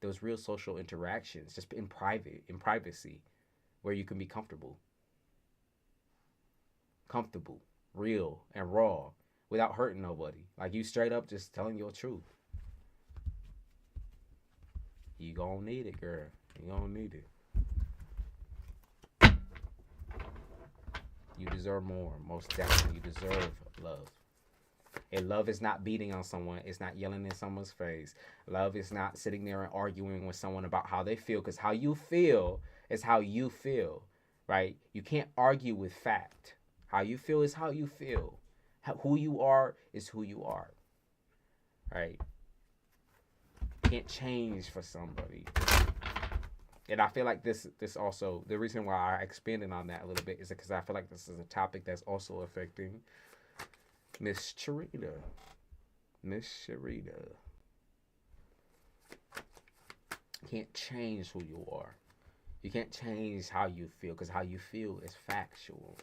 those real social interactions, just in privacy, where you can be comfortable, real, and raw, without hurting nobody. Like you straight up just telling your truth. You gonna need it, girl. You gonna need it. You deserve more. Most definitely, you deserve love. And love is not beating on someone. It's not yelling in someone's face. Love is not sitting there and arguing with someone about how they feel. Because how you feel is how you feel, right? You can't argue with fact. How you feel is how you feel. Who you are is who you are, right? Can't change for somebody. And I feel like this also, the reason why I expanded on that a little bit is because I feel like this is a topic that's also affecting Miss Sharita. Miss Sharita. Can't change who you are. You can't change how you feel, because how you feel is factual.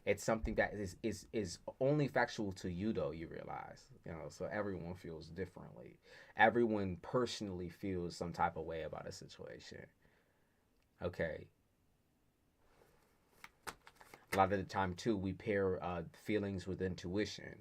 It's something that is only factual to you, though, you realize. So everyone feels differently. Everyone personally feels some type of way about a situation. Okay. A lot of the time, too, we pair feelings with intuition.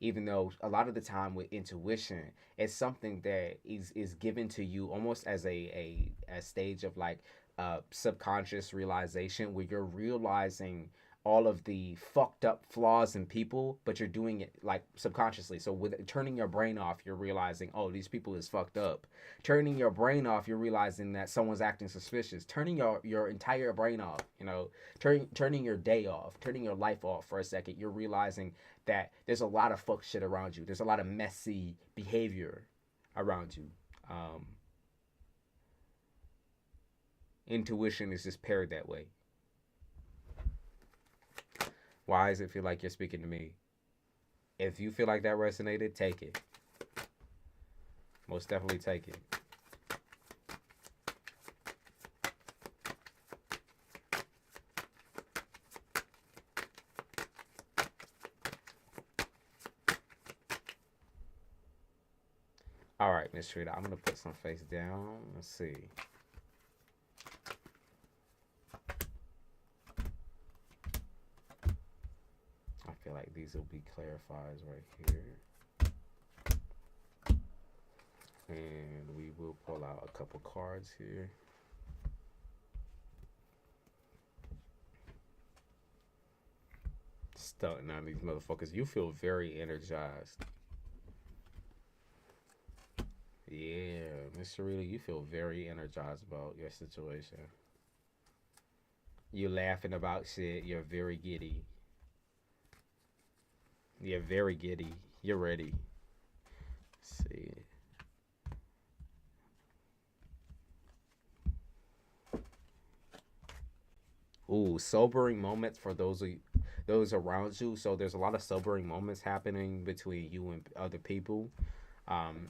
Even though a lot of the time with intuition, it's something that is given to you almost as a stage of subconscious realization, where you're realizing all of the fucked up flaws in people, but you're doing it subconsciously. So with turning your brain off, you're realizing, oh, these people is fucked up. Turning your brain off, you're realizing that someone's acting suspicious. Turning your entire brain off, turning your day off, turning your life off for a second, you're realizing that there's a lot of fuck shit around you. There's a lot of messy behavior around you. Intuition is just paired that way. Why does it feel like you're speaking to me? If you feel like that resonated, take it. Most definitely take it. All right, Miss Rita, I'm gonna put some face down. Let's see. I feel like these will be clarifiers right here. And we will pull out a couple cards here. Stunting on these motherfuckers. You feel very energized. Yeah, Mr. Rita, you feel very energized about your situation. You're laughing about shit. You're very giddy. You're very giddy. You're ready. Let's see. Ooh, sobering moments for those around you. So there's a lot of sobering moments happening between you and other people. Um,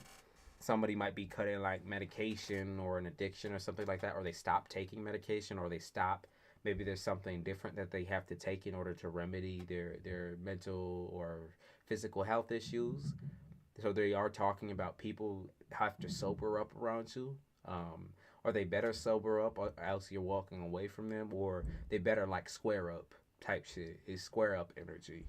Somebody might be cutting like medication or an addiction or something like that, or they stop taking medication, or they stop. Maybe there's something different that they have to take in order to remedy their mental or physical health issues. So they are talking about people have to sober up around you. Or they better sober up, or else you're walking away from them, or they better like square up type shit. It's square up energy.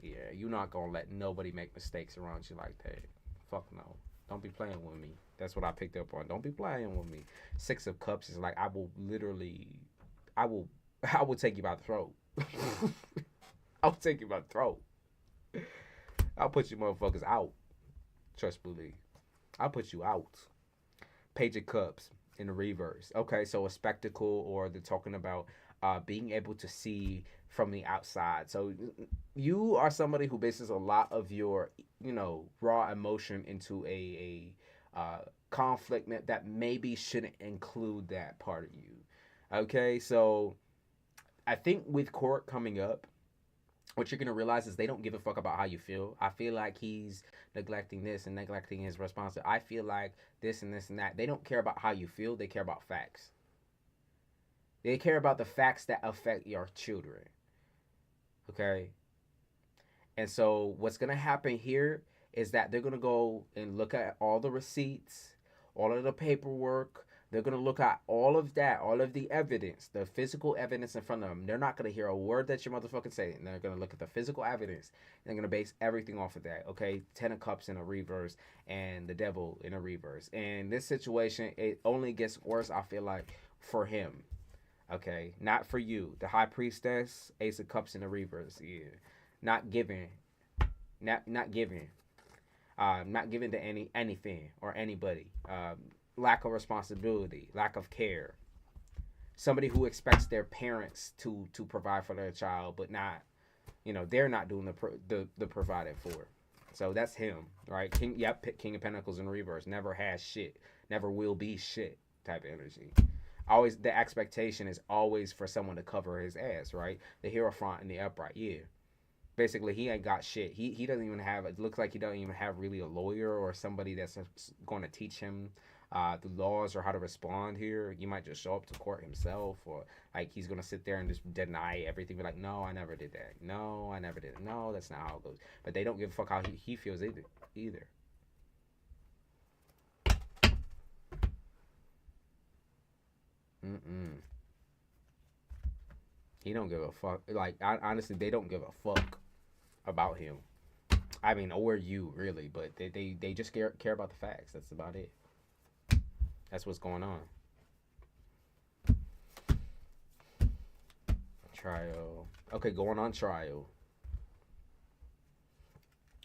Yeah, you're not gonna let nobody make mistakes around you like that. Fuck no. Don't be playing with me. That's what I picked up on. Don't be playing with me. Six of Cups is like I will literally, I will, I will take you by the throat. I'll take you by the throat. I'll put you motherfuckers out. Trust believe. I'll put you out. Page of Cups in the reverse. Okay, so a spectacle, or they're talking about being able to see from the outside. So you are somebody who bases a lot of your, raw emotion into conflict that maybe shouldn't include that part of you. Okay, so I think with court coming up, what you're gonna realize is they don't give a fuck about how you feel. I feel like he's neglecting this and neglecting his responsibility. I feel like this and this and that. They don't care about how you feel. They care about facts. They care about the facts that affect your children. Okay. And so what's gonna happen here is that they're gonna go and look at all the receipts, all of the paperwork. They're gonna look at all of that, all of the evidence, the physical evidence in front of them. They're not gonna hear a word that your motherfucking say. And they're gonna look at the physical evidence. And they're gonna base everything off of that. Okay, Ten of Cups in a reverse and the Devil in a reverse. And this situation, it only gets worse. I feel like for him. Okay, not for you. The High Priestess, Ace of Cups in the reverse. Yeah, not giving, not giving, not giving to anything or anybody. Lack of responsibility, lack of care. Somebody who expects their parents to provide for their child, but not, they're not doing the providing for. So that's him, right? King of Pentacles in reverse. Never has shit. Never will be shit type of energy. Always the expectation is always for someone to cover his ass, right? The Hierophant and the Upright, yeah. Basically, he ain't got shit. He doesn't even have. It looks like he doesn't even have really a lawyer or somebody that's going to teach him the laws or how to respond here. He might just show up to court himself, or like he's gonna sit there and just deny everything. Be like, no, I never did that. No, I never did it. No, that's not how it goes. But they don't give a fuck how he feels either. Mm-mm. He don't give a fuck. Like honestly, they don't give a fuck about him. I mean, or you really, but they just care about the facts. That's about it. That's what's going on. Trial. Okay, going on trial.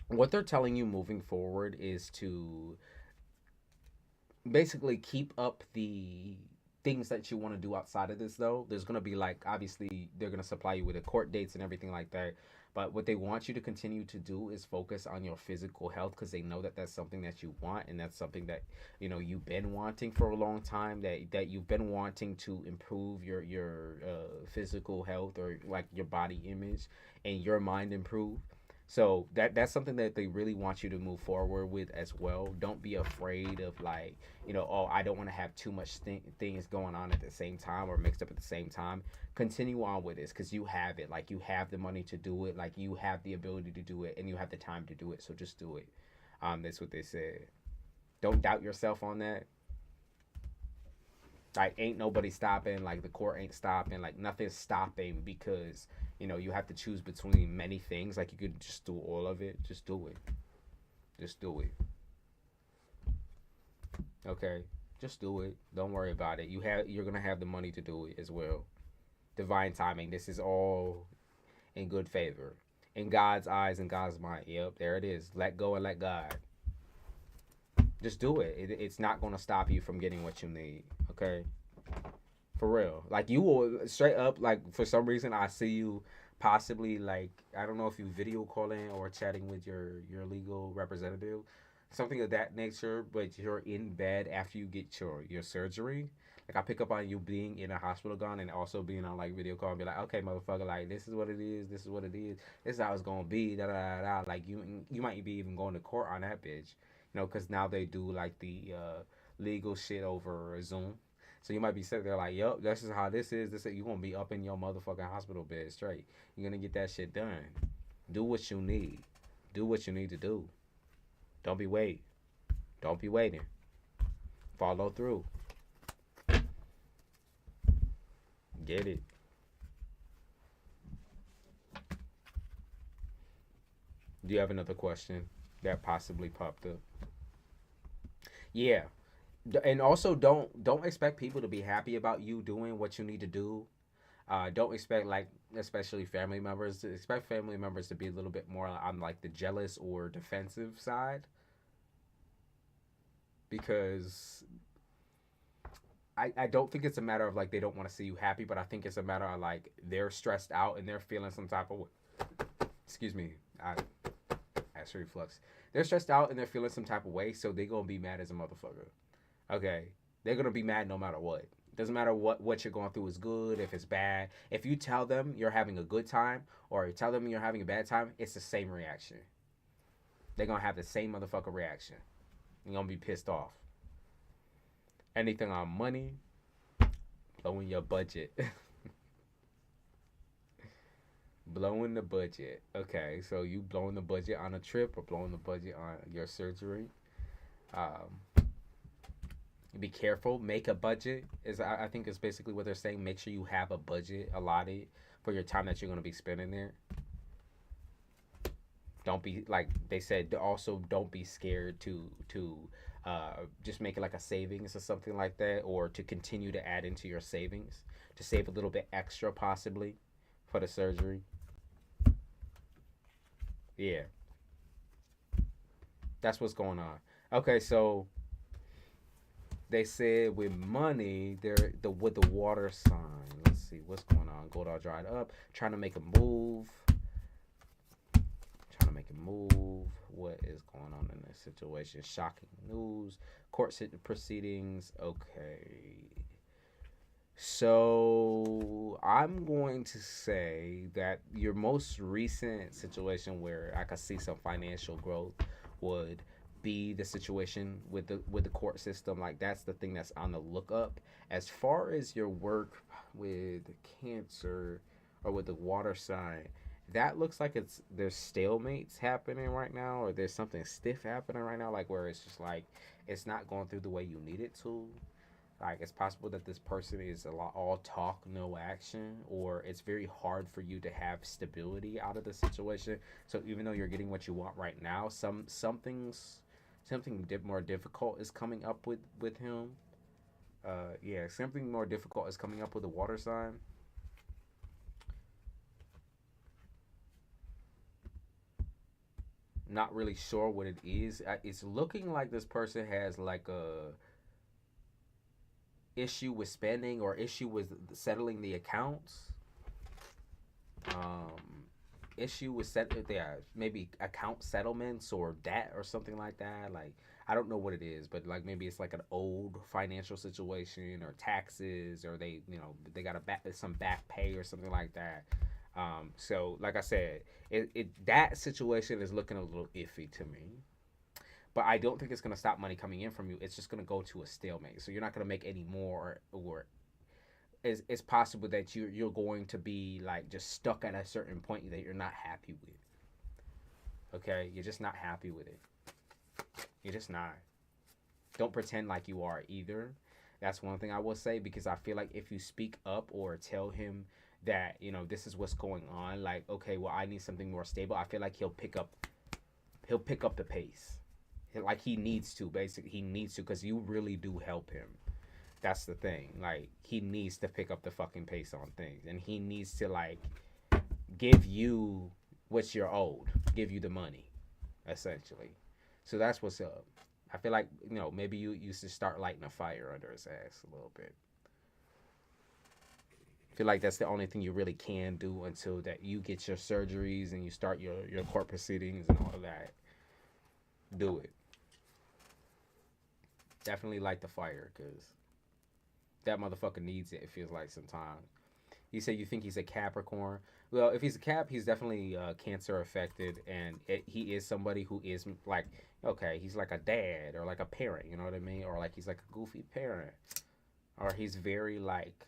What they're telling you moving forward is to basically keep up the things that you want to do outside of this. Though there's going to be like, obviously they're going to supply you with the court dates and everything like that, but what they want you to continue to do is focus on your physical health, because they know that that's something that you want, and that's something that you've been wanting for a long time, that you've been wanting to improve your physical health, or like your body image, and your mind improve. So that's something that they really want you to move forward with as well. Don't be afraid of like, oh, I don't want to have too much things going on at the same time or mixed up at the same time. Continue on with this, because you have it. Like, you have the money to do it. Like, you have the ability to do it, and you have the time to do it. So just do it. That's what they said. Don't doubt yourself on that. Like, ain't nobody stopping. Like, the court ain't stopping. Like, nothing's stopping because, you have to choose between many things. Like, you could just do all of it. Just do it. Just do it. Okay? Just do it. Don't worry about it. You're going to have the money to do it as well. Divine timing. This is all in good favor. In God's eyes and God's mind. Yep, there it is. Let go and let God. Just do it. It's not going to stop you from getting what you need. Okay? For real. Like, you will straight up, like, for some reason, I see you possibly, like, I don't know if you video calling or chatting with your legal representative, something of that nature, but you're in bed after you get your surgery. Like, I pick up on you being in a hospital gown and also being on, like, video call and be like, okay, motherfucker, like, this is what it is, this is what it is, this is how it's gonna be, da da da da. Like, you might be even going to court on that bitch, because now they do, like, the legal shit over Zoom. So you might be sitting there like, yup, this is how this is. You're going to be up in your motherfucking hospital bed straight. You're going to get that shit done. Do what you need. Do what you need to do. Don't be waiting. Don't be waiting. Follow through. Get it. Do you have another question that possibly popped up? Yeah. And also don't expect people to be happy about you doing what you need to do. Don't expect, like, especially family members, to expect family members to be a little bit more on, like, the jealous or defensive side, because I don't think it's a matter of, like, they don't want to see you happy, but I think it's a matter of, like, they're stressed out and they're feeling some type of, excuse me, I acid reflux. They're stressed out and they're feeling some type of way, so they're gonna be mad as a motherfucker. Okay, they're gonna be mad no matter what. Doesn't matter what you're going through is good, if it's bad. If you tell them you're having a good time or you tell them you're having a bad time, it's the same reaction. They're gonna have the same motherfucker reaction. You're gonna be pissed off. Anything on money, blowing your budget. Blowing the budget. Okay, so you blowing the budget on a trip or blowing the budget on your surgery. Um, be careful. Make a budget. I think is basically what they're saying. Make sure you have a budget allotted for your time that you're going to be spending there. Don't be, like they said. Also, don't be scared to just make it like a savings or something like that, or to continue to add into your savings to save a little bit extra possibly for the surgery. Yeah, that's what's going on. Okay, so they said with money, they're with the water sign. Let's see what's going on. Gold all dried up. Trying to make a move. Trying to make a move. What is going on in this situation? Shocking news. Court proceedings. Okay. So I'm going to say that your most recent situation where I could see some financial growth would be the situation with the court system. Like, that's the thing that's on the lookup. As far as your work with Cancer or with the water sign, that looks like there's stalemates happening right now, or there's something stiff happening right now, like where it's just like it's not going through the way you need it to. Like, it's possible that this person is a lot all talk, no action, or it's very hard for you to have stability out of the situation. So even though you're getting what you want right now, something more difficult is coming up with him. Yeah, something more difficult is coming up with the water sign. Not really sure what it is. It's looking like this person has like a issue with spending or issue with settling the accounts. Um, issue with yeah, maybe account settlements or debt or something like that. Like, I don't know what it is, but like maybe it's like an old financial situation or taxes, or they got some back pay or something like that. So like I said, that situation is looking a little iffy to me. But I don't think it's gonna stop money coming in from you. It's just gonna go to a stalemate. So you're not gonna make any more, or it's possible that you're going to be like just stuck at a certain point that you're not happy with. Okay, you're just not happy with it. You're just not. Don't pretend like you are either. That's one thing I will say, because I feel like if you speak up or tell him that, you know, this is what's going on, like, okay, well, I need something more stable, I feel like he'll pick up the pace. Like he needs to, basically. He needs to, because you really do help him. That's the thing. Like, he needs to pick up the fucking pace on things. And he needs to, like, give you what you're owed, give you the money, essentially. So that's what's up. I feel like, you know, maybe you should start lighting a fire under his ass a little bit. I feel like that's the only thing you really can do until that you get your surgeries and you start your court proceedings and all of that. Do it. Definitely light the fire, because that motherfucker needs it, it feels like sometimes. You say you think he's a Capricorn. Well, if he's a Cap, he's definitely Cancer affected, and he is somebody who is like, okay, he's like a dad or like a parent, you know what I mean? Or like he's like a goofy parent. Or he's very like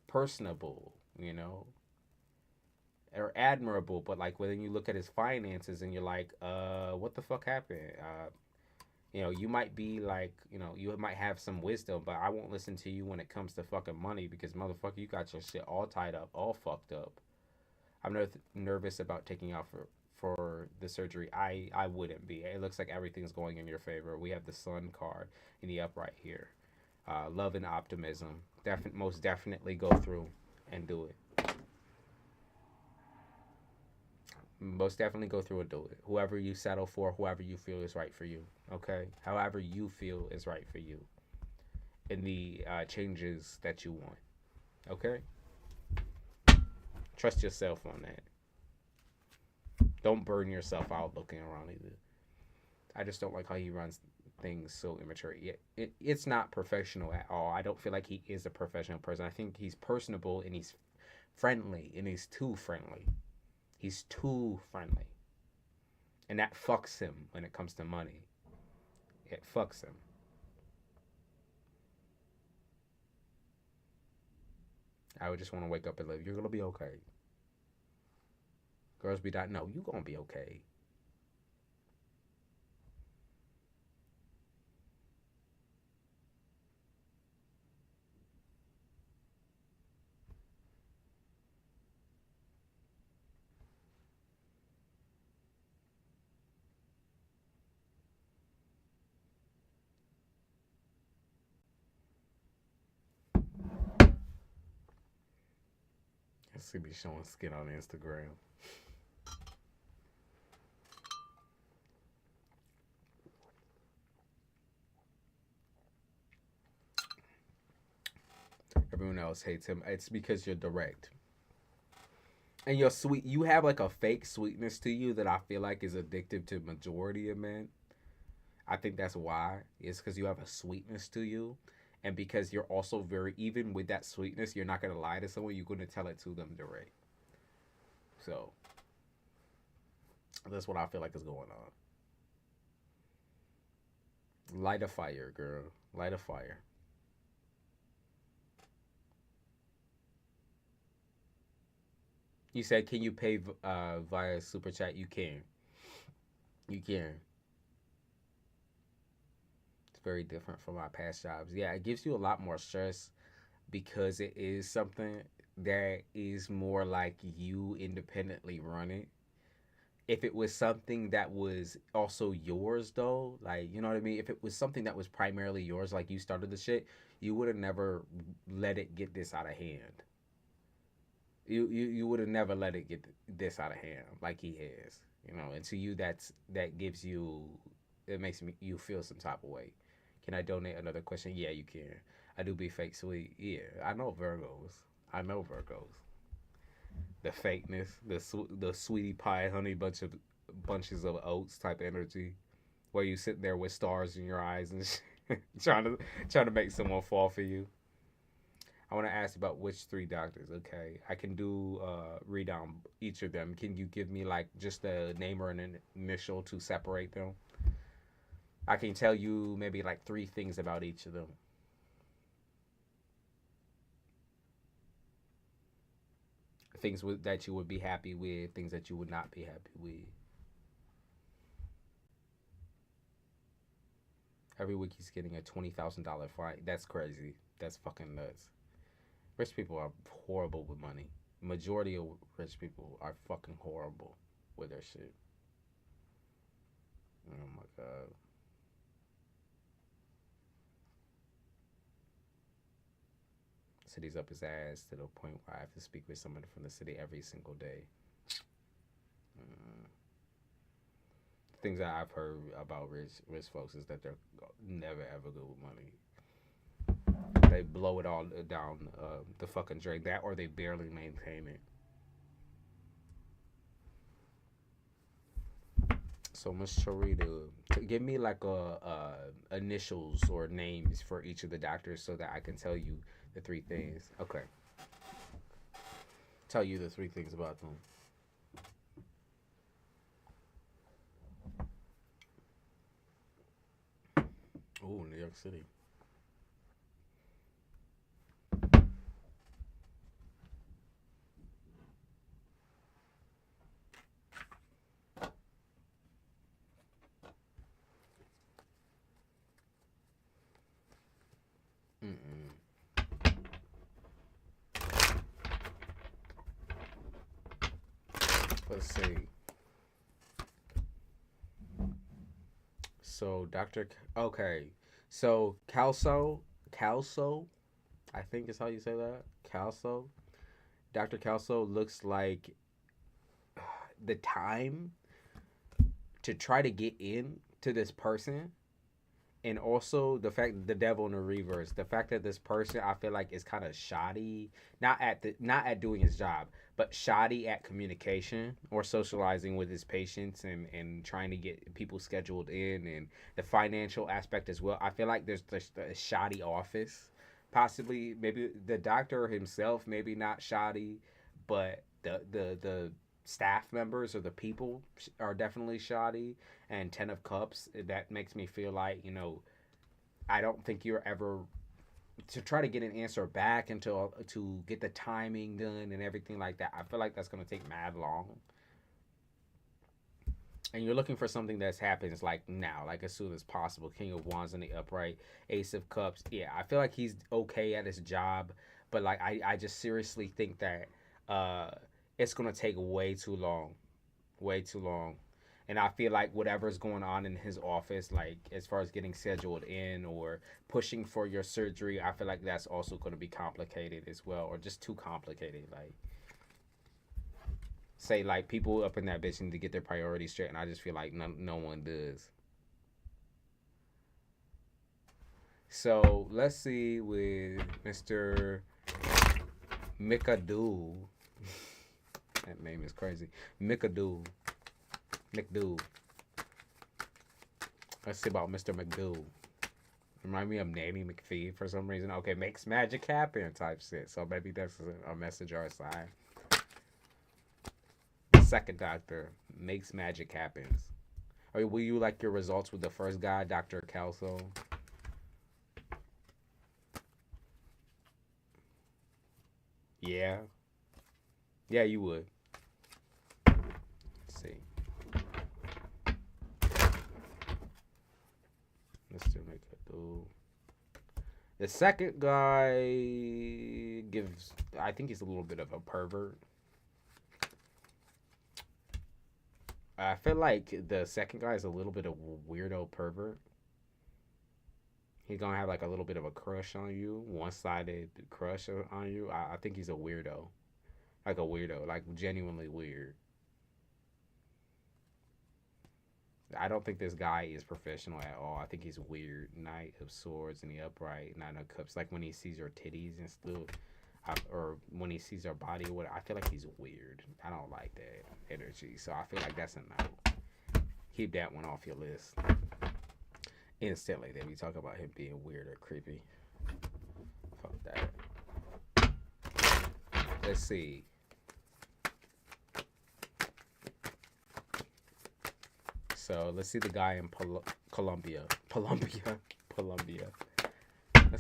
personable, you know? Or admirable, but like when you look at his finances and you're like, what the fuck happened? You know, you might be like, you know, you might have some wisdom, but I won't listen to you when it comes to fucking money, because motherfucker, you got your shit all tied up, all fucked up. I'm nervous about taking out for the surgery. I wouldn't be. It looks like everything's going in your favor. We have the Sun card in the upright here. Love and optimism. Most definitely go through and do it. Most definitely go through and do it. Whoever you settle for, whoever you feel is right for you. Okay? However you feel is right for you in the changes that you want. Okay? Trust yourself on that. Don't burn yourself out looking around either. I just don't like how he runs things so immature. It's not professional at all. I don't feel like he is a professional person. I think he's personable and he's friendly, and he's too friendly. He's too friendly. And that fucks him when it comes to money. It fucks him. I would just want to wake up and live. You're going to be okay. Girls be dying. No, you going to be okay. I see me showing skin on Instagram. Everyone else hates him. It's because you're direct. And you're sweet. You have like a fake sweetness to you that I feel like is addictive to majority of men. I think that's why. It's because you have a sweetness to you. And because you're also very, even with that sweetness, you're not going to lie to someone. You're going to tell it to them direct. So, that's what I feel like is going on. Light a fire, girl. Light a fire. You said, can you pay via super chat? You can. You can. It's very different from my past jobs. Yeah, it gives you a lot more stress because it is something that is more like you independently run it. If it was something that was also yours, though, like, you know what I mean? If it was something that was primarily yours, like you started the shit, you would have never let it get this out of hand. You would have never let it get this out of hand like he has, you know. And to you, that gives you, it makes you feel some type of way. Can I donate another question? Yeah, you can. I do be fake sweet. Yeah, I know Virgos. I know Virgos. The fakeness, the sweetie pie, honey bunches of oats type energy, where you sit there with stars in your eyes and trying to make someone fall for you. I want to ask about which three doctors. Okay, I can do read down each of them. Can you give me like just a name or an initial to separate them? I can tell you maybe like three things about each of them. Things that you would be happy with, things that you would not be happy with. Every week he's getting a $20,000 fine. That's crazy. That's fucking nuts. Rich people are horrible with money. Majority of rich people are fucking horrible with their shit. Oh my god. City's up his ass to the point where I have to speak with someone from the city every single day. Things that I've heard about rich folks is that they're never ever good with money. They blow it all down the fucking drain. That or they barely maintain it. So Miss Charita, give me like initials or names for each of the doctors so that I can tell you the three things. Okay. Tell you the three things about them. Oh, New York City. Mm-mm. Let's see. So okay. So Calso, I think is how you say that. Calso. Dr. Calso looks like the time to try to get in to this person, and also the fact the devil in the reverse, the fact that this person I feel like is kind of shoddy, not at doing his job, but shoddy at communication or socializing with his patients and trying to get people scheduled in, and the financial aspect as well. I feel like there's a shoddy office, possibly maybe the doctor himself maybe not shoddy, but the staff members or the people are definitely shoddy. And 10 of cups, that makes me feel like, I don't think you're ever to try to get an answer back and to get the timing done and everything like that. I feel like that's going to take mad long, and you're looking for something that's happens like now, like as soon as possible. King of Wands in the upright, Ace of Cups. Yeah, I feel like he's okay at his job, but like I just seriously think that it's gonna take way too long. And I feel like whatever's going on in his office, like as far as getting scheduled in or pushing for your surgery, I feel like that's also going to be complicated as well, or just too complicated. Like, say, like people up in that bitch need to get their priorities straight, and I just feel like no one does. So let's see with Mr. Mikadu. That name is crazy. Mikadu. McDougal. Let's see about Mr. McDougal. Remind me of Nanny McPhee for some reason. Okay, makes magic happen type shit. So maybe that's a message or a sign. Second doctor makes magic happens. Or will you like your results with the first guy, Dr. Kelso? Yeah. Yeah, you would. Let's see. Mr. McAdoo. The second guy gives, I think he's a little bit of a pervert. I feel like the second guy is a little bit of a weirdo pervert. He's gonna have like a little bit of a crush on you, one-sided crush on you. I think he's a weirdo, like genuinely weird. I don't think this guy is professional at all. I think he's weird. Knight of Swords in the upright, Nine of Cups. Like when he sees your titties and stuff, or when he sees your body or whatever, I feel like he's weird. I don't like that energy. So I feel like that's a no. Keep that one off your list. Instantly, then we talk about him being weird or creepy. Fuck that. Let's see. So let's see the guy in Colombia. Let's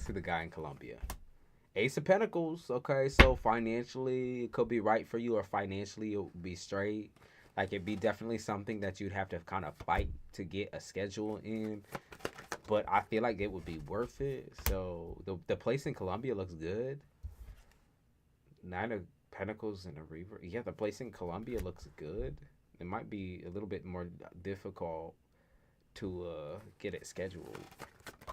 see the guy in Colombia. Ace of Pentacles. Okay, so financially, it could be right for you, or financially, it would be straight. Like, it'd be definitely something that you'd have to kind of fight to get a schedule in. but I feel like it would be worth it. So the place in Colombia looks good. Nine of Pentacles and a Reaver. Yeah, the place in Colombia looks good. It might be a little bit more difficult to get it scheduled,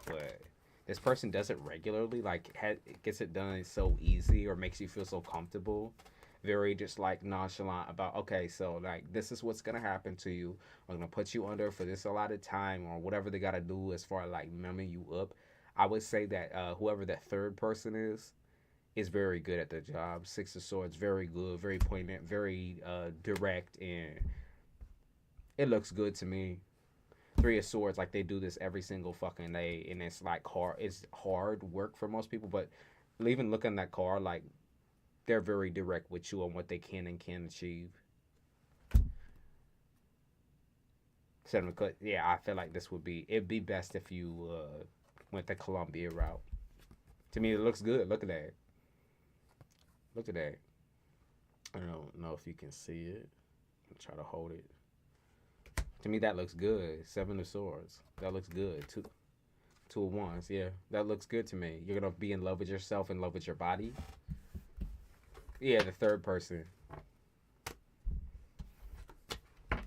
but this person does it regularly. Like gets it done so easy, or makes you feel so comfortable. Very just like nonchalant about, okay, so like this is what's gonna happen to you. I'm gonna put you under for this allotted time, or whatever they gotta do as far as like numbing you up. I would say that whoever that third person is very good at the job. Six of Swords, very good, very poignant, very direct, and it looks good to me. Three of Swords, like they do this every single fucking day, and it's like hard. It's hard work for most people, but even looking at that card, like they're very direct with you on what they can and can't achieve. Seven of Cups, yeah, I feel like it'd be best if you went the Columbia route. To me, it looks good. Look at that. Look at that. I don't know if you can see it. I'll try to hold it. To me, that looks good. Seven of Swords. That looks good. Two of Wands. Yeah, that looks good to me. You're gonna be in love with yourself, in love with your body. Yeah, the third person.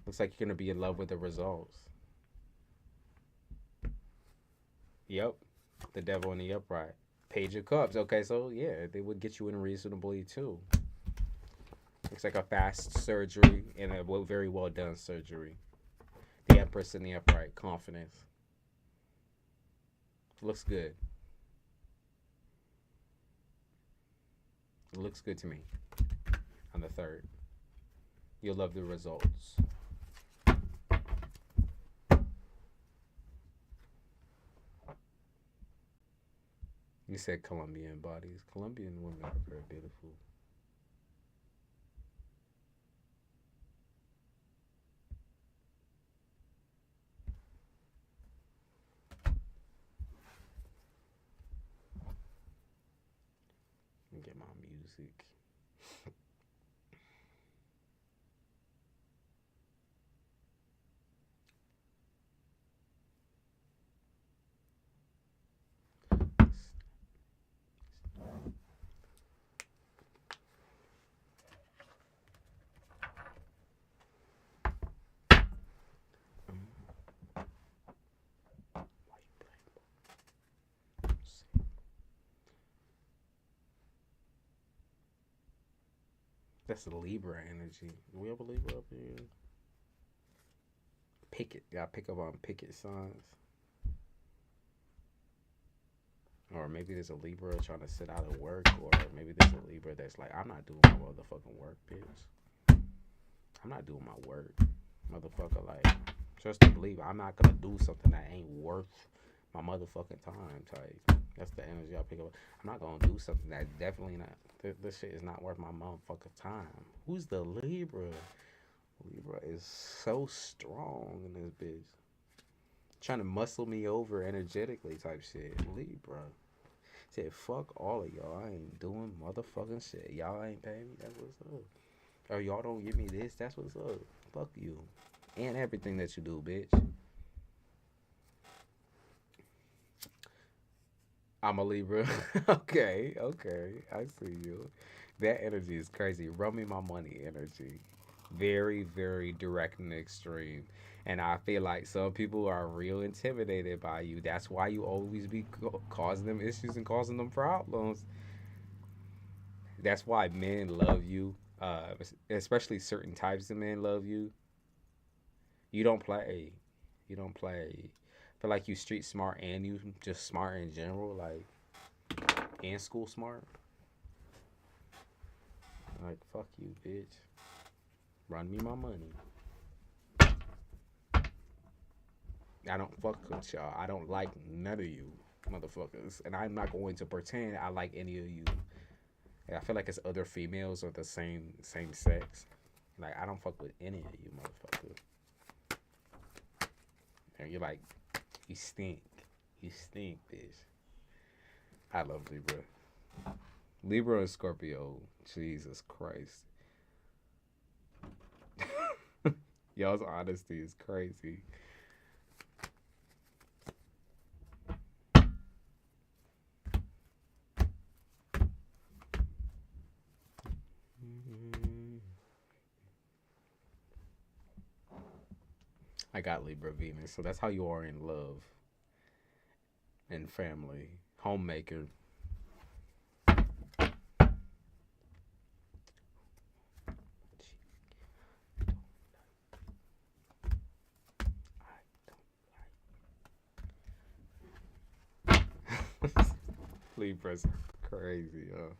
Looks like you're gonna be in love with the results. Yep, the Devil in the upright. Page of Cups. Okay, so yeah, they would get you in reasonably too. Looks like a fast surgery and a very well done surgery. The Empress in the upright. Confidence. Looks good. It looks good to me. On the third. You'll love the results. You said Colombian bodies. Colombian women are very beautiful. Let me get my music. That's the Libra energy. Do we have a Libra up here? Picket. Yeah, pick up on picket signs. Or maybe there's a Libra trying to sit out of work. Or maybe there's a Libra that's like, I'm not doing my motherfucking work, bitch. I'm not doing my work. Motherfucker, like, trust and believe I'm not gonna do something that ain't worth my motherfucking time type. That's the energy I pick up. I'm not gonna do something that definitely not. This shit is not worth my motherfucking time. Who's the Libra? Libra is so strong in this bitch. Trying to muscle me over energetically type shit. Libra. Said, fuck all of y'all. I ain't doing motherfucking shit. Y'all ain't paying me. That's what's up. Or y'all don't give me this. That's what's up. Fuck you. And everything that you do, bitch. I'm a Libra. Okay. I see you. That energy is crazy. Run me my money energy. Very, very direct and extreme. And I feel like some people are real intimidated by you. That's why you always be causing them issues and causing them problems. That's why men love you. Especially certain types of men love you. You don't play. You don't play. I feel like you street smart and you just smart in general, like, and school smart. Like, fuck you, bitch. Run me my money. I don't fuck with y'all. I don't like none of you motherfuckers. And I'm not going to pretend I like any of you. And I feel like it's other females of the same sex. Like, I don't fuck with any of you motherfuckers. And you're like, you stink. You stink, bitch. I love Libra. Libra and Scorpio. Jesus Christ. Y'all's honesty is crazy. I got Libra Venus, so that's how you are in love and family, homemaker. Libra's crazy, huh?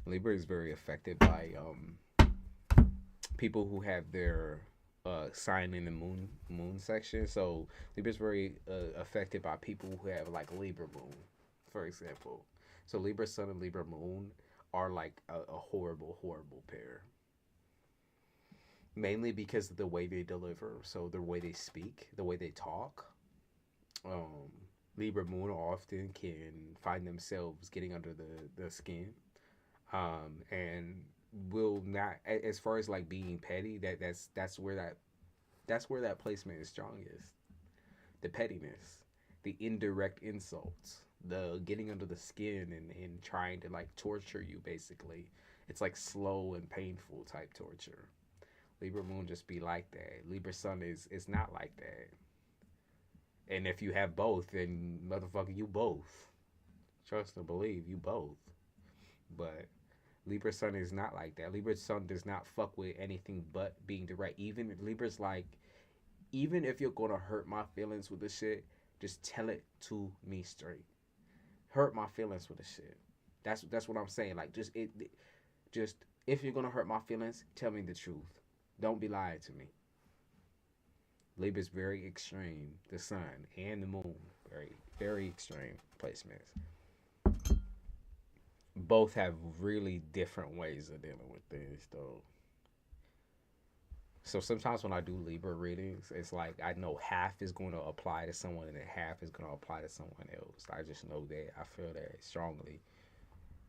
Libra is very affected by people who have their sign in the moon section. So Libra is very affected by people who have like Libra moon, for example. So Libra sun and Libra moon are like a horrible pair. Mainly because of the way they deliver, so the way they speak, the way they talk. Um, Libra moon often can find themselves getting under the skin, and will not, as far as like being petty, that's where that placement is strongest. The pettiness, the indirect insults, the getting under the skin and trying to like torture you basically. It's like slow and painful type torture. Libra moon just be like that. Libra sun is not like that. And if you have both, then motherfucker, you both. Trust and believe, you both. But Libra sun is not like that. Libra sun does not fuck with anything but being direct. Even Libra's like, even if you're gonna hurt my feelings with the shit, just tell it to me straight. Hurt my feelings with the shit. That's what I'm saying. Like just if you're gonna hurt my feelings, tell me the truth. Don't be lying to me. Libra's very extreme. The sun and the moon, very extreme placements. Both have really different ways of dealing with things, though. So sometimes when I do Libra readings, it's like I know half is going to apply to someone and then half is going to apply to someone else. I just know that. I feel that strongly.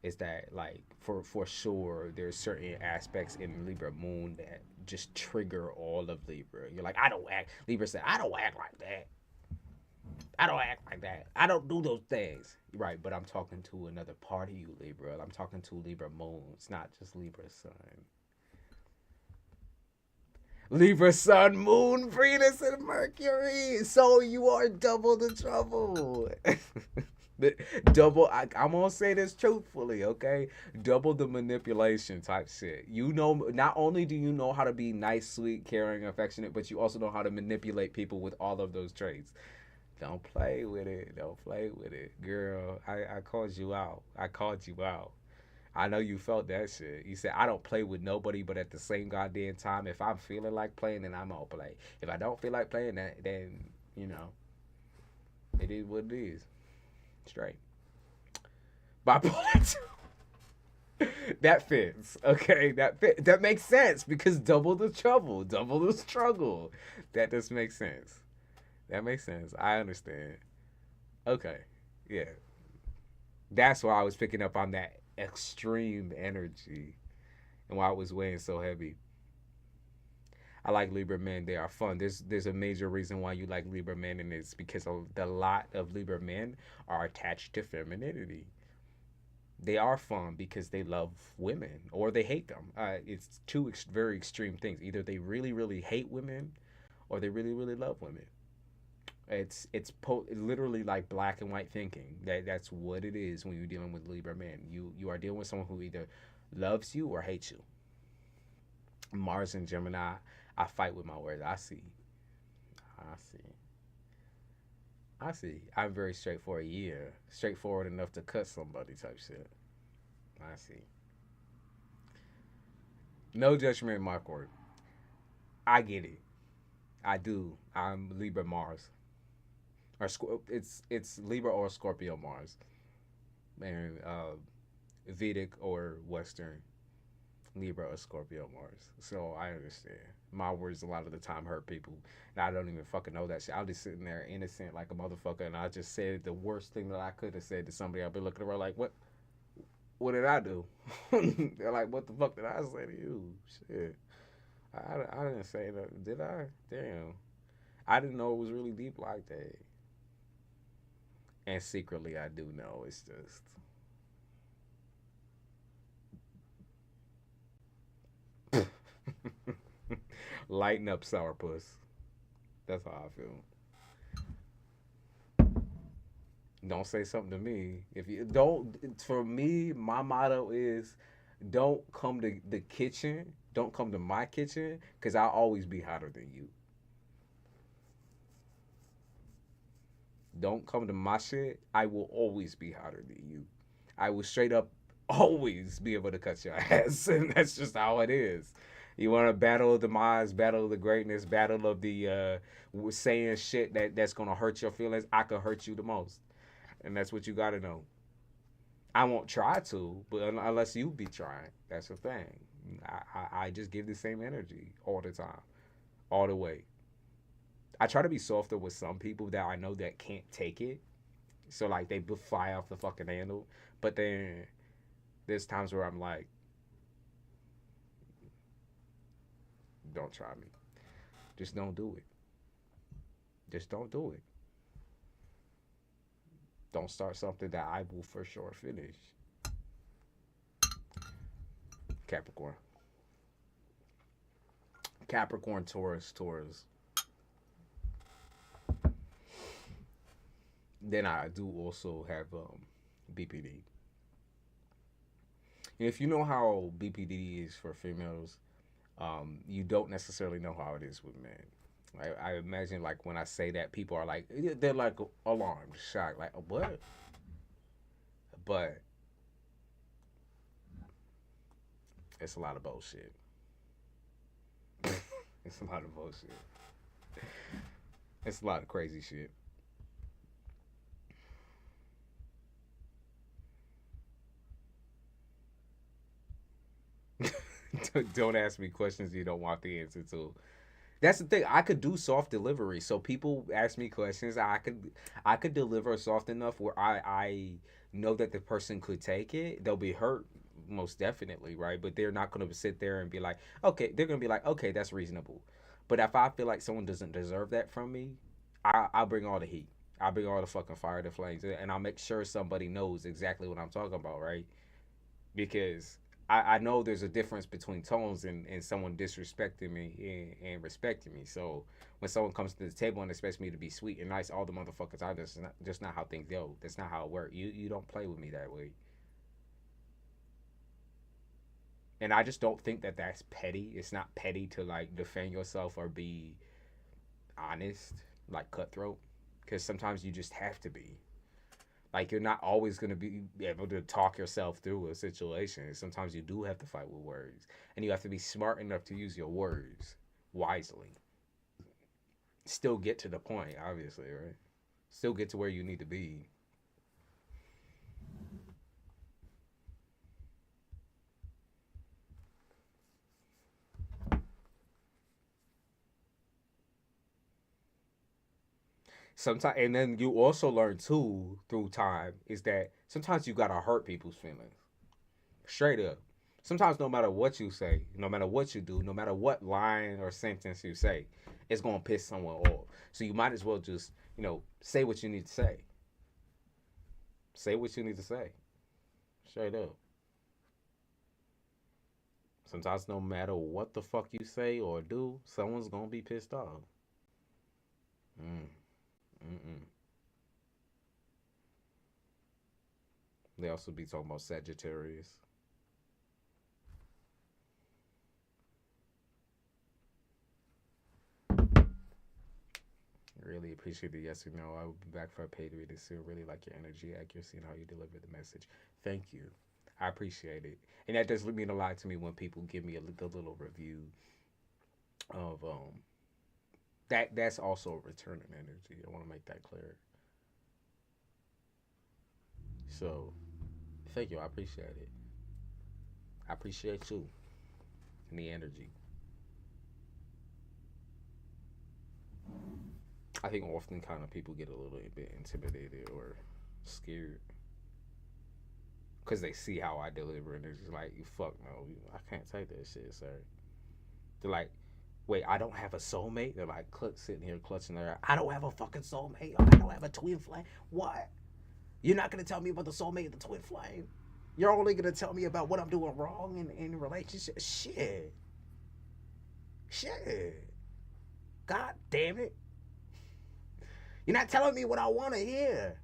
Is that like for sure there's certain aspects in Libra moon that just trigger all of Libra. You're like, I don't act, Libra said, I don't act like that. I don't act like that. I don't do those things. Right, but I'm talking to another part of you, Libra. I'm talking to Libra moon. It's not just Libra sun. Libra sun, moon, Venus, and Mercury. So you are double the trouble. Double, I'm gonna say this truthfully, okay? Double the manipulation type shit. You know, not only do you know how to be nice, sweet, caring, affectionate, but you also know how to manipulate people with all of those traits. Don't play with it. Don't play with it. Girl, I called you out. I called you out. I know you felt that shit. You said, I don't play with nobody, but at the same goddamn time, if I'm feeling like playing, then I'm gonna play. If I don't feel like playing, then, you know, it is what it is. Straight. Bipolar 2. That fits. Okay, that makes sense because double the trouble, double the struggle. That just makes sense. That makes sense. I understand. Okay. Yeah. That's why I was picking up on that extreme energy and why it was weighing so heavy. I like Libra men. They are fun. There's a major reason why you like Libra men, and it's because the lot of Libra men are attached to femininity. They are fun because they love women or they hate them. It's two very extreme things. Either they really hate women, or they really love women. Literally like black and white thinking. That's what it is when you're dealing with Libra men. You are dealing with someone who either loves you or hates you. Mars and Gemini, I fight with my words. I see, I see. I'm very straightforward. Yeah, straightforward enough to cut somebody type shit. I see. No judgment in my court. I get it. I do. I'm Libra Mars, or it's Libra or Scorpio Mars, and Vedic or Western Libra or Scorpio Mars. So I understand. My words a lot of the time hurt people, and I don't even fucking know that shit. I'm just sitting there innocent like a motherfucker, and I just said the worst thing that I could have said to somebody. I'll be looking around like, what? What did I do? They're like, what the fuck did I say to you? Shit. I didn't say that. Did I? Damn. I didn't know it was really deep like that. And secretly, I do know. It's just lighten up, sourpuss. That's how I feel. Don't say something to me. If you don't, for me, my motto is don't come to the kitchen. Don't come to my kitchen because I'll always be hotter than you. Don't come to my shit. I will always be hotter than you. I will straight up always be able to cut your ass. And that's just how it is. You want a battle of the minds, battle of the greatness, battle of the saying shit that's going to hurt your feelings. I could hurt you the most. And that's what you got to know. I won't try to, but unless you be trying, that's the thing. I just give the same energy all the time, all the way. I try to be softer with some people that I know that can't take it. So like they fly off the fucking handle. But then there's times where I'm like, don't try me. Just don't do it. Just don't do it. Don't start something that I will for sure finish. Capricorn. Capricorn, Taurus, Taurus. Then I do also have BPD. And if you know how BPD is for females, you don't necessarily know how it is with men. I imagine like when I say that, people are like, they're like alarmed, shocked, like what? But it's a lot of bullshit. It's a lot of bullshit. It's a lot of crazy shit. Don't ask me questions you don't want the answer to. That's the thing. I could do soft delivery. So people ask me questions. I could deliver soft enough where I know that the person could take it. They'll be hurt most definitely, right? But they're not gonna sit there and be like, okay, they're gonna be like, okay, that's reasonable. But if I feel like someone doesn't deserve that from me, I'll bring all the heat. I'll bring all the fucking fire to flames, and I'll make sure somebody knows exactly what I'm talking about, right? Because I know there's a difference between tones and someone disrespecting me and respecting me. So when someone comes to the table and expects me to be sweet and nice, all the motherfuckers are just not how things go. That's not how it works. You don't play with me that way. And I just don't think that that's petty. It's not petty to like defend yourself or be honest, like cutthroat, because sometimes you just have to be. Like you're not always gonna be able to talk yourself through a situation. Sometimes you do have to fight with words, and you have to be smart enough to use your words wisely. Still get to the point, obviously, right? Still get to where you need to be. Sometimes, and then you also learn too through time is that sometimes you gotta hurt people's feelings. Straight up. Sometimes no matter what you say, no matter what you do, no matter what line or sentence you say, it's gonna piss someone off. So you might as well just, say what you need to say. Say what you need to say. Straight up. Sometimes no matter what the fuck you say or do, someone's gonna be pissed off. Mm. Mm-mm. They also be talking about Sagittarius. Really appreciate the yes or no. I will be back for a paid reading soon. Really like your energy, accuracy, and how you deliver the message. Thank you. I appreciate it. And that does mean a lot to me when people give me a little review of that's also a return in energy. I want to make that clear. So thank you. I appreciate it. I appreciate you and the energy. I think often kind of people get a little bit intimidated or scared because they see how I deliver and they're just like, fuck no, I can't take that shit, sir. They're like, wait, I don't have a soulmate? They're like sitting here clutching their, I don't have a fucking soulmate. I don't have a twin flame. What? You're not going to tell me about the soulmate and the twin flame. You're only going to tell me about what I'm doing wrong in relationship. Shit. Shit. God damn it. You're not telling me what I want to hear.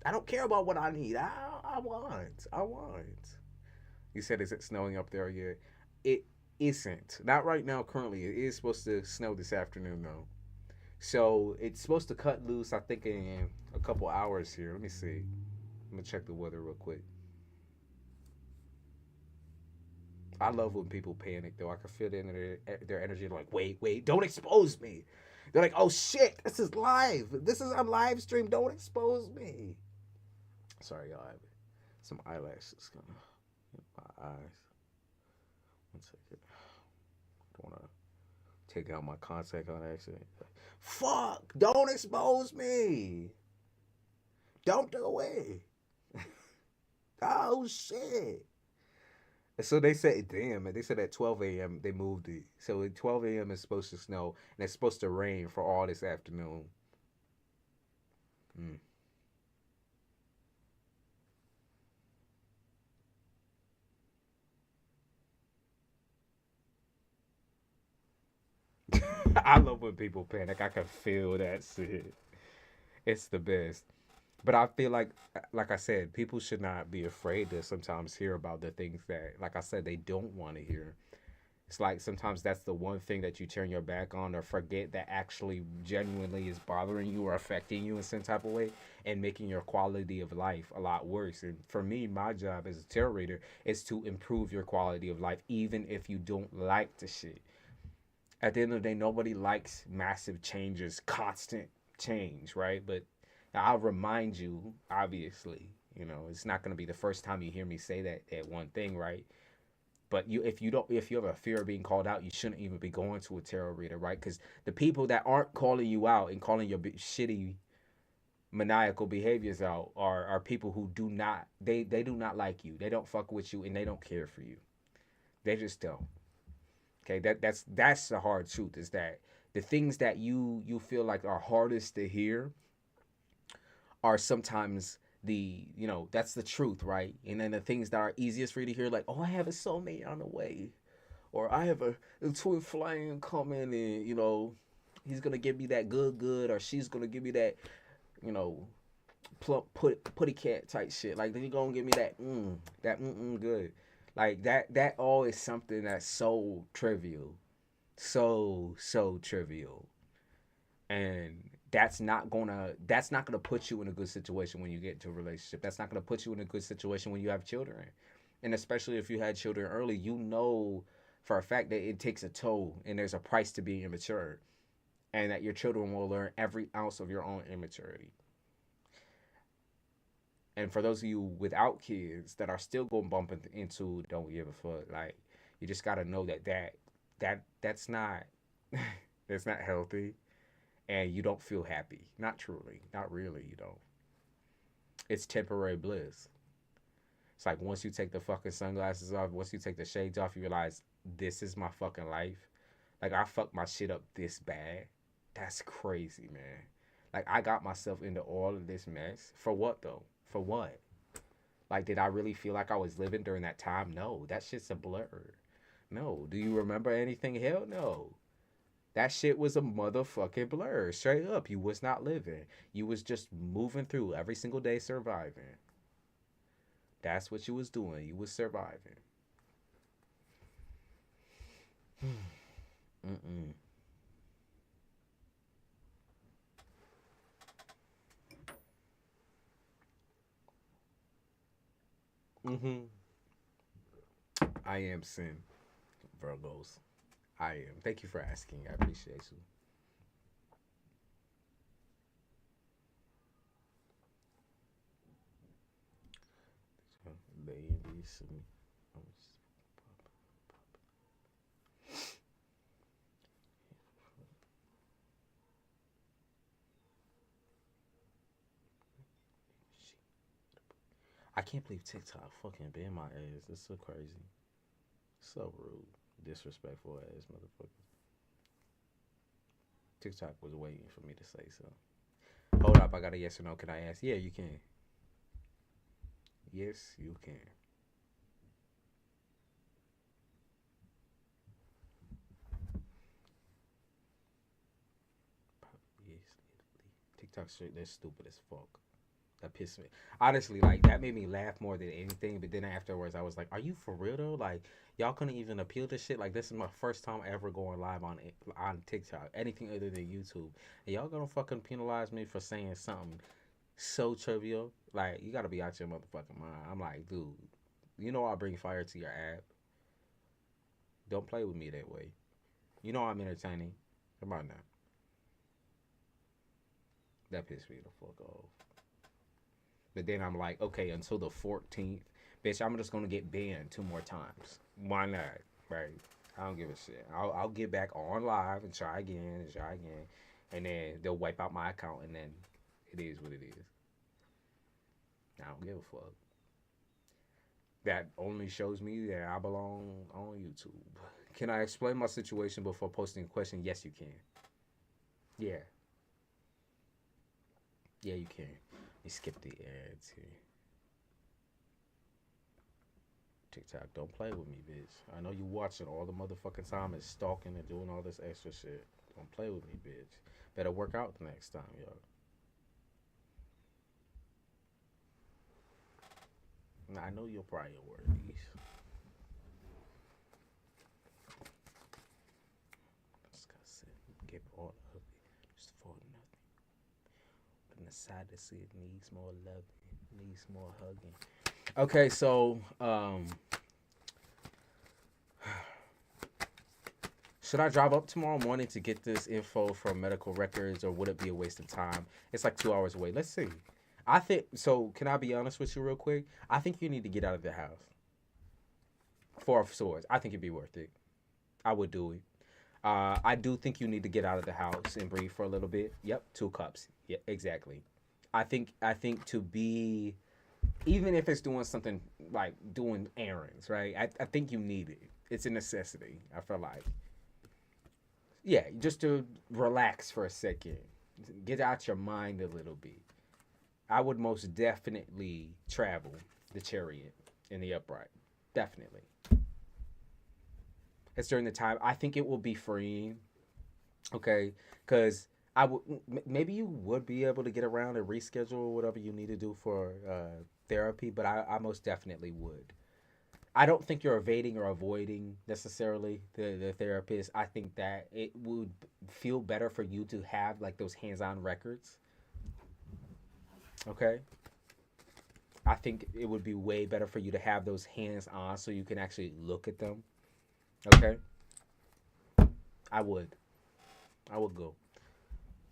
I don't care about what I need. I want. I want. You said, is it snowing up there yet? It isn't. Not right now, currently. It is supposed to snow this afternoon, though. So it's supposed to cut loose, I think, in a couple hours here. Let me see. I'm going to check the weather real quick. I love when people panic, though. I can feel it in their energy. They're like, wait, don't expose me. They're like, oh, shit, this is live. This is on live stream. Don't expose me. Sorry, y'all. I have some eyelashes kind of in my eyes. One second. Don't want to take out my contact on accident. Fuck! Don't expose me! Don't do it! Oh, shit! And so they said, damn, they said at 12 a.m. they moved it. So at 12 a.m. it's supposed to snow, and it's supposed to rain for all this afternoon. I love when people panic. I can feel that shit. It's the best. But I feel like I said, people should not be afraid to sometimes hear about the things that, like I said, they don't want to hear. It's like sometimes that's the one thing that you turn your back on or forget that actually genuinely is bothering you or affecting you in some type of way and making your quality of life a lot worse. And for me, my job as a tarot reader is to improve your quality of life, even if you don't like the shit. At the end of the day, nobody likes massive changes, constant change, right? But I'll remind you, obviously, it's not going to be the first time you hear me say that one thing, right? But if you have a fear of being called out, you shouldn't even be going to a tarot reader, right? Because the people that aren't calling you out and calling your shitty maniacal behaviors out are people who they do not like you. They don't fuck with you and they don't care for you. They just don't. Okay, that's the hard truth, is that the things that you feel like are hardest to hear are sometimes that's the truth, right? And then the things that are easiest for you to hear, like, oh, I have a soulmate on the way, or I have a twin flame coming, and he's gonna give me that good, or she's gonna give me that, plump putty cat type shit. Like, then you gonna give me that good. Like that all is something that's so trivial, so trivial, and that's not gonna put you in a good situation when you get into a relationship. That's not gonna put you in a good situation when you have children, and especially if you had children early, for a fact that it takes a toll and there's a price to being immature, and that your children will learn every ounce of your own immaturity. And for those of you without kids that are still going bump into don't give a fuck, like, you just gotta know that's not that's not healthy, and you don't feel happy. Not truly, not really. You don't. It's temporary bliss. It's like once you take the fucking sunglasses off, once you take the shades off, you realize this is my fucking life. Like, I fucked my shit up this bad. That's crazy, man. Like, I got myself into all of this mess. For what, though? For what? Like, did I really feel like I was living during that time? No. That shit's a blur. No. Do you remember anything? Hell no. That shit was a motherfucking blur. Straight up. You was not living. You was just moving through every single day surviving. That's what you was doing. You was surviving. Mm-mm. Mm-hmm. I am sin, Virgos. I am. Thank you for asking. I appreciate you. Ladies. I can't believe TikTok fucking banned my ass. It's so crazy. So rude. Disrespectful ass motherfucker. TikTok was waiting for me to say so. Hold up. I got a yes or no. Can I ask? Yeah, you can. Yes, you can. Yes, TikTok shit, they're stupid as fuck. That pissed me. Honestly, like that made me laugh more than anything. But then afterwards, I was like, "Are you for real though? Like, y'all couldn't even appeal this shit. Like, this is my first time ever going live on TikTok, anything other than YouTube. And y'all gonna fucking penalize me for saying something so trivial? Like, you gotta be out your motherfucking mind." I'm like, dude, you know I'll bring fire to your app. Don't play with me that way. You know I'm entertaining. Come on now. That pissed me the fuck off. But then I'm like, okay, until the 14th, bitch, I'm just gonna get banned 2 more times. Why not? Right? I don't give a shit. I'll get back on live and try again, and then they'll wipe out my account, and then it is what it is. I don't give a fuck. That only shows me that I belong on YouTube. Can I explain my situation before posting a question? Yes, you can. Yeah. Yeah, you can. Let me skip the ads here. TikTok, don't play with me, bitch. I know you watching all the motherfucking time and stalking and doing all this extra shit. Don't play with me, bitch. Better work out the next time, yo. Now, I know your priorities. Discuss it. Give all of it. Just for nothing. But inside to see it needs more loving. Needs more hugging. Okay, so should I drive up tomorrow morning to get this info from medical records, or would it be a waste of time? It's like 2 hours away. Let's see. I think so. Can I be honest with you real quick? I think you need to get out of the house. 4 of Swords. I think it'd be worth it. I would do it. I do think you need to get out of the house and breathe for a little bit. Yep, 2 cups. Yeah, exactly. I think to be, even if it's doing something like doing errands, right? I think you need it. It's a necessity. I feel like, yeah, just to relax for a second, get out your mind a little bit. I would most definitely travel the Chariot in the upright. Definitely. It's during the time. I think it will be freeing. Okay, because I would maybe you would be able to get around and reschedule whatever you need to do for therapy, but I most definitely would. I don't think you're evading or avoiding necessarily the therapist. I think that it would feel better for you to have like those hands-on records. Okay, I think it would be way better for you to have those hands-on so you can actually look at them. Okay, I would. I would go.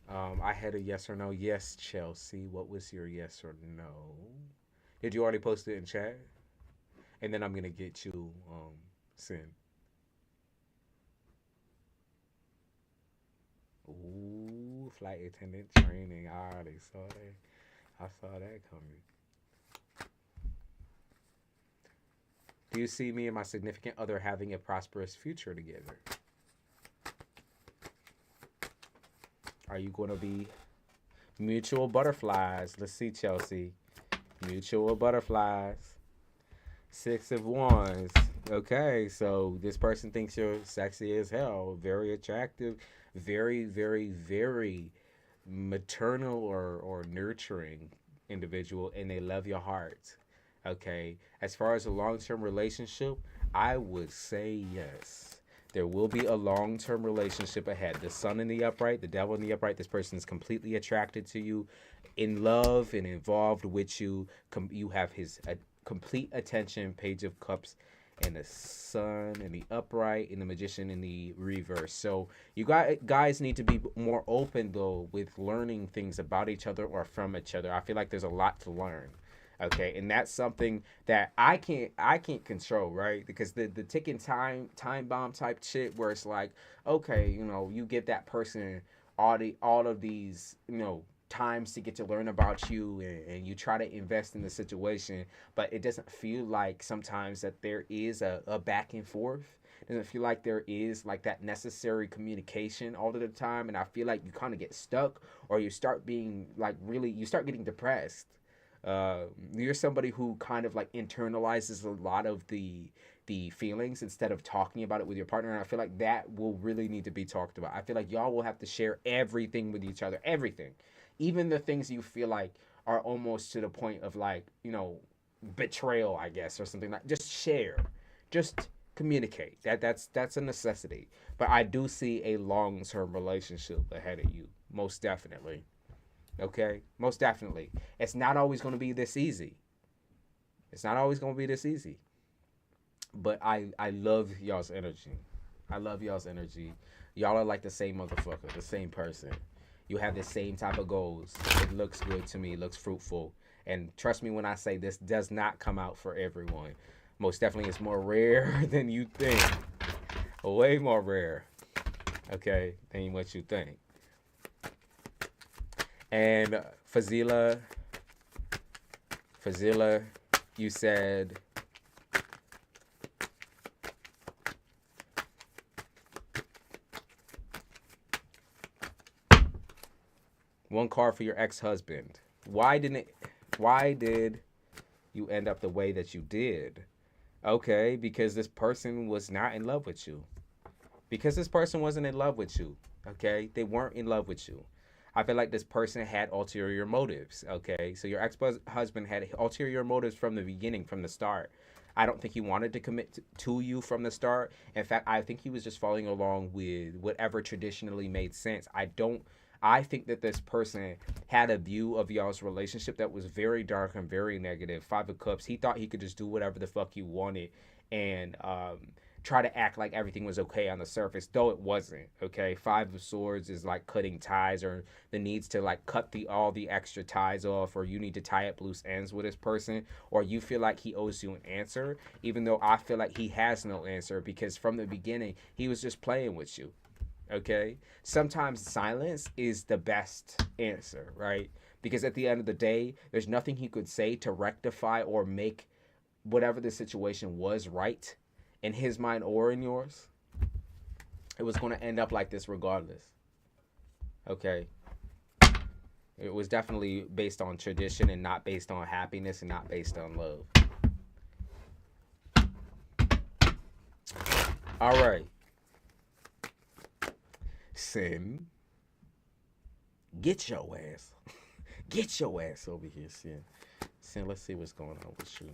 I had a yes or no. Yes, Chelsea. What was your yes or no? Did you already post it in chat? And then I'm gonna get you sent. Ooh, flight attendant training. I already saw that. I saw that coming. Do you see me and my significant other having a prosperous future together? Are you going to be mutual butterflies? Let's see, Chelsea. Mutual butterflies. 6 of Wands. Okay, so this person thinks you're sexy as hell, very attractive, very, very, very maternal or nurturing individual, and they love your heart. Okay, as far as a long term relationship, I would say yes. There will be a long term relationship ahead. The sun in the upright, the devil in the upright, this person is completely attracted to you, in love and involved with you. You have his complete attention. Page of Cups and the sun in the upright and the magician in the reverse. So you guys need to be more open though with learning things about each other or from each other. I feel like there's a lot to learn. Okay, and that's something that I can't control, right? Because the ticking time bomb type shit where it's like, okay, you give that person all of these, times to get to learn about you, and you try to invest in the situation, but it doesn't feel like sometimes that there is a back and forth. Doesn't feel like there is like that necessary communication all of the time, and I feel like you kind of get stuck, or you start being like really, you start getting depressed. You're somebody who kind of like internalizes a lot of the feelings instead of talking about it with your partner, and I feel like that will really need to be talked about. I feel like y'all will have to share everything with each other, everything, even the things you feel like are almost to the point of like, you know, betrayal, I guess, or something. Like, just share, just communicate. That's a necessity. But I do see a long-term relationship ahead of you, most definitely. Okay, most definitely. It's not always going to be this easy. It's not always going to be this easy. But I love y'all's energy. I love y'all's energy. Y'all are like the same motherfucker, the same person. You have the same type of goals. It looks good to me. It looks fruitful. And trust me when I say this does not come out for everyone. Most definitely, it's more rare than you think. Way more rare, okay, than what you think. And Fazila, you said one card for your ex-husband. Why did you end up the way that you did? Okay, because this person was not in love with you. Because this person wasn't in love with you. Okay? They weren't in love with you. I feel like this person had ulterior motives. Okay? So your ex-husband had ulterior motives from the beginning, from the start. I don't think he wanted to commit to you from the start. In fact, I think he was just following along with whatever traditionally made sense. I think that this person had a view of y'all's relationship that was very dark and very negative. Five of Cups. He thought he could just do whatever the fuck you wanted and try to act like everything was okay on the surface, though it wasn't. Okay, Five of Swords is like cutting ties, or the needs to like cut all the extra ties off, or you need to tie up loose ends with this person, or you feel like he owes you an answer, even though I feel like he has no answer because from the beginning he was just playing with you. Okay, sometimes silence is the best answer, right? Because at the end of the day, there's nothing he could say to rectify or make whatever the situation was right in his mind or in yours. It was going to end up like this regardless. Okay, it was definitely based on tradition and not based on happiness and not based on love. All right, Sin, get your ass. Get your ass over here, Sin. Sin, let's see what's going on with you.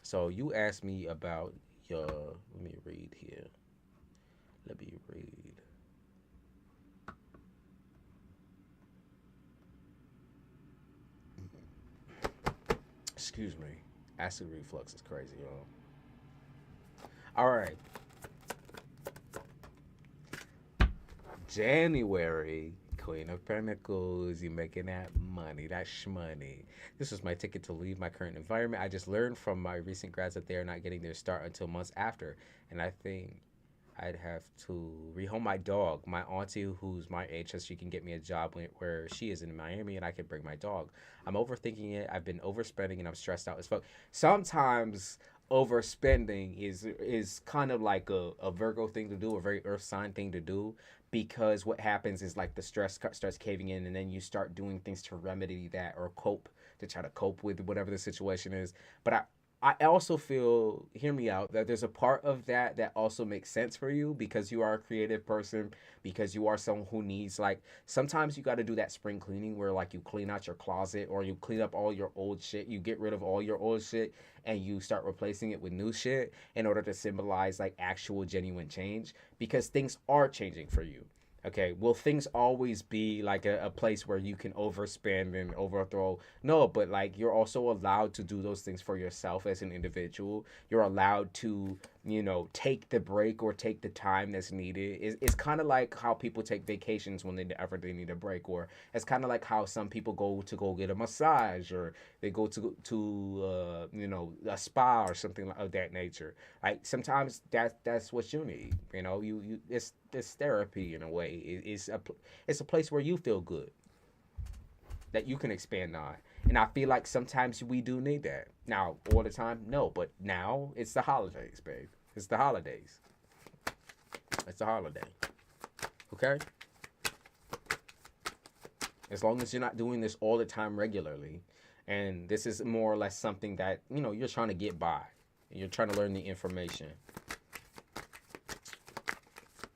So you asked me about your, let me read here. Let me read. Excuse me. Acid reflux is crazy, y'all. All right. January, Queen of Pentacles, you making that money, that shmoney. This was my ticket to leave my current environment. I just learned from my recent grads that they are not getting their start until months after, and I think I'd have to rehome my dog. My auntie, who's my age, says she can get me a job where she is in Miami, and I can bring my dog. I'm overthinking it. I've been overspending, and I'm stressed out as fuck. Sometimes overspending is kind of like a Virgo thing to do, a very earth sign thing to do, because what happens is like the stress starts caving in, and then you start doing things to remedy that or cope, to try to cope with whatever the situation is. But I also feel, hear me out, that there's a part of that that also makes sense for you because you are a creative person, because you are someone who needs, like, sometimes you got to do that spring cleaning where like you clean out your closet or you clean up all your old shit, you get rid of all your old shit and you start replacing it with new shit in order to symbolize like actual genuine change, because things are changing for you. Okay, will things always be like a place where you can overspend and overthrow? No, but like you're also allowed to do those things for yourself as an individual. You're allowed to, you know, take the break or take the time that's needed. It's kind of like how people take vacations when they need a break, or it's kind of like how some people go get a massage, or they go to you know, a spa or something of that nature. Like sometimes that's what you need. You know, you it's therapy in a way. It's a place where you feel good, that you can expand on. And I feel like sometimes we do need that. Now, all the time, no, but now it's the holidays, babe. It's the holidays. It's a holiday. Okay? As long as you're not doing this all the time regularly, and this is more or less something that, you know, you're trying to get by. You're trying to learn the information.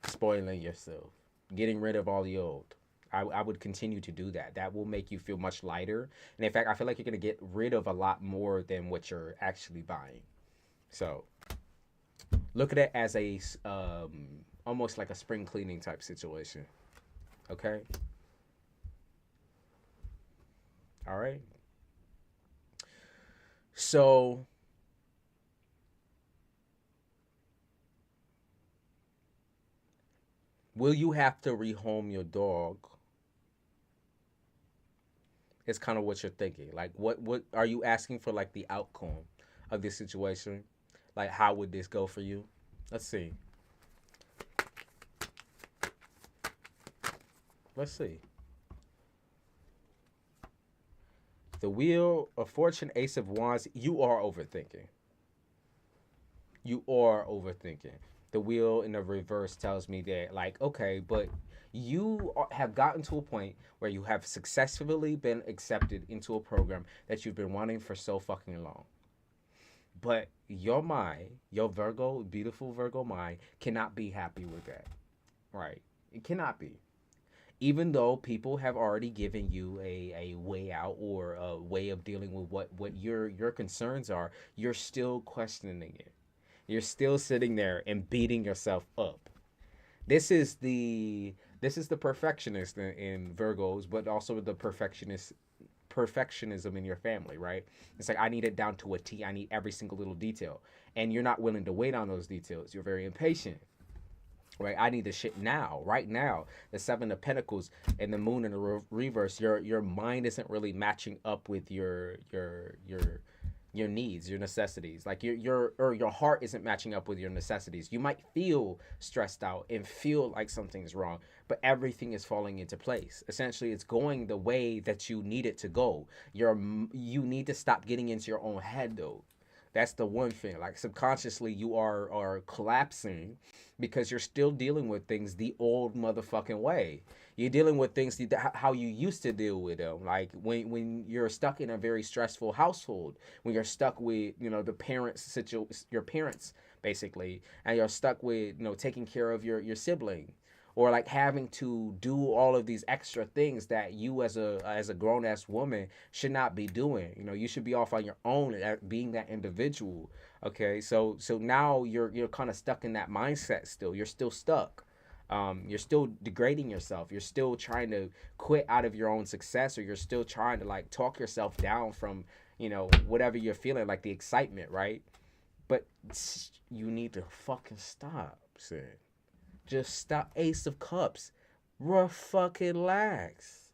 Spoiling yourself. Getting rid of all the old. I would continue to do that. That will make you feel much lighter. And in fact, I feel like you're going to get rid of a lot more than what you're actually buying. So, look at it as a, almost like a spring cleaning type situation. Okay? All right? So, will you have to rehome your dog? It's kind of what you're thinking. Like, what are you asking for, like, the outcome of this situation? Like, how would this go for you? Let's see. Let's see. The Wheel of Fortune, Ace of Wands. You are overthinking. You are overthinking. The Wheel in the reverse tells me that, like, okay, but you have gotten to a point where you have successfully been accepted into a program that you've been wanting for so fucking long. But your mind, your Virgo, beautiful Virgo mind, cannot be happy with that. Right? It cannot be. Even though people have already given you a way out or a way of dealing with what your concerns are, you're still questioning it. You're still sitting there and beating yourself up. This is the perfectionist in Virgos, but also the perfectionism in your family, right? It's like, I need it down to a T. I need every single little detail. And you're not willing to wait on those details. You're very impatient. Right? I need the shit now, right now. The Seven of Pentacles and the Moon in the reverse. Your mind isn't really matching up with your needs, your necessities. Like your heart isn't matching up with your necessities. You might feel stressed out and feel like something's wrong, but everything is falling into place. Essentially, it's going the way that you need it to go. You need to stop getting into your own head, though. That's the one thing. Like, subconsciously, you are collapsing because you're still dealing with things the old motherfucking way. You're dealing with things how you used to deal with them. Like, when you're stuck in a very stressful household, when you're stuck with, you know, your parents, basically, and you're stuck with, you know, taking care of your sibling, or like having to do all of these extra things that you as a grown-ass woman should not be doing. You know, you should be off on your own at being that individual. Okay, so now you're kind of stuck in that mindset still. You're still stuck. You're still degrading yourself. You're still trying to quit out of your own success, or you're still trying to, like, talk yourself down from, you know, whatever you're feeling, like the excitement, right? But you need to fucking stop, Sid. Just stop. Ace of Cups. Fucking relax.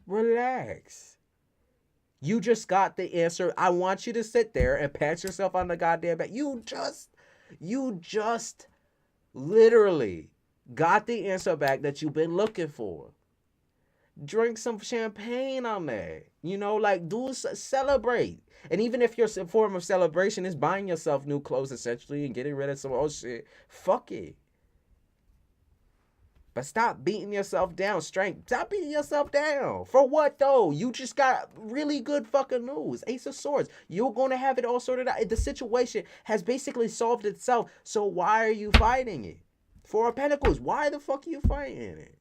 Relax. You just got the answer. I want you to sit there and pat yourself on the goddamn back. You just literally got the answer back that you've been looking for. Drink some champagne on that. You know, like, celebrate. And even if your form of celebration is buying yourself new clothes, essentially, and getting rid of some old shit, fuck it. But stop beating yourself down. Stop beating yourself down. For what, though? You just got really good fucking news. Ace of Swords. You're going to have it all sorted out. The situation has basically solved itself. So why are you fighting it? Four of Pentacles. Why the fuck are you fighting it?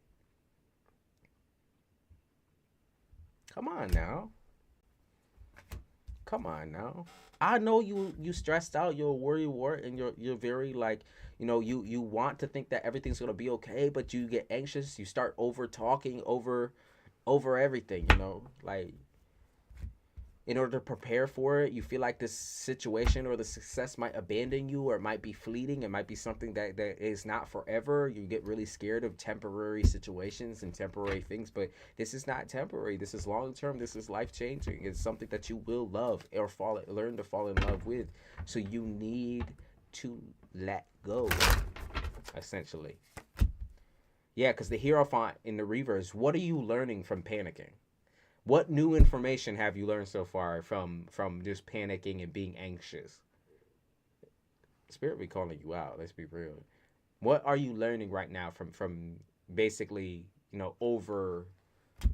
Come on now. Come on now. I know you stressed out, you're worried, and you're very, like, you know, you want to think that everything's gonna be okay, but you get anxious, you start over talking over everything, you know, like, in order to prepare for it, you feel like this situation or the success might abandon you, or it might be fleeting, it might be something that is not forever. You get really scared of temporary situations and temporary things, but this is not temporary. This is long term. This is life changing. It's something that you will love or learn to fall in love with. So you need to let go, essentially. Yeah, because the Hierophant in the reverse, what are you learning from panicking? What new information have you learned so far from just panicking and being anxious? Spirit be calling you out. Let's be real. What are you learning right now from basically, over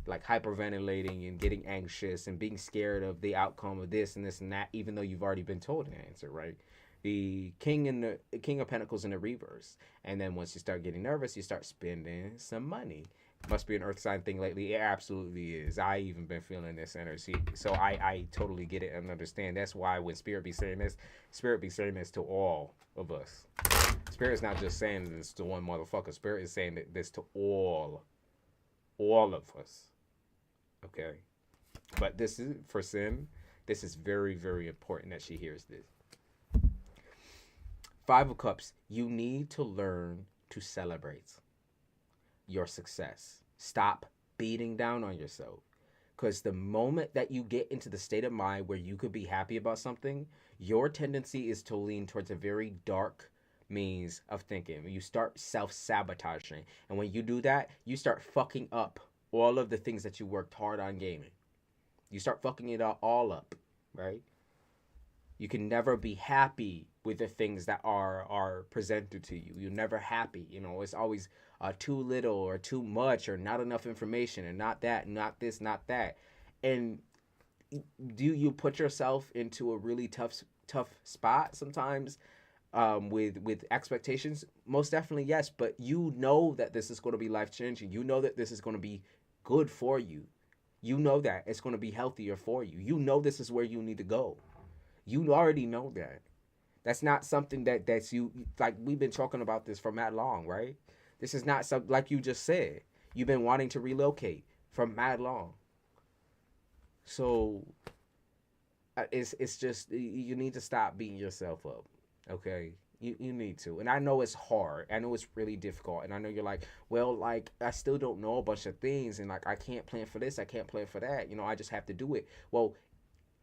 like hyperventilating and getting anxious and being scared of the outcome of this and this and that, even though you've already been told an answer, right? The King of Pentacles in the reverse, and then once you start getting nervous, you start spending some money. Must be an earth sign thing lately. It absolutely is. I even been feeling this energy, so I totally get it and understand. That's why when Spirit be saying this, Spirit be saying this to all of us. Spirit's not just saying this to one motherfucker. Spirit is saying this to all of us. Okay, but this is for Sin. This is very, very important that she hears this. Five of Cups. You need to learn to celebrate your success. Stop beating down on yourself. Because the moment that you get into the state of mind where you could be happy about something, your tendency is to lean towards a very dark means of thinking. You start self-sabotaging. And when you do that, you start fucking up all of the things that you worked hard on gaining. You start fucking it all up, right? You can never be happy with the things that are presented to you. You're never happy. It's always too little or too much or not enough information and not that, not this, not that. And do you put yourself into a really tough spot sometimes with expectations? Most definitely, yes. But you know that this is going to be life changing. You know that this is going to be good for you. You know that it's going to be healthier for you. You know this is where you need to go. You already know that. That's not something that's you, like we've been talking about this for mad long, right? This is not something like you just said. You've been wanting to relocate for mad long. So it's just you need to stop beating yourself up, okay? You need to. And I know it's hard. I know it's really difficult. And I know you're like, well, like I still don't know a bunch of things, and like I can't plan for this, I can't plan for that. I just have to do it. Well,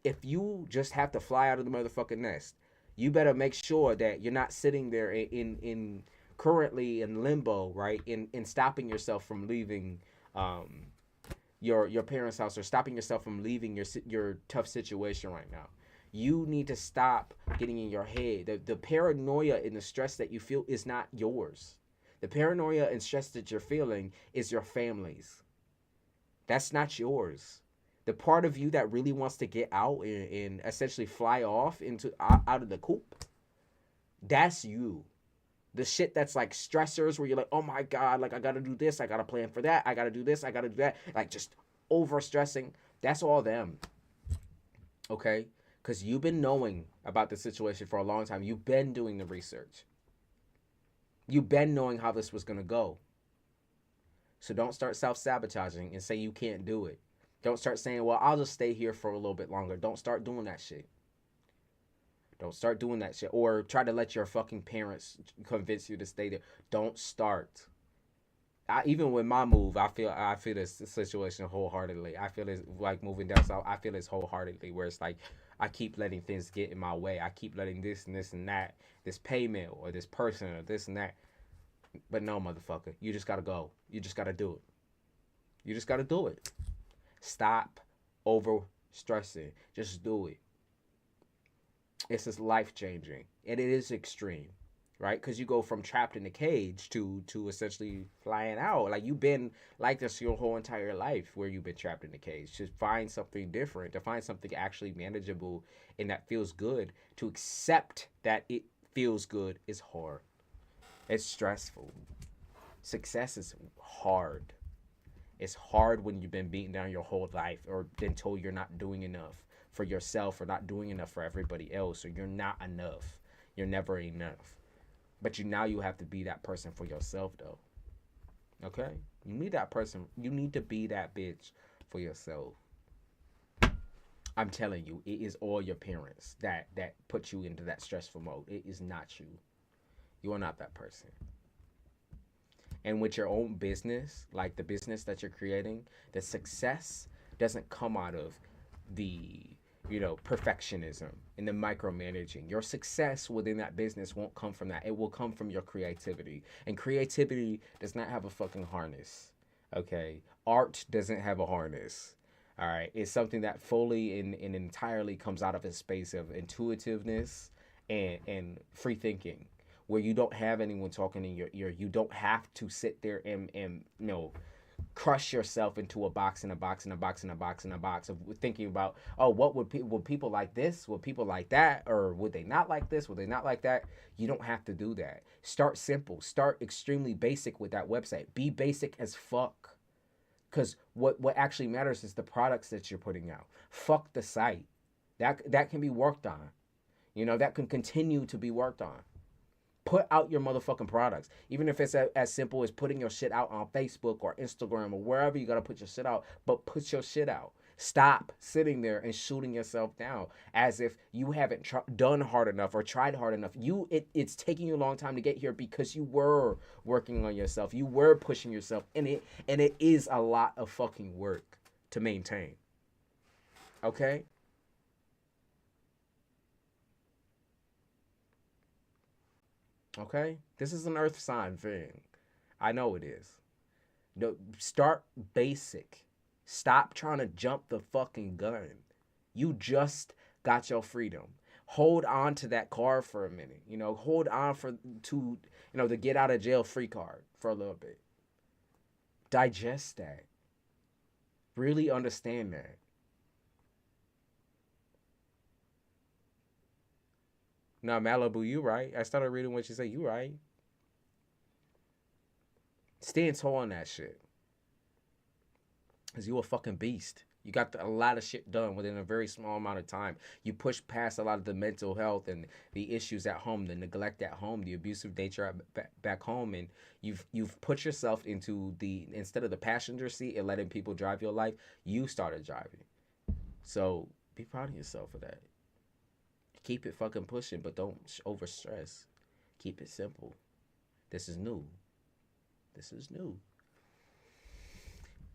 if you just have to fly out of the motherfucking nest, you better make sure that you're not sitting there in currently in limbo, right? In stopping yourself from leaving your parents' house, or stopping yourself from leaving your tough situation right now. You need to stop getting in your head. The paranoia and the stress that you feel is not yours. The paranoia and stress that you're feeling is your family's. That's not yours. The part of you that really wants to get out and essentially fly off into out of the coop, that's you. The shit that's like stressors where you're like, oh my God, like I gotta do this, I gotta plan for that, I gotta do this, I gotta do that, like just over stressing, that's all them. Okay? Because you've been knowing about the situation for a long time. You've been doing the research. You've been knowing how this was gonna go. So don't start self-sabotaging and say you can't do it. Don't start saying, well, I'll just stay here for a little bit longer. Don't start doing that shit. Don't start doing that shit. Or try to let your fucking parents convince you to stay there. Don't start. Even with my move, I feel this situation wholeheartedly. I feel it's like moving down south. I feel this wholeheartedly, where it's like I keep letting things get in my way. I keep letting this and this and that, this payment or this person or this and that. But no, motherfucker, you just gotta go. You just gotta do it. You just gotta do it. Stop over stressing. Just do it. It's just life changing, and it is extreme, right? Because you go from trapped in a cage to essentially flying out. Like you've been like this your whole entire life, where you've been trapped in a cage. Just find something different, to find something actually manageable and that feels good. To accept that it feels good is hard. It's stressful. Success is hard. It's hard when you've been beaten down your whole life, or been told you're not doing enough for yourself, or not doing enough for everybody else, or you're not enough. You're never enough. But now you have to be that person for yourself, though. Okay? You need that person. You need to be that bitch for yourself. I'm telling you, it is all your parents that put you into that stressful mode. It is not you. You are not that person. And with your own business, like the business that you're creating, the success doesn't come out of the, perfectionism and the micromanaging. Your success within that business won't come from that. It will come from your creativity. And creativity does not have a fucking harness. Okay? Art doesn't have a harness. All right? It's something that fully and entirely comes out of a space of intuitiveness and free thinking, where you don't have anyone talking in your ear. You don't have to sit there and crush yourself into a box and a box and a box and a box and a box of thinking about, oh, what would people like this? Would people like that? Or would they not like this? Would they not like that? You don't have to do that. Start simple. Start extremely basic with that website. Be basic as fuck. Because what actually matters is the products that you're putting out. Fuck the site. That can be worked on. That can continue to be worked on. Put out your motherfucking products. Even if it's as simple as putting your shit out on Facebook or Instagram or wherever you got to put your shit out, but put your shit out. Stop sitting there and shooting yourself down as if you haven't done hard enough or tried hard enough. It's taking you a long time to get here because you were working on yourself. You were pushing yourself, and it is a lot of fucking work to maintain. Okay? Okay? This is an earth sign thing. I know it is. No, start basic. Stop trying to jump the fucking gun. You just got your freedom. Hold on to that card for a minute. Hold on to the get out of jail free card for a little bit. Digest that. Really understand that. Now, Malibu, you right. I started reading what you say. You right. Stand tall on that shit. Because you a fucking beast. You got a lot of shit done within a very small amount of time. You push past a lot of the mental health and the issues at home, the neglect at home, the abusive nature back home, and you've put yourself into instead of the passenger seat and letting people drive your life, you started driving. So be proud of yourself for that. Keep it fucking pushing, but don't overstress. Keep it simple. This is new.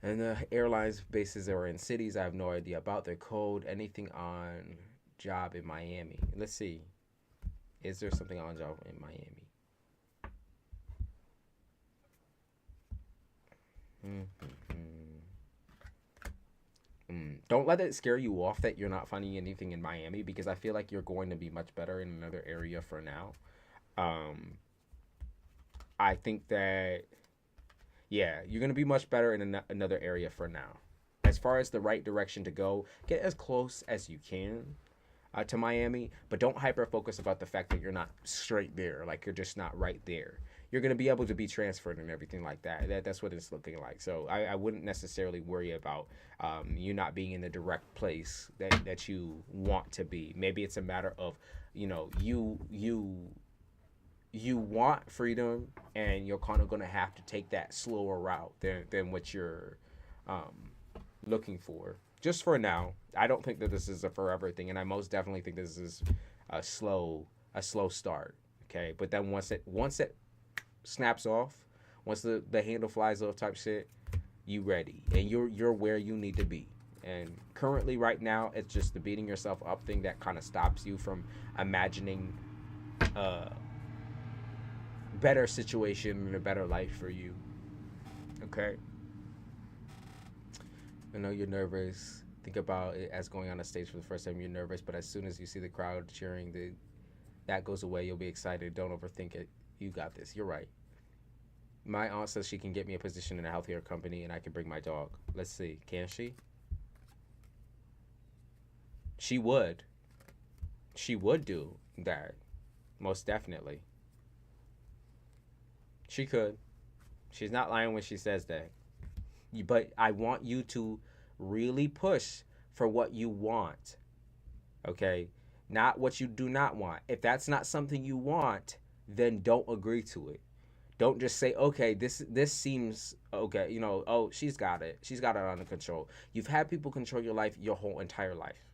And the airlines bases are in cities I have no idea about. Their code, anything on job in Miami. Let's see. Is there something on job in Miami? Don't let it scare you off that you're not finding anything in Miami, because I feel like you're going to be much better in another area for now. I think that, yeah, you're going to be much better in another area for now. As far as the right direction to go, get as close as you can to Miami, but don't hyper focus about the fact that you're not straight there, like you're just not right there. You're going to be able to be transferred and everything like that. That's what it's looking like. So I wouldn't necessarily worry about you not being in the direct place that you want to be. Maybe it's a matter of, you want freedom, and you're kind of going to have to take that slower route than what you're looking for. Just for now. I don't think that this is a forever thing, and I most definitely think this is a slow start. Okay, but then once it snaps off, once the handle flies off type shit, you ready, and you're where you need to be. And currently, right now, it's just the beating yourself up thing that kind of stops you from imagining better situation and a better life for you. Okay? I know you're nervous. Think about it as going on a stage for the first time. You're nervous, but as soon as you see the crowd cheering, that goes away. You'll be excited. Don't overthink it. You got this. You're right. My aunt says she can get me a position in a healthcare company, and I can bring my dog. Let's see. Can she? She would. She would do that. Most definitely. She could. She's not lying when she says that. But I want you to really push for what you want. Okay? Not what you do not want. If that's not something you want, then don't agree to it. Don't just say, okay, this seems okay, oh, she's got it. She's got it under control. You've had people control your life your whole entire life.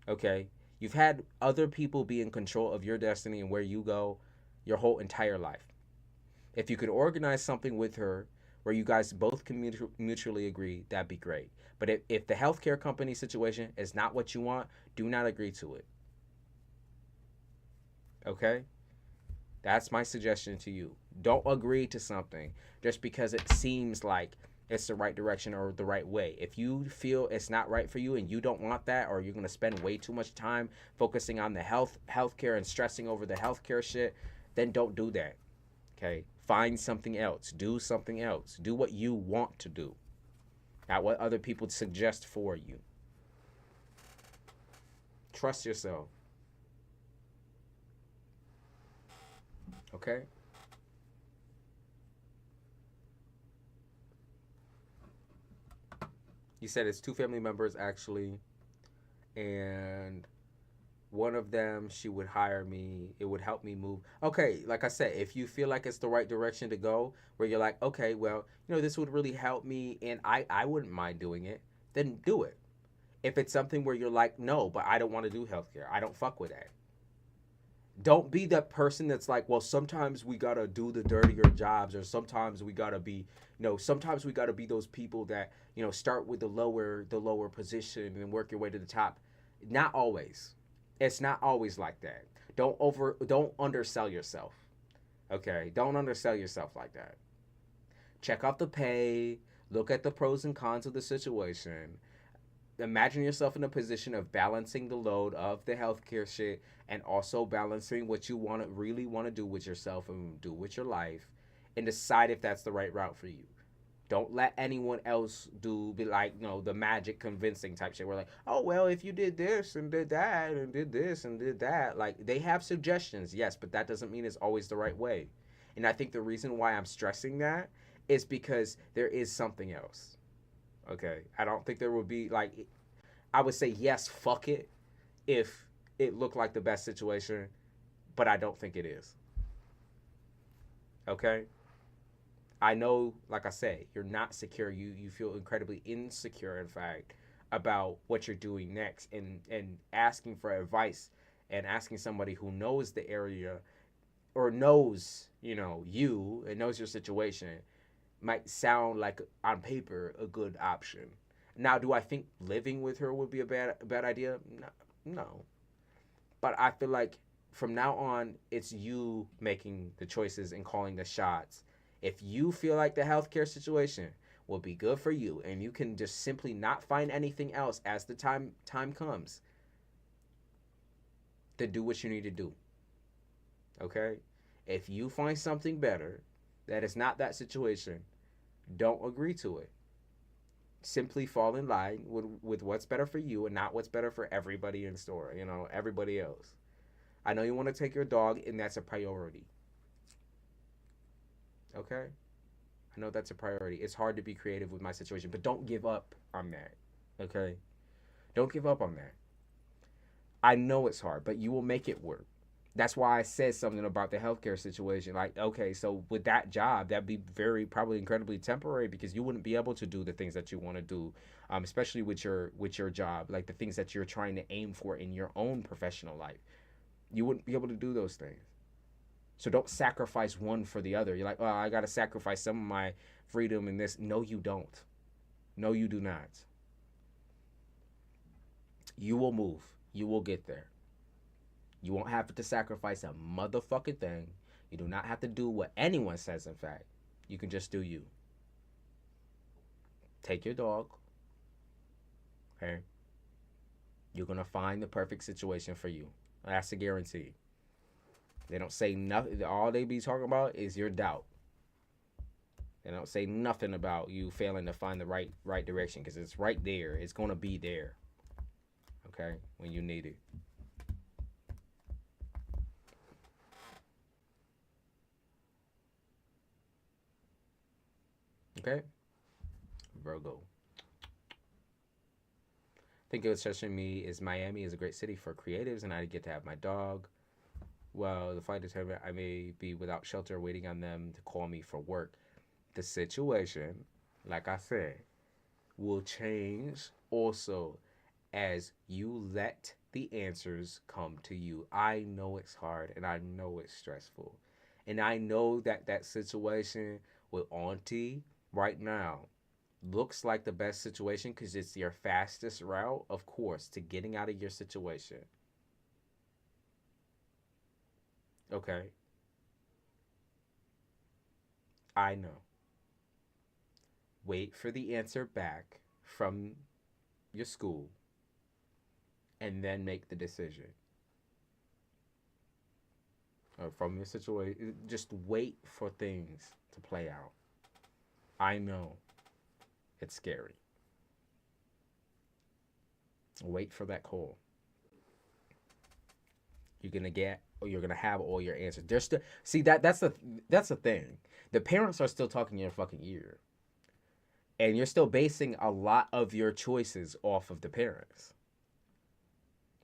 Okay? You've had other people be in control of your destiny and where you go your whole entire life. If you could organize something with her where you guys both can mutually agree, that'd be great. But if the healthcare company situation is not what you want, do not agree to it. Okay? That's my suggestion to you. Don't agree to something just because it seems like it's the right direction or the right way. If you feel it's not right for you and you don't want that, or you're gonna spend way too much time focusing on the healthcare and stressing over the healthcare shit, then don't do that. Okay? Find something else. Do something else. Do what you want to do, not what other people suggest for you. Trust yourself. Okay? You said it's two family members actually, and one of them, she would hire me. It would help me move. Okay, like I said, if you feel like it's the right direction to go, where you're like, okay, well, this would really help me, and I wouldn't mind doing it, then do it. If it's something where you're like, no, but I don't want to do healthcare, I don't fuck with that. Don't be that person that's like, well, sometimes we gotta do the dirtier jobs, or sometimes we gotta be, sometimes we gotta be those people that, start with the lower position and work your way to the top. Not always. It's not always like that. Don't undersell yourself. Okay? Don't undersell yourself like that. Check out the pay, look at the pros and cons of the situation. Imagine yourself in a position of balancing the load of the healthcare shit and also balancing what you really want to do with yourself and do with your life, and decide if that's the right route for you. Don't let anyone else be like, the magic convincing type shit. We're like, oh, well, if you did this and did that and did this and did that. Like, they have suggestions, yes, but that doesn't mean it's always the right way. And I think the reason why I'm stressing that is because there is something else. Okay? I don't think there would be, like, I would say, yes, fuck it, if it looked like the best situation, but I don't think it is. Okay? I know, like I said, you're not secure. You feel incredibly insecure, in fact, about what you're doing next, and asking for advice and asking somebody who knows the area or knows, you and knows your situation might sound like, on paper, a good option. Now, do I think living with her would be a bad idea? No, no. But I feel like from now on, it's you making the choices and calling the shots. If you feel like the healthcare situation will be good for you, and you can just simply not find anything else as the time comes, to do what you need to do. Okay? If you find something better that is not that situation, don't agree to it. Simply fall in line with what's better for you and not what's better for everybody in store, everybody else. I know you want to take your dog, and that's a priority. Okay? I know that's a priority. It's hard to be creative with my situation, but don't give up on that. Okay? Don't give up on that. I know it's hard, but you will make it work. That's why I said something about the healthcare situation. Like, okay, so with that job, that'd be probably incredibly temporary, because you wouldn't be able to do the things that you want to do, especially with your job, like the things that you're trying to aim for in your own professional life. You wouldn't be able to do those things. So don't sacrifice one for the other. You're like, oh, I got to sacrifice some of my freedom in this. No, you don't. No, you do not. You will move. You will get there. You won't have to sacrifice a motherfucking thing. You do not have to do what anyone says, in fact. You can just do you. Take your dog. Okay? You're going to find the perfect situation for you. That's a guarantee. They don't say nothing. All they be talking about is your doubt. They don't say nothing about you failing to find the right direction, because it's right there. It's going to be there. Okay? When you need it. Okay? Virgo. Think of especially me is Miami is a great city for creatives, and I get to have my dog. Well, the flight attendant, I may be without shelter waiting on them to call me for work. The situation, like I said, will change also as you let the answers come to you. I know it's hard, and I know it's stressful. And I know that situation with Auntie right now looks like the best situation, because it's your fastest route, of course, to getting out of your situation. Okay? I know. Wait for the answer back from your school and then make the decision. Or from your situation, just wait for things to play out. I know it's scary. Wait for that call. You're gonna get, or you're gonna have all your answers. They're still see that's the thing. The parents are still talking in your fucking ear, and you're still basing a lot of your choices off of the parents.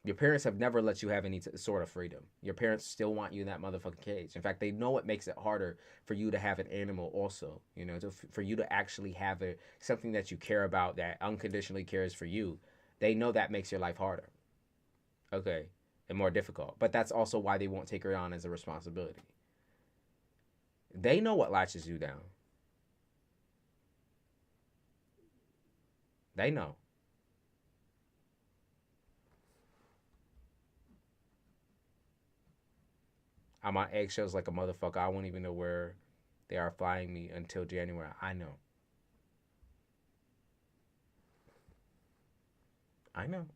Your parents have never let you have any sort of freedom. Your parents still want you in that motherfucking cage. In fact, they know it makes it harder for you to have an animal also, you know, for you to actually have something that you care about that unconditionally cares for you. They know that makes your life harder. Okay. And more difficult. But that's also why they won't take her on as a responsibility. They know what latches you down. They know. I'm on eggshells like a motherfucker. I won't even know where they are flying me until January. I know. I know.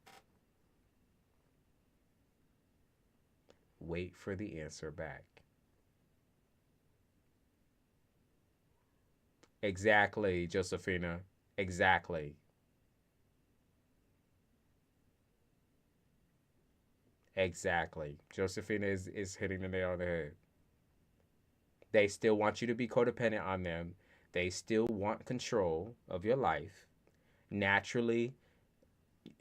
Wait for the answer back. Exactly, Josephina. Exactly. Exactly. Josephina is hitting the nail on the head. They still want you to be codependent on them. They still want control of your life. Naturally,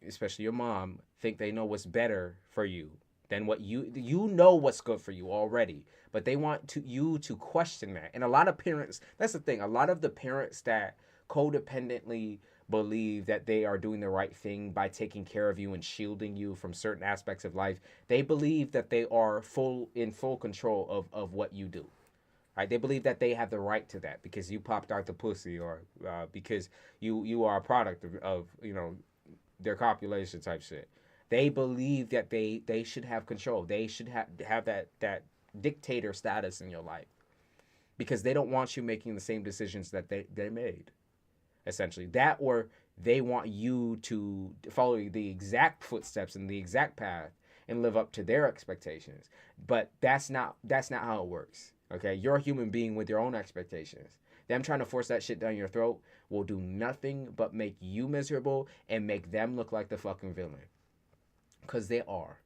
especially your mom, think they know what's better for you than what you know what's good for you already. But they want you to question that. And a lot of parents, that's the thing, a lot of the parents that codependently believe that they are doing the right thing by taking care of you and shielding you from certain aspects of life, they believe that they are in full control of what you do. Right? They believe that they have the right to that because you popped out the pussy, or because you are a product of their copulation type shit. They believe that they should have control. They should have that dictator status in your life because they don't want you making the same decisions that they made. Essentially, that, or they want you to follow the exact footsteps and the exact path and live up to their expectations. But that's not how it works. Okay, you're a human being with your own expectations. Them trying to force that shit down your throat will do nothing but make you miserable and make them look like the fucking villain. Cause they are.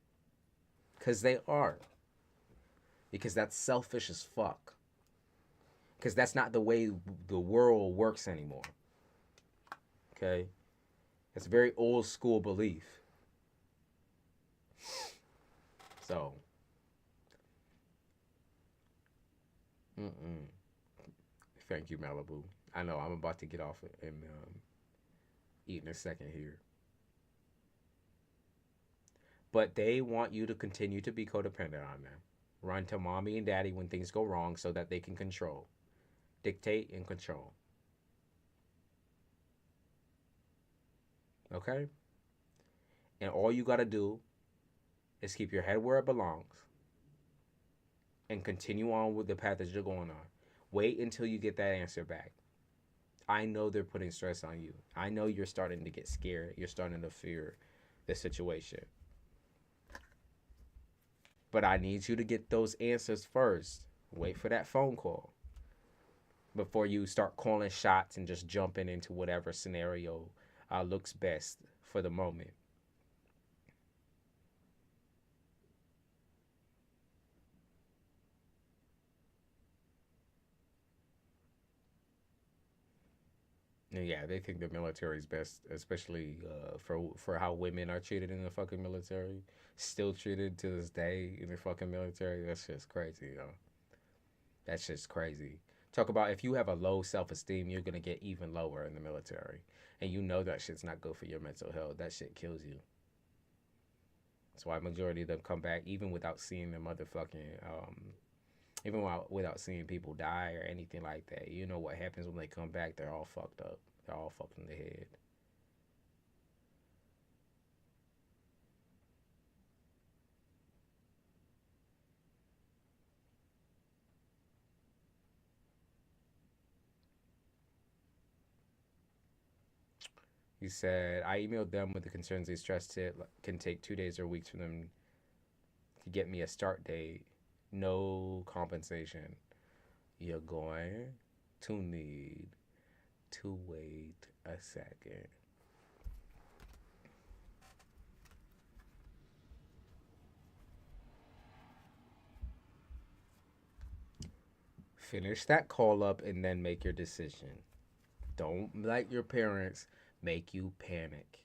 Cause they are. Because that's selfish as fuck. Because that's not the way the world works anymore. Okay? It's a very old school belief. So. Mm-mm. Thank you, Malibu. I know I'm about to get off and eat in a second here. But they want you to continue to be codependent on them. Run to mommy and daddy when things go wrong so that they can control, dictate, and control. Okay? And all you got to do is keep your head where it belongs and continue on with the path that you're going on. Wait until you get that answer back. I know they're putting stress on you. I know you're starting to get scared. You're starting to fear the situation. But I need you to get those answers first. Wait for that phone call before you start calling shots and just jumping into whatever scenario looks best for the moment. And yeah, they think the military is best, especially for how women are treated in the fucking military. Still treated to this day in the fucking military. That's just crazy, yo. That's just crazy. Talk about if you have a low self esteem, you're gonna get even lower in the military, and you know that shit's not good for your mental health. That shit kills you. That's why majority of them come back even without seeing the motherfucking even without seeing people die or anything like that. You know what happens when they come back? They're all fucked up. They're all fucked in the head. He said, I emailed them with the concerns they stressed it can take 2 days or weeks for them to get me a start date. No compensation. You're going to need to wait a second. Finish that call up and then make your decision. Don't let your parents make you panic.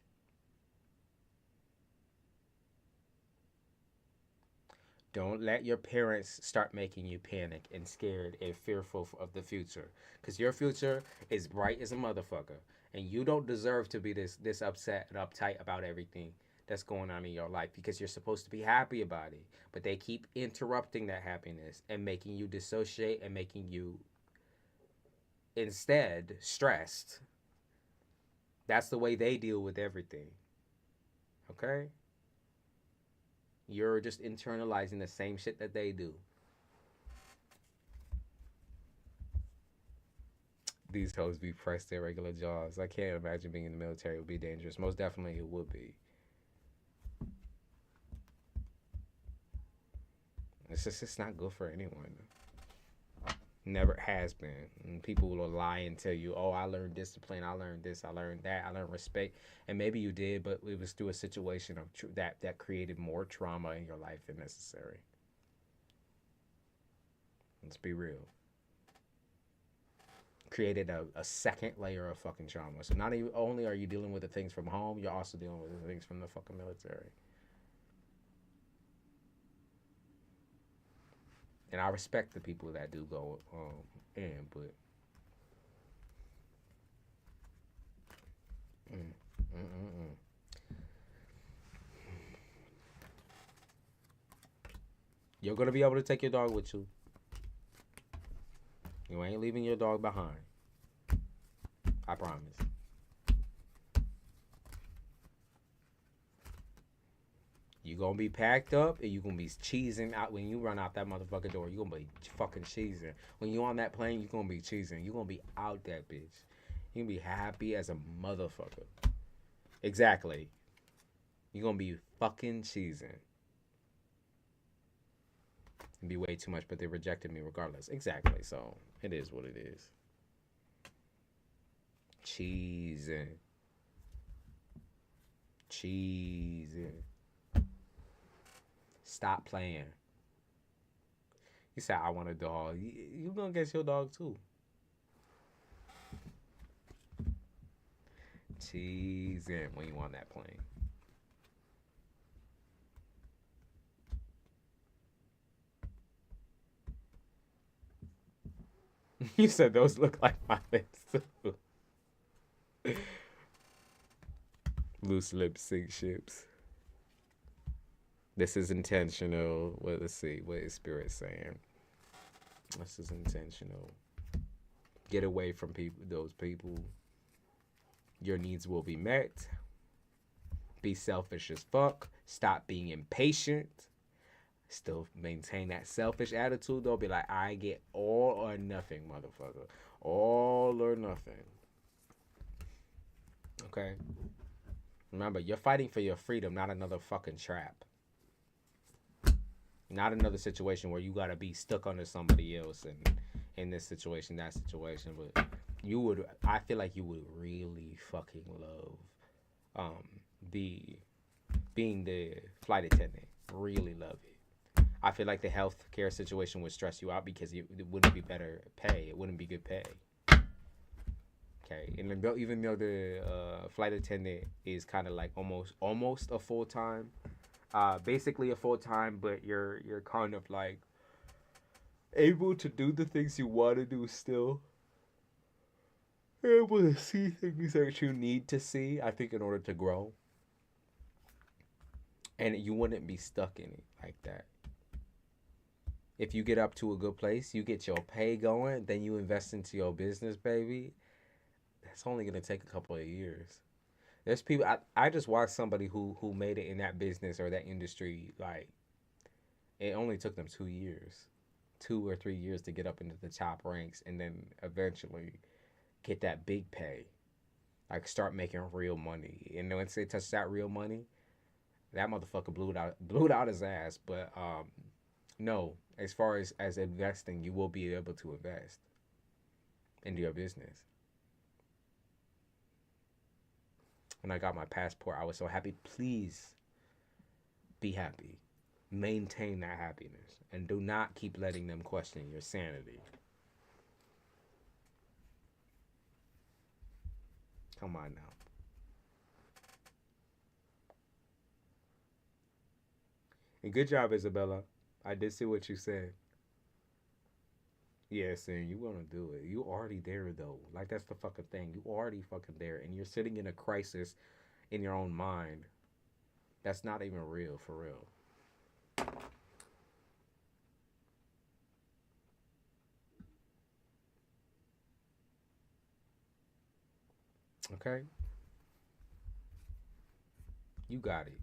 Don't let your parents start making you panic and scared and fearful of the future. Because your future is bright as a motherfucker. And you don't deserve to be this upset and uptight about everything that's going on in your life, because you're supposed to be happy about it. But they keep interrupting that happiness and making you dissociate and making you instead stressed. That's the way they deal with everything. Okay? You're just internalizing the same shit that they do. These hoes be pressed their regular jobs. I can't imagine being in the military would be dangerous. Most definitely it would be. It's not good for anyone. Never has been. And people will lie and tell you, oh, I learned discipline, I learned this, I learned that, I learned respect. And maybe you did, but it was through a situation of that created more trauma in your life than necessary. Let's be real. Created a second layer of fucking trauma. So not even only are you dealing with the things from home, you're also dealing with the things from the fucking military. And I respect the people that do go in, but mm, mm, mm, mm. You're gonna be able to take your dog with you. You ain't leaving your dog behind. I promise. You gonna be packed up and you gonna be cheesing out when you run out that motherfucking door. You gonna be fucking cheesing. When you on that plane, you gonna be cheesing. You gonna be out that bitch. You gonna be happy as a motherfucker. Exactly. You gonna be fucking cheesing. It'd be way too much, but they rejected me regardless. Exactly. So it is what it is. Cheesing. Cheesing. Stop playing. You said, I want a dog. You gonna get your dog too. Cheesing when you on that plane. You said those look like my lips too. Loose lip sync ships. This is intentional. Well, let's see. What is Spirit saying? This is intentional. Get away from those people. Your needs will be met. Be selfish as fuck. Stop being impatient. Still maintain that selfish attitude. They'll be like, I get all or nothing, motherfucker. All or nothing. Okay? Remember, you're fighting for your freedom, not another fucking trap. Not another situation where you gotta be stuck under somebody else and in this situation, that situation. But I feel like you would really fucking love being the flight attendant. Really love it. I feel like the healthcare situation would stress you out because it wouldn't be better pay. It wouldn't be good pay. Okay, and even though the flight attendant is kind of like almost a full time, basically a full time, but you're kind of like able to do the things you want to do still. You're able to see things that you need to see, I think, in order to grow. And you wouldn't be stuck in it like that. If you get up to a good place, you get your pay going, then you invest into your business, baby. That's only gonna take a couple of years. There's people. I just watched somebody who made it in that business or that industry. Like, it only took them 2 years, 2 or 3 years to get up into the top ranks, and then eventually get that big pay. Like start making real money. And once they touch that real money, that motherfucker blew it out his ass. But no, as far as investing, you will be able to invest into your business. When I got my passport, I was so happy. Please be happy. Maintain that happiness. And do not keep letting them question your sanity. Come on now. And good job, Isabella. I did see what you said. Yeah, saying you gonna do it. You already there though. Like that's the fucking thing. You already fucking there, and you're sitting in a crisis in your own mind. That's not even real, for real. Okay, you got it.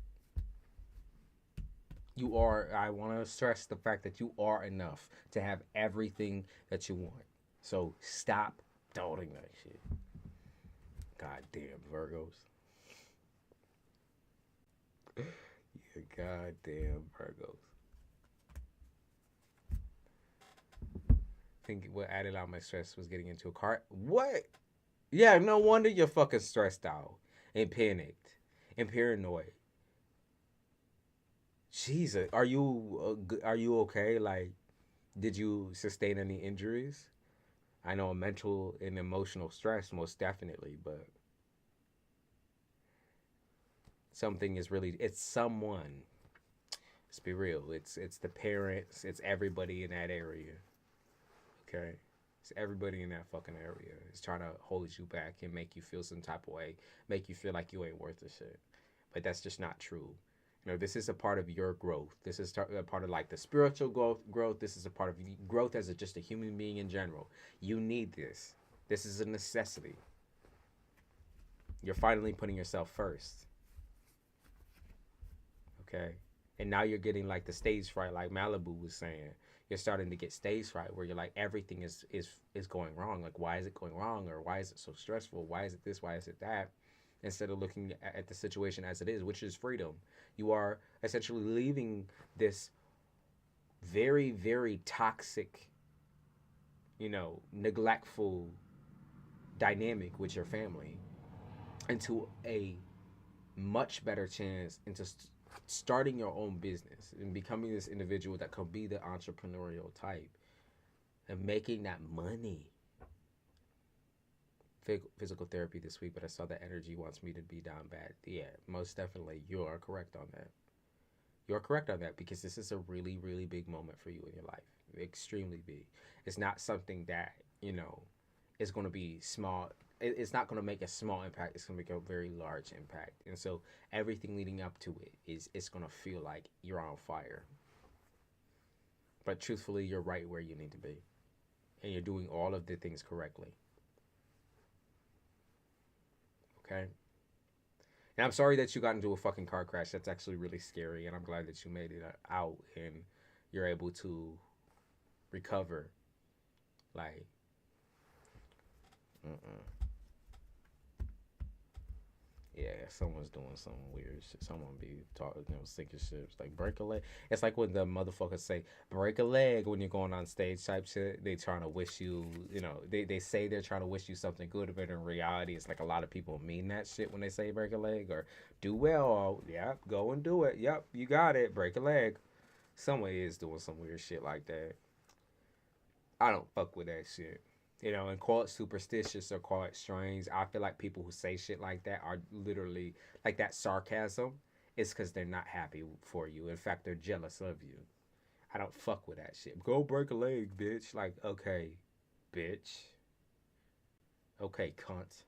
You are. I want to stress the fact that you are enough to have everything that you want. So stop doubting that shit. Goddamn Virgos. Yeah, goddamn Virgos. Think what added on my stress was getting into a car. What? Yeah, no wonder you're fucking stressed out and panicked and paranoid. Jesus, are you okay? Like, did you sustain any injuries? I know mental and emotional stress most definitely, but something is really it's someone. Let's be real. It's the parents. It's everybody in that area. Okay, it's everybody in that fucking area. It's trying to hold you back and make you feel some type of way, make you feel like you ain't worth the shit. But that's just not true. You know, this is a part of your growth. This is a part of like the spiritual growth. This is a part of growth as just a human being in general. You need this. This is a necessity. You're finally putting yourself first. Okay? And now you're getting like the stage fright, like Malibu was saying. You're starting to get stage fright where you're like everything is going wrong. Like why is it going wrong, or why is it so stressful? Why is it this? Why is it that? Instead of looking at the situation as it is, which is freedom. You are essentially leaving this very, very toxic, neglectful dynamic with your family into a much better chance into starting your own business and becoming this individual that could be the entrepreneurial type and making that money. Physical therapy this week, but I saw that energy wants me to be down bad. Yeah, most definitely. You are correct on that. You're correct on that because this is a really, really big moment for you in your life. Extremely big. It's not something that, is going to be small. It's not going to make a small impact. It's going to make a very large impact. And so everything leading up to it it's going to feel like you're on fire. But truthfully, you're right where you need to be. And you're doing all of the things correctly. Okay? And I'm sorry that you got into a fucking car crash. That's actually really scary. And I'm glad that you made it out and you're able to recover. Like, yeah, someone's doing some weird shit. Someone be talking, sinking ships. Like, break a leg. It's like when the motherfuckers say, break a leg when you're going on stage type shit. They trying to wish you, they say they're trying to wish you something good, but in reality, it's like a lot of people mean that shit when they say break a leg or do well. Or, yep, go and do it. Yep, you got it. Break a leg. Someone is doing some weird shit like that. I don't fuck with that shit. And call it superstitious or call it strange. I feel like people who say shit like that are literally like that sarcasm. It's because they're not happy for you. In fact, they're jealous of you. I don't fuck with that shit. Go break a leg, bitch. Like, okay, bitch. Okay, cunt.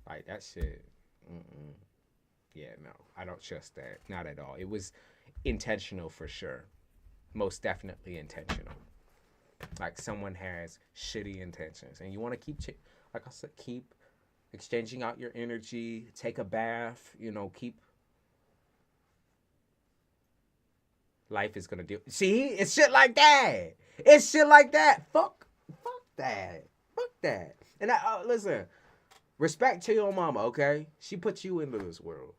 Like that shit. Mm-mm. Yeah, no, I don't trust that. Not at all. It was intentional for sure. Most definitely intentional. Like someone has shitty intentions, and you want to like I said, keep exchanging out your energy. Take a bath. Keep. Life is gonna do. See, it's shit like that. It's shit like that. Fuck that. Fuck that. And listen. Respect to your mama, okay? She put you into this world.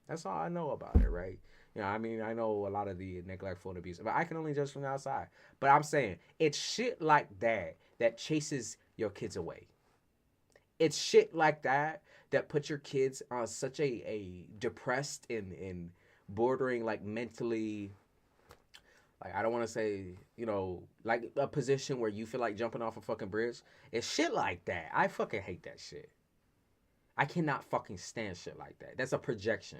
That's all I know about it, right? You know, I mean, I know a lot of the neglectful and abuse, but I can only judge from the outside. But I'm saying it's shit like that that chases your kids away. It's shit like that that puts your kids on such a depressed and bordering like mentally, like I don't want to say, you know, like a position where you feel like jumping off a fucking bridge. It's shit like that. I fucking hate that shit. I cannot fucking stand shit like that. That's a projection.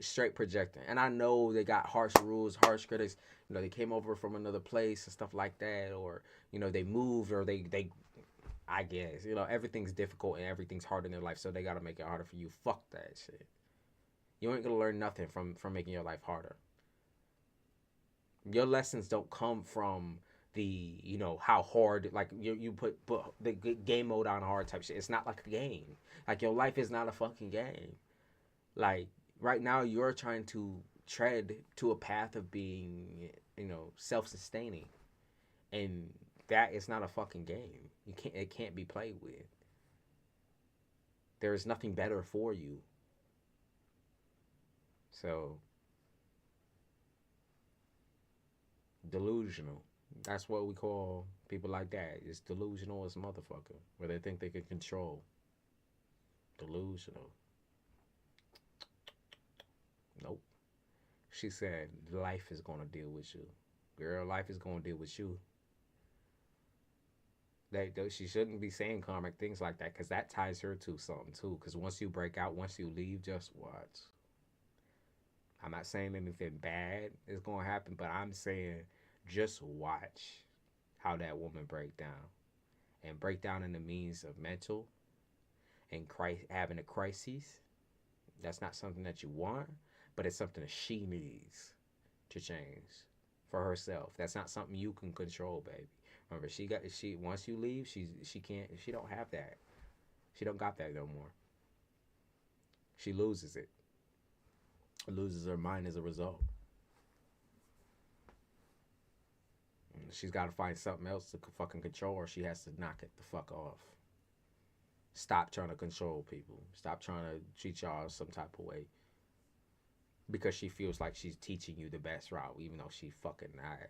Straight projecting. And I know they got harsh rules, harsh critics. You know, they came over from another place and stuff like that, or you know, they moved, or they I guess, you know, everything's difficult and everything's hard in their life, so they gotta make it harder for you. Fuck that shit. You ain't gonna learn nothing from making your life harder. Your lessons don't come from the, you know, how hard, like you put the game mode on hard type shit. It's not like a game. Like your life is not a fucking game. Like right now you're trying to tread to a path of being, you know, self-sustaining, and that is not a fucking game. It can't be played with. There is nothing better for you. So delusional. That's what we call people like that. It's delusional as a motherfucker, where they think they can control. Delusional. Nope. She said life is gonna deal with you. Girl, life is gonna deal with you. She shouldn't be saying karmic things like that, because that ties her to something too. Because once you break out, once you leave, just watch. I'm not saying anything bad is gonna happen, but I'm saying just watch how that woman break down, and break down in the means of mental and having a crisis. That's not something that you want, but it's something that she needs to change for herself. That's not something you can control, baby. Remember, she once you leave, she don't have that. She don't got that no more. She loses it. Loses her mind as a result. She's got to find something else to fucking control, or she has to knock it the fuck off. Stop trying to control people. Stop trying to treat y'all some type of way, because she feels like she's teaching you the best route, even though she fucking not.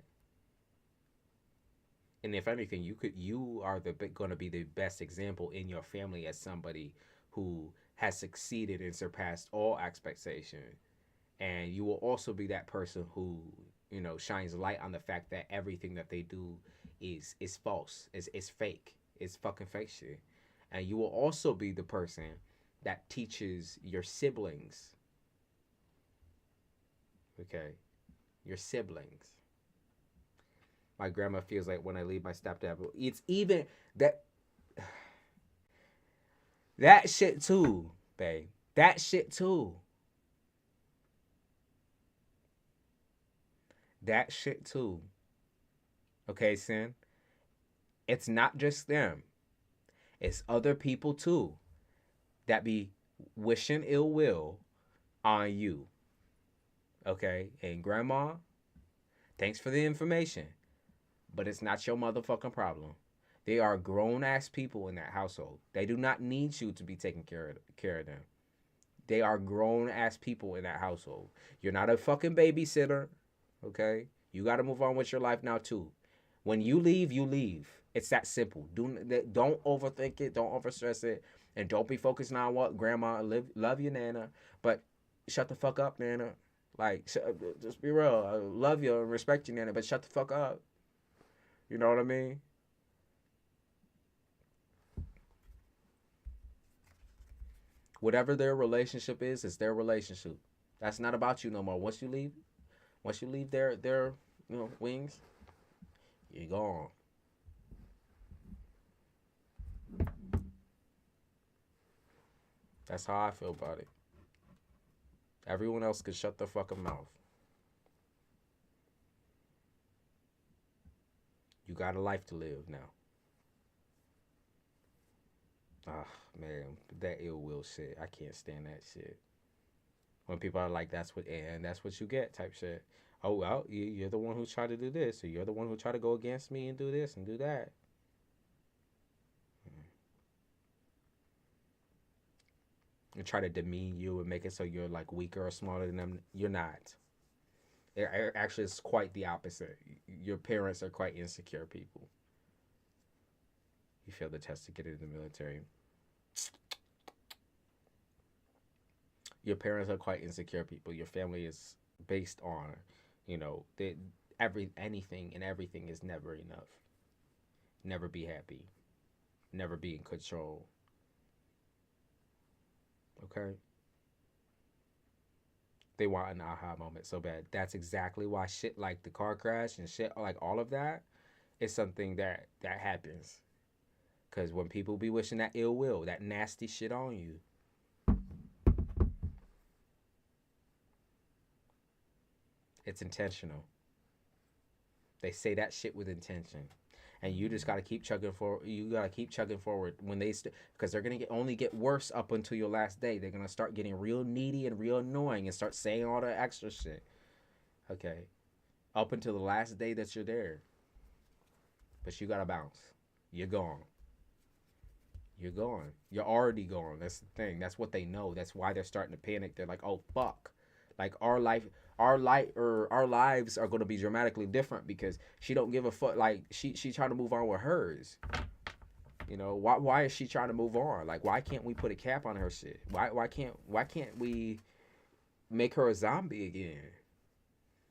And if anything, you are going to be the best example in your family as somebody who has succeeded and surpassed all expectation. And you will also be that person who, you know, shines light on the fact that everything that they do is false, is fake, it's fucking fake shit. And you will also be the person that teaches your siblings, okay, your siblings. My grandma feels like when I leave my stepdad. It's even that shit too, babe. That shit too. That shit too. Okay, Sin? It's not just them. It's other people too that be wishing ill will on you. Okay? And grandma, thanks for the information, but it's not your motherfucking problem. They are grown ass people in that household. They do not need you to be taking care of them. They are grown ass people in that household. You're not a fucking babysitter. Okay? You got to move on with your life now too. When you leave, you leave. It's that simple. Don't overthink it. Don't overstress it. And don't be focusing on what grandma love you, Nana. But shut the fuck up, Nana. Like, just be real. I love you and respect you, Nana, but shut the fuck up. You know what I mean? Whatever their relationship is, it's their relationship. That's not about you no more. Once you leave their wings, you're gone. That's how I feel about it. Everyone else can shut their fucking mouth. You got a life to live now. Ah, man, that ill will shit. I can't stand that shit. When people are like, that's what you get type shit. Oh, well, you're the one who tried to do this, or you're the one who tried to go against me and do this and do that. and try to demean you and make it so you're like weaker or smaller than them. You're not. Actually, it's quite the opposite. Your parents are quite insecure people. You failed the test to get into the military. Your parents are quite insecure people. Your family is based on, anything and everything is never enough. Never be happy. Never be in control. Okay? They want an aha moment so bad. That's exactly why shit like the car crash and shit like all of that is something that happens. Because when people be wishing that ill will, that nasty shit on you, it's intentional. They say that shit with intention, and you just gotta keep chugging forward. You gotta keep chugging forward when because they're gonna only get worse up until your last day. They're gonna start getting real needy and real annoying and start saying all the extra shit. Okay, up until the last day that you're there, but you gotta bounce. You're gone. You're gone. You're already gone. That's the thing. That's what they know. That's why they're starting to panic. They're like, oh fuck, like our lives are going to be dramatically different because she don't give a fuck. Like she trying to move on with hers. Why is she trying to move on? Like why can't we put a cap on her shit? Why can't we make her a zombie again?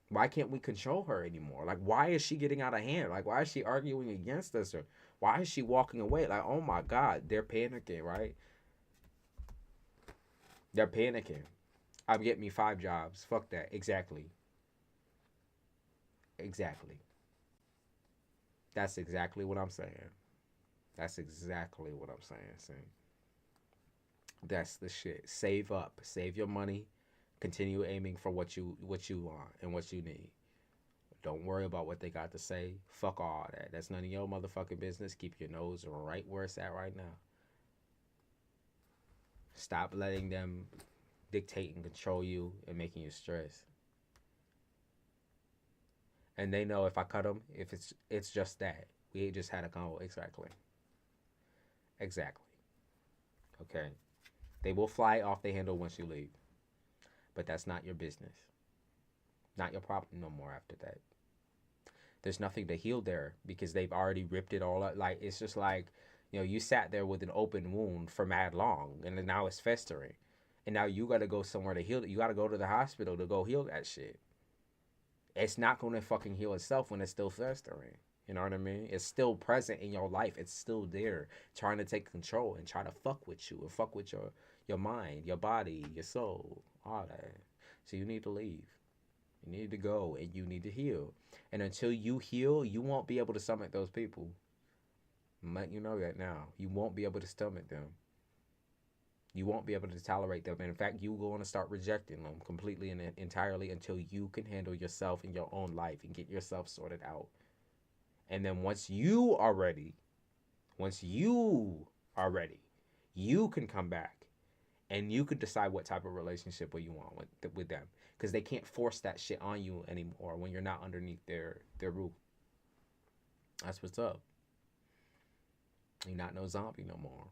Why can't we control her anymore? Like why is she getting out of hand? Like why is she arguing against us, or why is she walking away? Like oh my god, they're panicking, right? They're panicking. I'm getting me 5 jobs. Fuck that. Exactly. Exactly. That's exactly what I'm saying. That's exactly what I'm saying. See? That's the shit. Save up. Save your money. Continue aiming for what you want and what you need. Don't worry about what they got to say. Fuck all that. That's none of your motherfucking business. Keep your nose right where it's at right now. Stop letting them dictate and control you and making you stress. And they know if I cut them, if it's just that. We just had a convo. Exactly. Okay. They will fly off the handle once you leave. But that's not your business. Not your problem no more after that. There's nothing to heal there because they've already ripped it all up. Like it's just like, you sat there with an open wound for mad long and now it's festering. And now you gotta go somewhere to heal it. You gotta go to the hospital to go heal that shit. It's not gonna fucking heal itself when it's still festering. You know what I mean? It's still present in your life. It's still there, trying to take control and try to fuck with you and fuck with your mind, your body, your soul, all that. So you need to leave. You need to go and you need to heal. And until you heal, you won't be able to stomach those people. I'm letting you know that now. You won't be able to stomach them. You won't be able to tolerate them. And in fact, you're going to start rejecting them completely and entirely until you can handle yourself in your own life and get yourself sorted out. And then once you are ready, you can come back and you can decide what type of relationship you want with them. Because they can't force that shit on you anymore when you're not underneath their roof. That's what's up. You're not no zombie no more.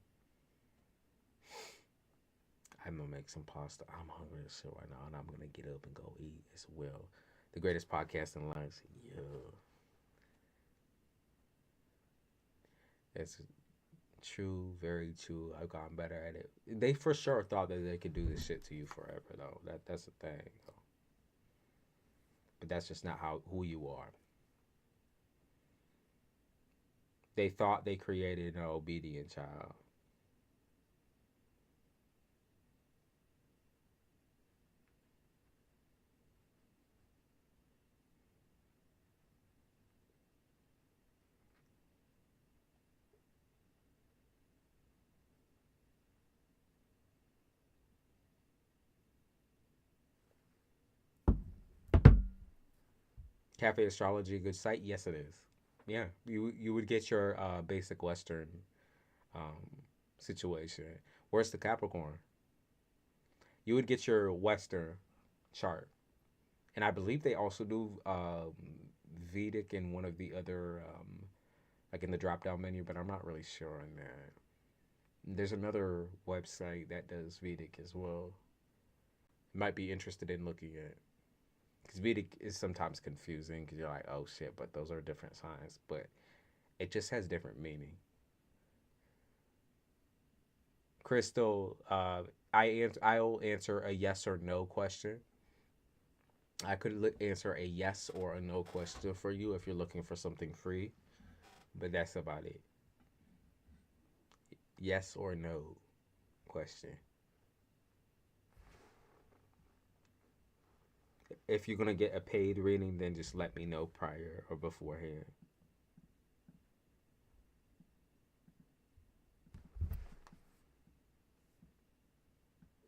I'm gonna make some pasta. I'm hungry as shit right now, and I'm gonna get up and go eat as well. The greatest podcast in life. Yeah. That's true, very true. I've gotten better at it. They for sure thought that they could do this shit to you forever, though. That's the thing. But that's just not who you are. They thought they created an obedient child. Cafe Astrology, a good site? Yes, it is. Yeah, you would get your basic Western um, situation. Where's the Capricorn? You would get your Western chart, and I believe they also do Vedic in one of the other like in the drop down menu, but I'm not really sure on that. There's another website that does Vedic as well. Might be interested in looking at, because Vedic is sometimes confusing because you're like, oh shit, but those are different signs, but it just has different meaning. Crystal, I'll answer a yes or no question. I could answer a yes or a no question for you if you're looking for something free, but that's about it. Yes or no question. If you're gonna get a paid reading, then just let me know prior or beforehand.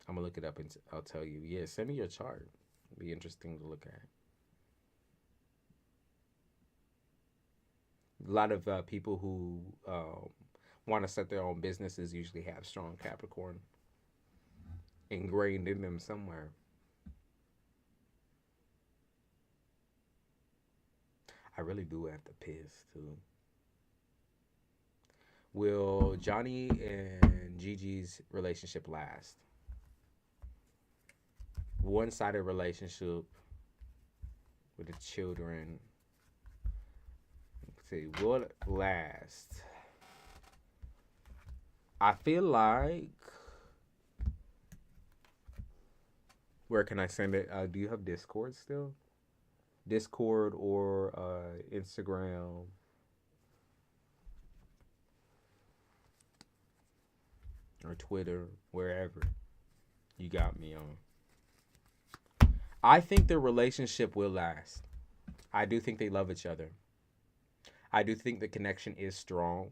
I'm gonna look it up and I'll tell you. Yeah, send me your chart. It'll be interesting to look at. A lot of people who want to set their own businesses usually have strong Capricorn ingrained in them somewhere. I really do have to piss too. Will Johnny and Gigi's relationship last? One-sided relationship with the children. Let's see, will it last? I feel like. Where can I send it? Do you have Discord still? Discord or Instagram? Or Twitter, wherever you got me on. I think their relationship will last. I do think they love each other. I do think the connection is strong.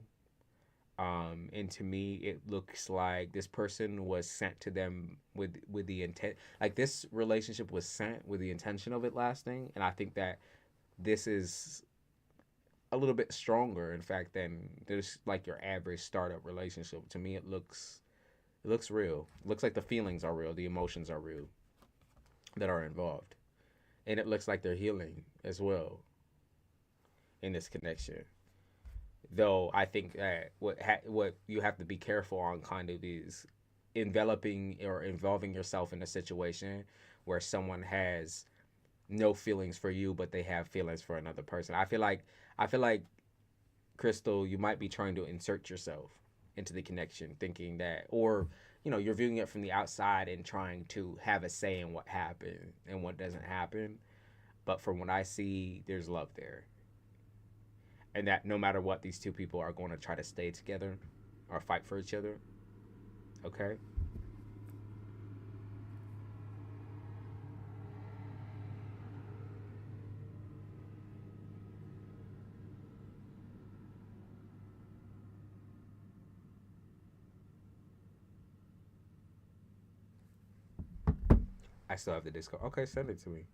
And to me, it looks like this person was sent to them with the intent. Like this relationship was sent with the intention of it lasting, and I think that this is a little bit stronger, in fact, than there's like your average startup relationship. To me, it looks real. It looks like the feelings are real, the emotions are real that are involved, and it looks like they're healing as well in this connection. Though I think that what you have to be careful on kind of is enveloping or involving yourself in a situation where someone has no feelings for you but they have feelings for another person. I feel like Crystal, you might be trying to insert yourself into the connection thinking that, or you're viewing it from the outside and trying to have a say in what happened and what doesn't happen. But from what I see, there's love there, and that no matter what, these two people are going to try to stay together or fight for each other. Okay. I still have the Discord. Okay, send it to me.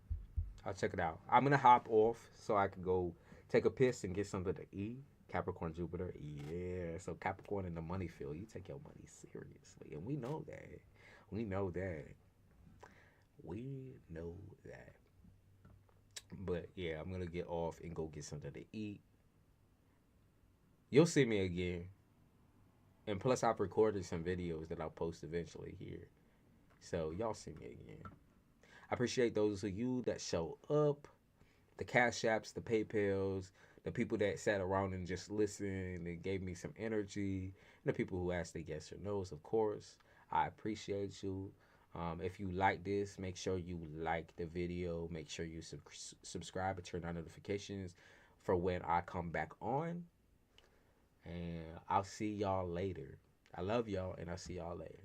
I'll check it out. I'm gonna hop off so I can go take a piss and get something to eat. Capricorn Jupiter, yeah. So Capricorn in the money field, you take your money seriously, and we know that. We know that. We know that. But yeah, I'm gonna get off and go get something to eat. You'll see me again, and plus I've recorded some videos that I'll post eventually here. So y'all see me again. I appreciate those of you that show up, the Cash Apps, the PayPals, the people that sat around and just listened and gave me some energy, and the people who asked the yes or no's, of course. I appreciate you. If you like this, make sure you like the video. Make sure you subscribe and turn on notifications for when I come back on. And I'll see y'all later. I love y'all, and I'll see y'all later.